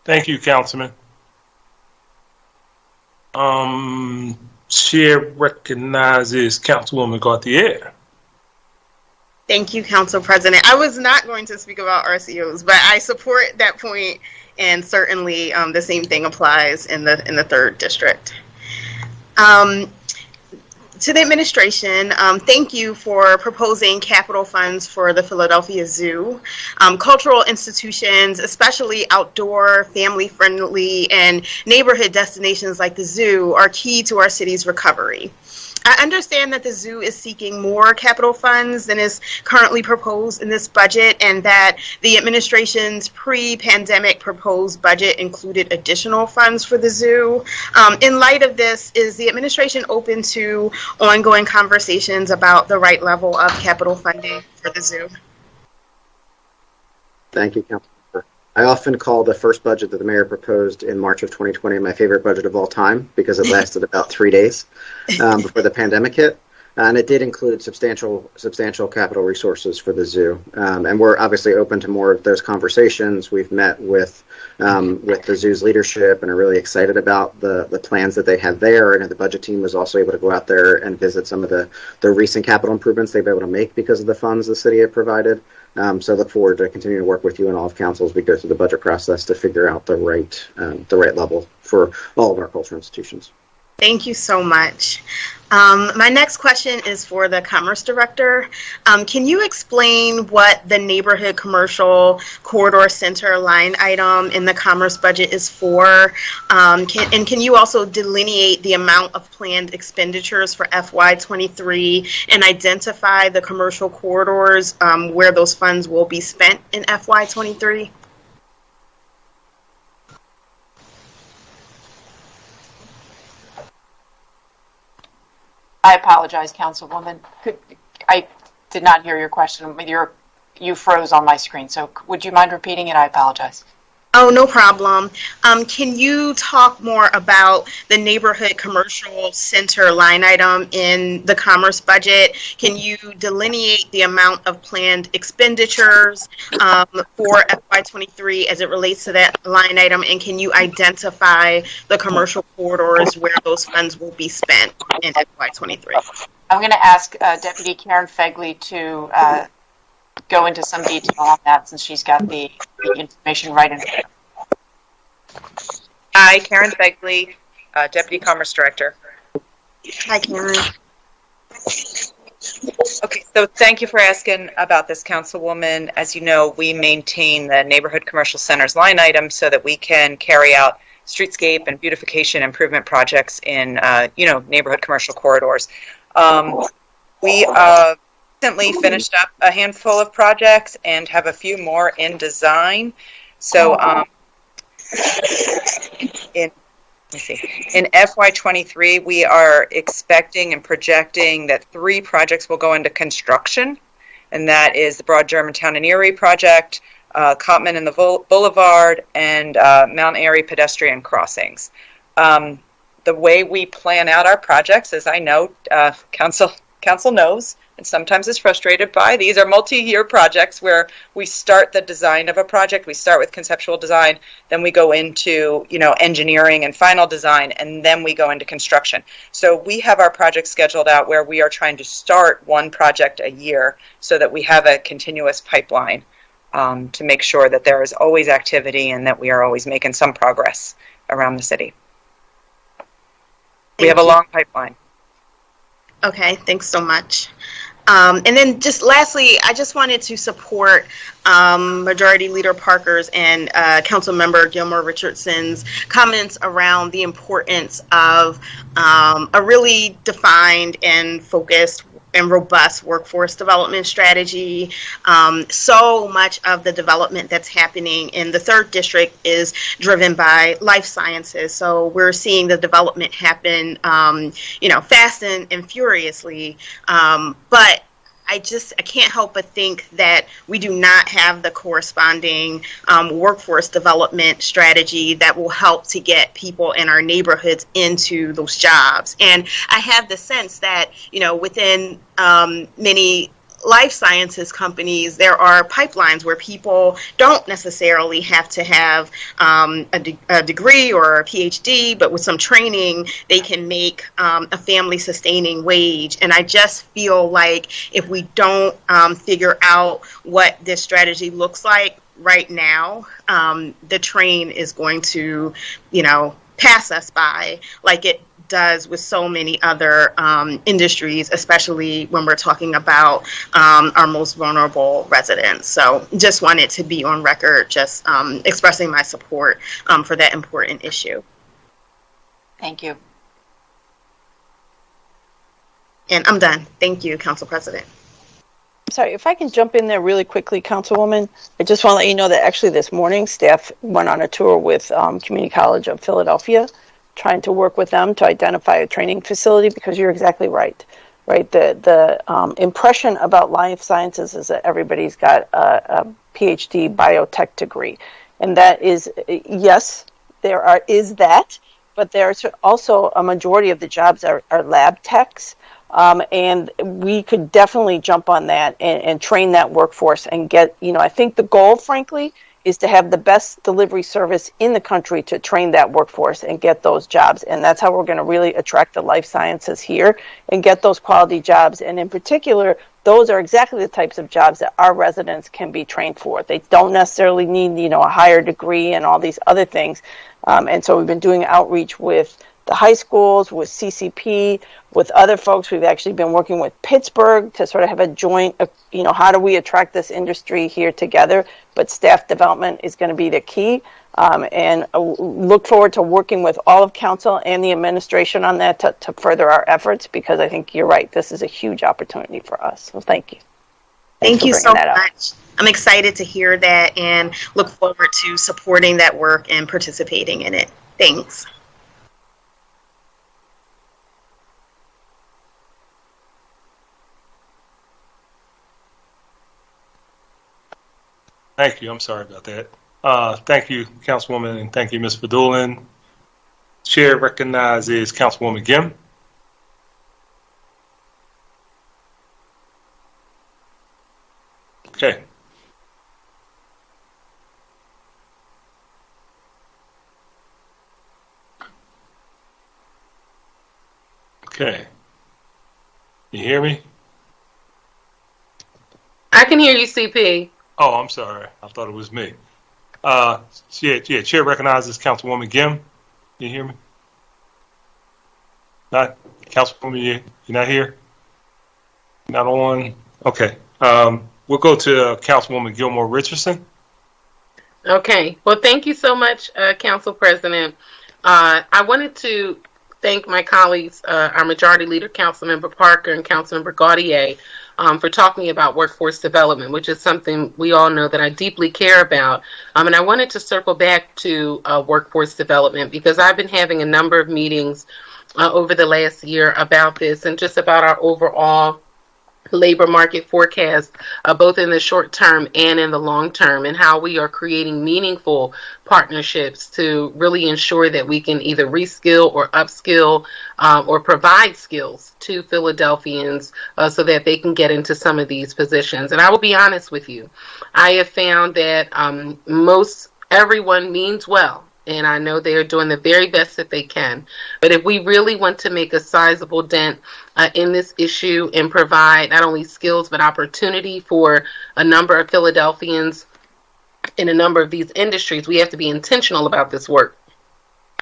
Thank you, Councilman. Chair recognizes Councilwoman Gauthier. Thank you, Council President. I was not going to speak about RCOs, but I support that point, and certainly the same thing applies in the 3rd district. To the administration, thank you for proposing capital funds for the Philadelphia Zoo. Cultural institutions, especially outdoor, family-friendly, and neighborhood destinations like the zoo, are key to our city's recovery. I understand that the zoo is seeking more capital funds than is currently proposed in this budget, and that the administration's pre-pandemic proposed budget included additional funds for the zoo. In light of this, is the administration open to ongoing conversations about the right level of capital funding for the zoo? Thank you, Councilmember. I often call the first budget that the mayor proposed in March of 2020 my favorite budget of all time because it lasted about 3 days before the pandemic hit. And it did include substantial capital resources for the zoo. And we're obviously open to more of those conversations. We've met with the zoo's leadership and are really excited about the plans that they have there. And the budget team was also able to go out there and visit some of the recent capital improvements they've been able to make because of the funds the city had provided. So I look forward to continuing to work with you and all of council as we go through the budget process to figure out the right level for all of our cultural institutions. Thank you so much. My next question is for the Commerce Director. Can you explain what the Neighborhood Commercial Corridor Center line item in the Commerce budget is for? Can you also delineate the amount of planned expenditures for FY23 and identify the commercial corridors where those funds will be spent in FY23? I apologize, Councilwoman. I did not hear your question. You froze on my screen, so would you mind repeating it? I apologize. Oh, no problem. Can you talk more about the Neighborhood Commercial Center line item in the Commerce budget? Can you delineate the amount of planned expenditures for FY23 as it relates to that line item? And can you identify the commercial corridors where those funds will be spent in FY23? I'm going to ask Deputy Karen Fegley to go into some detail on that since she's got the information right in front. Hi, Karen Fegley, Deputy Commerce Director. Hi, Karen. Okay, so thank you for asking about this, Councilwoman. As you know, we maintain the Neighborhood Commercial Centers line item so that we can carry out streetscape and beautification improvement projects in, neighborhood commercial corridors. We recently finished up a handful of projects and have a few more in design. So in FY23, we are expecting and projecting that 3 projects will go into construction, and that is the Broad Germantown and Erie project, Cotman and the Boulevard, and Mount Airy pedestrian crossings. The way we plan out our projects, as I know, council knows, and sometimes is frustrated by, these are multi-year projects where we start the design of a project, we start with conceptual design, then we go into, engineering and final design, and then we go into construction. So we have our projects scheduled out where we are trying to start one project a year so that we have a continuous pipeline to make sure that there is always activity and that we are always making some progress around the city. We have a long pipeline. Okay, thanks so much. And then just lastly, I just wanted to support Majority Leader Parker's and Councilmember Gilmore Richardson's comments around the importance of a really defined and focused and robust workforce development strategy. So much of the development that's happening in the 3rd district is driven by life sciences. So we're seeing the development happen, fast and furiously. But I can't help but think that we do not have the corresponding workforce development strategy that will help to get people in our neighborhoods into those jobs. And I have the sense that, within many life sciences companies, there are pipelines where people don't necessarily have to have a degree or a PhD, but with some training, they can make a family-sustaining wage. And I just feel like if we don't figure out what this strategy looks like right now, the train is going to, pass us by like it does with so many other industries, especially when we're talking about our most vulnerable residents. So just wanted to be on record, just expressing my support for that important issue. Thank you. And I'm done. Thank you, Council President. Sorry, if I can jump in there really quickly, Councilwoman. I just want to let you know that actually this morning, staff went on a tour with Community College of Philadelphia, trying to work with them to identify a training facility, because you're exactly right. Right, the impression about life sciences is that everybody's got a PhD biotech degree, and that is, yes, is that, but there's also a majority of the jobs are lab techs. And we could definitely jump on that and train that workforce and get, I think the goal, frankly, is to have the best delivery service in the country to train that workforce and get those jobs. And that's how we're going to really attract the life sciences here and get those quality jobs. And in particular, those are exactly the types of jobs that our residents can be trained for. They don't necessarily need, a higher degree and all these other things. And so we've been doing outreach with the high schools, with CCP, with other folks. We've actually been working with Pittsburgh to sort of have a joint, how do we attract this industry here together? But staff development is going to be the key. And look forward to working with all of council and the administration on that to further our efforts, because I think you're right. This is a huge opportunity for us. So thank you. Thank you so much. I'm excited to hear that and look forward to supporting that work and participating in it. Thanks. Thank you. I'm sorry about that. Thank you, Councilwoman, and thank you, Ms. Verdulin. Chair recognizes Councilwoman Gim. Okay. Okay. You hear me? I can hear you, CP. Oh, I'm sorry. I thought it was me. Chair recognizes Councilwoman Gim. You hear me? Not Councilwoman. You're not here. Not on. Okay. We'll go to Councilwoman Gilmore Richardson. Okay. Well, thank you so much, Council President. I wanted to thank my colleagues, our Majority Leader, Councilmember Parker and Councilmember Gaudier, for talking about workforce development, which is something we all know that I deeply care about. And I wanted to circle back to workforce development, because I've been having a number of meetings over the last year about this and just about our overall labor market forecast, both in the short term and in the long term, and how we are creating meaningful partnerships to really ensure that we can either reskill or upskill or provide skills to Philadelphians so that they can get into some of these positions. And I will be honest with you, I have found that most everyone means well. And I know they are doing the very best that they can. But if we really want to make a sizable dent in this issue and provide not only skills but opportunity for a number of Philadelphians in a number of these industries, we have to be intentional about this work.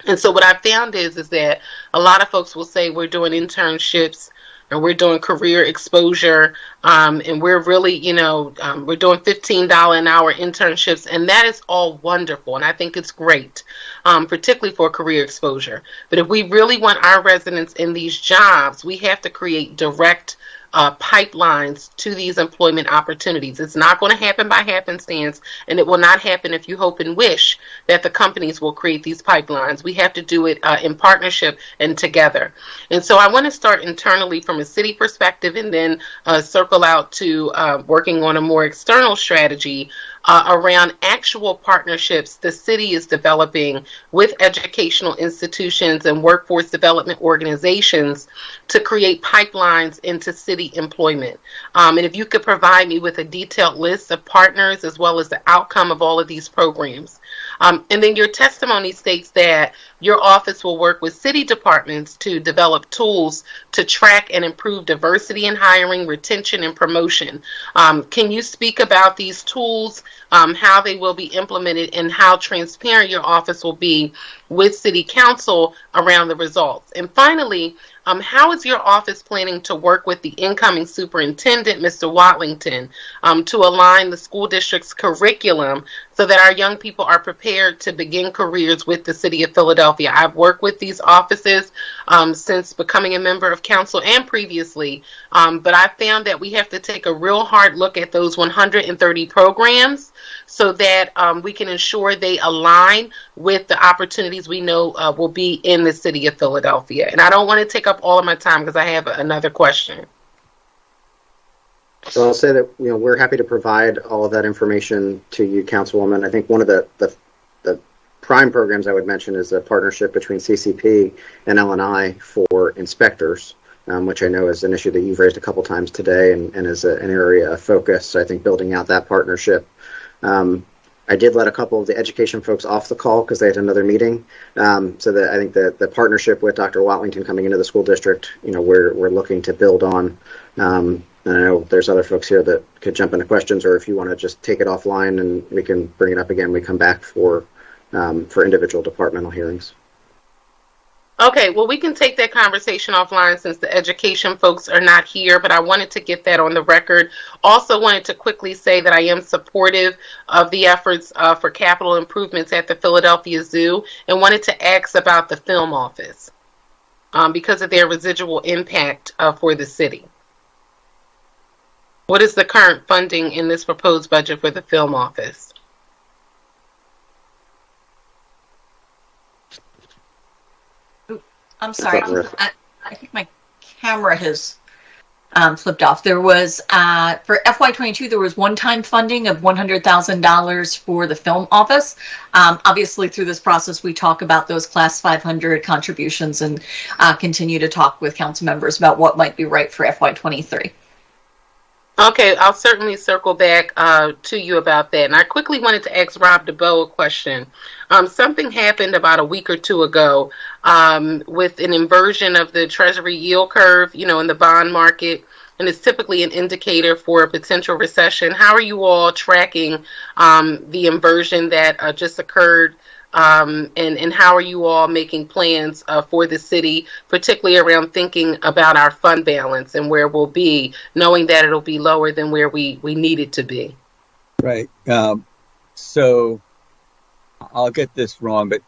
And so what I found is that a lot of folks will say we're doing internships and we're doing career exposure, and we're really, we're doing $15 an hour internships, and that is all wonderful, and I think it's great, particularly for career exposure. But if we really want our residents in these jobs, we have to create direct pipelines to these employment opportunities. It's not going to happen by happenstance, and it will not happen if you hope and wish that the companies will create these pipelines. We have to do it in partnership and together. And so I want to start internally from a city perspective and then circle out to working on a more external strategy around actual partnerships the city is developing with educational institutions and workforce development organizations to create pipelines into city employment. And if you could provide me with a detailed list of partners as well as the outcome of all of these programs. And then your testimony states that your office will work with city departments to develop tools to track and improve diversity in hiring, retention, and promotion. Can you speak about these tools, how they will be implemented, and how transparent your office will be with City Council around the results? And finally, How is your office planning to work with the incoming superintendent, Mr. Watlington, to align the school district's curriculum so that our young people are prepared to begin careers with the city of Philadelphia? I've worked with these offices since becoming a member of council and previously, but I found that we have to take a real hard look at those 130 programs so that we can ensure they align with the opportunities we know will be in the city of Philadelphia. And I don't want to take up all of my time because I have another question. So I'll say that we're happy to provide all of that information to you, Councilwoman. I think one of the prime programs I would mention is a partnership between CCP and LNI for inspectors, which I know is an issue that you've raised a couple times today and is an area of focus. So I think building out that partnership. I did let a couple of the education folks off the call because they had another meeting. So that I think the partnership with Dr. Watlington coming into the school district, we're looking to build on. And I know there's other folks here that could jump into questions, or if you want to just take it offline and we can bring it up again, we come back for individual departmental hearings. Okay, well, we can take that conversation offline since the education folks are not here, but I wanted to get that on the record. Also wanted to quickly say that I am supportive of the efforts for capital improvements at the Philadelphia Zoo, and wanted to ask about the film office because of their residual impact for the city. What is the current funding in this proposed budget for the film office? I'm sorry. I think my camera has flipped off. There was, for FY22, there was one-time funding of $100,000 for the film office. Obviously, through this process, we talk about those Class 500 contributions and continue to talk with council members about what might be right for FY23. Okay, I'll certainly circle back to you about that. And I quickly wanted to ask Rob DeBoe a question. Something happened about a week or two ago with an inversion of the Treasury yield curve, in the bond market, and it's typically an indicator for a potential recession. How are you all tracking the inversion that just occurred? And how are you all making plans for the city, particularly around thinking about our fund balance and where we'll be, knowing that it'll be lower than where we need it to be? Right. So I'll get this wrong, but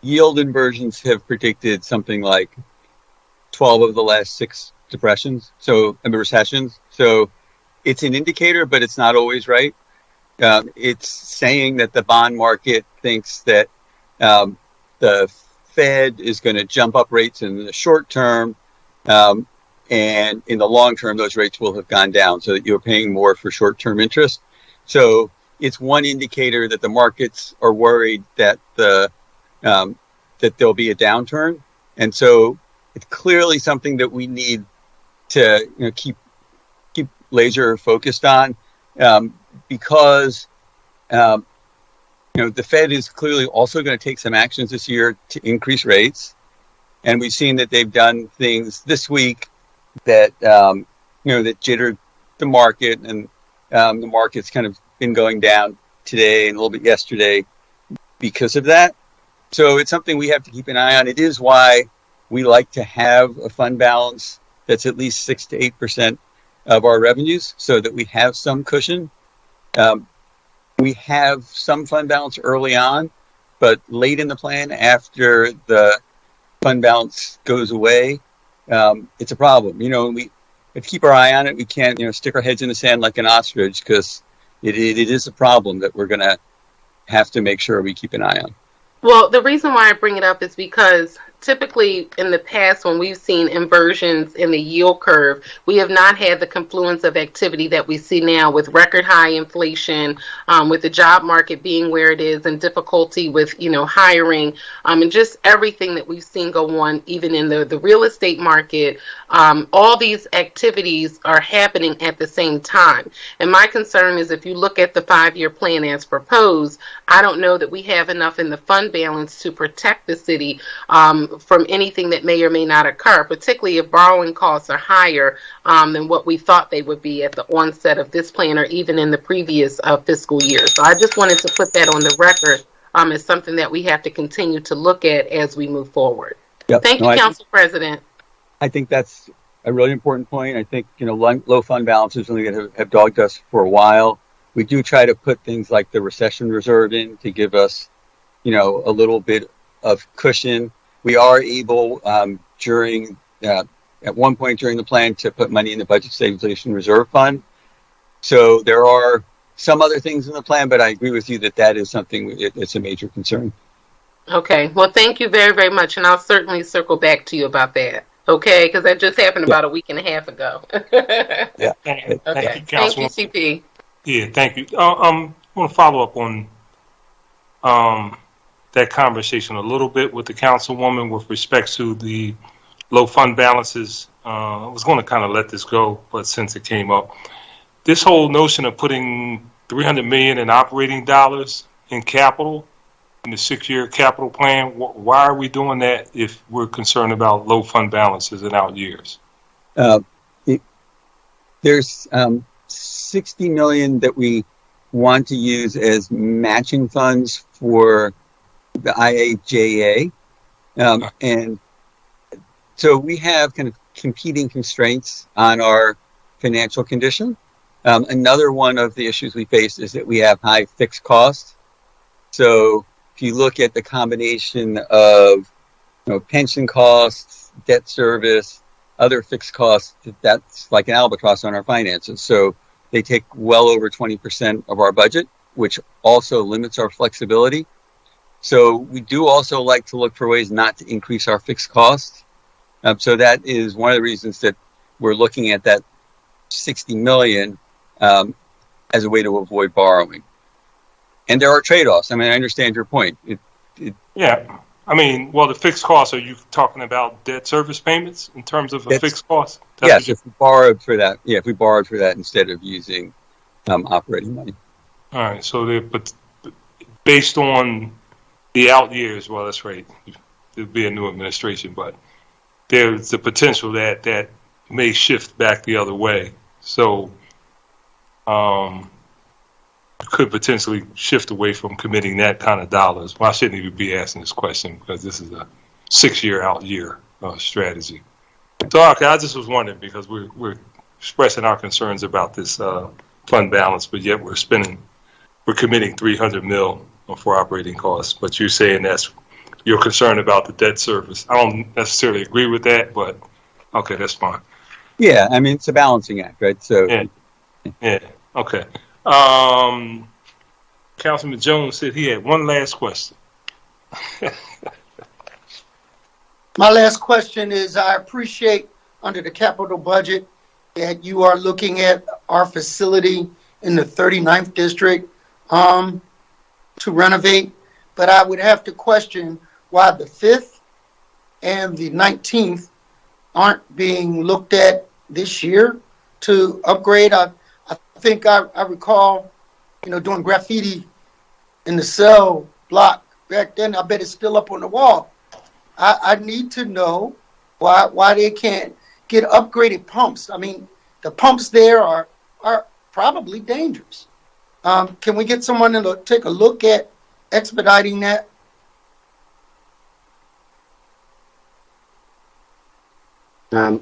yield inversions have predicted something like 12 of the last 6 recessions. So it's an indicator, but it's not always right. It's saying that the bond market thinks that the Fed is going to jump up rates in the short term, and in the long term, those rates will have gone down, so that you're paying more for short-term interest. So it's one indicator that the markets are worried that that there'll be a downturn, and so it's clearly something that we need to keep laser focused on. Because the Fed is clearly also going to take some actions this year to increase rates, and we've seen that they've done things this week that that jittered the market, and the market's kind of been going down today and a little bit yesterday because of that. So it's something we have to keep an eye on. It is why we like to have a fund balance that's at least 6 to 8% of our revenues, so that we have some cushion. We have some fund balance early on, but late in the plan, after the fund balance goes away, it's a problem. We have to keep our eye on it. We can't, stick our heads in the sand like an ostrich, because it is a problem that we're going to have to make sure we keep an eye on. Well, the reason why I bring it up is because typically in the past, when we've seen inversions in the yield curve, we have not had the confluence of activity that we see now, with record high inflation, with the job market being where it is, and difficulty with hiring, and just everything that we've seen go on, even in the real estate market. All these activities are happening at the same time. And my concern is, if you look at the 5-year plan as proposed, I don't know that we have enough in the fund balance to protect the city from anything that may or may not occur, particularly if borrowing costs are higher than what we thought they would be at the onset of this plan, or even in the previous fiscal year. So I just wanted to put that on the record as something that we have to continue to look at as we move forward. Yep. Thank No, you, Council President. I think that's a really important point. I think, low fund balances really have dogged us for a while. We do try to put things like the recession reserve in to give us, a little bit of cushion. We are able, at one point during the plan, to put money in the budget stabilization reserve fund. So there are some other things in the plan, but I agree with you that is something it's a major concern. Okay. Well, thank you very, very much. And I'll certainly circle back to you about that. Okay. Because that just happened about a week and a half ago. Yeah. Okay. Thank you, CP. Yeah, thank you. I want to follow up on that conversation a little bit with the councilwoman with respect to the low fund balances. I was going to kind of let this go, but since it came up, this whole notion of putting $300 million in operating dollars in capital in the 6-year capital plan, why are we doing that if we're concerned about low fund balances in out years? There's $60 million that we want to use as matching funds for the IAJA. And so we have kind of competing constraints on our financial condition. Another one of the issues we face is that we have high fixed costs. So if you look at the combination of pension costs, debt service, other fixed costs, that's like an albatross on our finances. So they take well over 20% of our budget, which also limits our flexibility. So we do also like to look for ways not to increase our fixed costs. So that is one of the reasons that we're looking at that $60 million as a way to avoid borrowing. And there are trade-offs. I mean, I understand your point. Yeah. I mean, well, the fixed costs, are you talking about debt service payments in terms of a fixed cost? Yes, if we borrowed for that. Yeah, if we borrowed for that instead of using operating money. All right. So, but based on the out years, well, that's right. There'll be a new administration, but there's the potential that may shift back the other way. So, could potentially shift away from committing that kind of dollars. Well, I shouldn't even be asking this question because this is a 6-year out year strategy. So, okay, I just was wondering because we're expressing our concerns about this fund balance, but yet we're committing $300 million for operating costs. But you're saying you're concerned about the debt service. I don't necessarily agree with that, but okay, that's fine. Yeah, I mean, it's a balancing act, right? So yeah. Okay. Councilman Jones said he had one last question. My last question is, I appreciate under the capital budget that you are looking at our facility in the 39th district to renovate, but I would have to question why the 5th and the 19th aren't being looked at this year to upgrade. I think I recall, doing graffiti in the cell block back then. I bet it's still up on the wall. I need to know why they can't get upgraded pumps. I mean, the pumps there are probably dangerous. Can we get someone to take a look at expediting that? I'm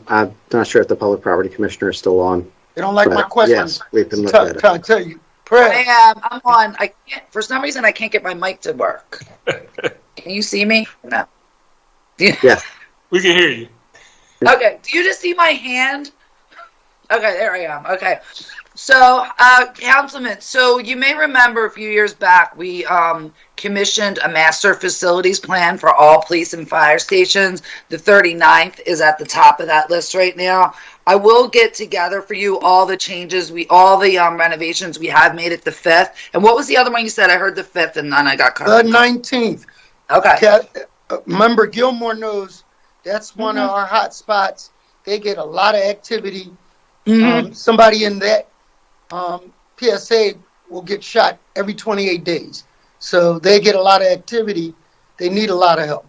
not sure if the public property commissioner is still on. They don't like my questions. Yes, we've been looking at it. Trying to tell you. I'm on. I can't. For some reason, I can't get my mic to work. Can you see me? No. Yes. We can hear you. Okay. Do you just see my hand? Okay, there I am. Okay. So, Councilman, so you may remember a few years back, we commissioned a master facilities plan for all police and fire stations. The 39th is at the top of that list right now. I will get together for you all the changes, all the renovations we have made at the 5th. And what was the other one you said? I heard the 5th and then I got cut. The 19th. Okay. Member Gilmore knows that's one of our hot spots. They get a lot of activity. Somebody in that PSA will get shot every 28 days. So they get a lot of activity. They need a lot of help.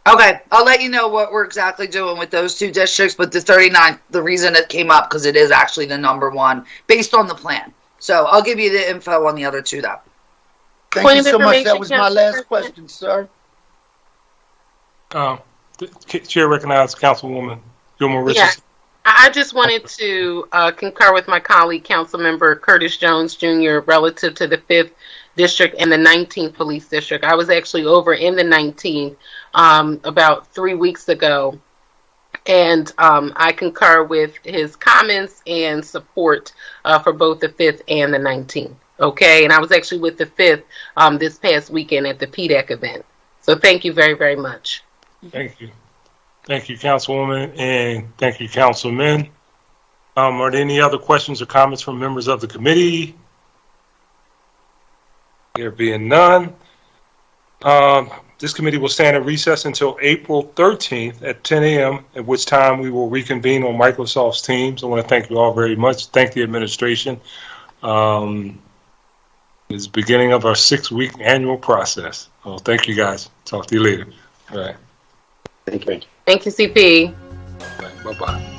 Okay, I'll let you know what we're exactly doing with those two districts, but the 39th, the reason it came up, because it is actually the number one, based on the plan. So I'll give you the info on the other two, though. Thank you so much. That was my last question, sir. Chair recognizes Councilwoman Gilmore Richardson. Yeah, I just wanted to concur with my colleague, Councilmember Curtis Jones Jr., relative to the 5th District and the 19th Police District. I was actually over in the 19th about 3 weeks ago, and I concur with his comments and support for both the 5th and the 19th. Okay, and I was actually with the 5th this past weekend at the PDAC event. So thank you very, very much. Thank you. Thank you, Councilwoman, and thank you, Councilman. Are there any other questions or comments from members of the committee? There being none, this committee will stand at recess until April 13th at 10 a.m., at which time we will reconvene on Microsoft's Teams. I want to thank you all very much. Thank the administration. It's the beginning of our 6-week annual process. Well, thank you, guys. Talk to you later. All right. Thank you. Thank you, CP. All right, bye-bye.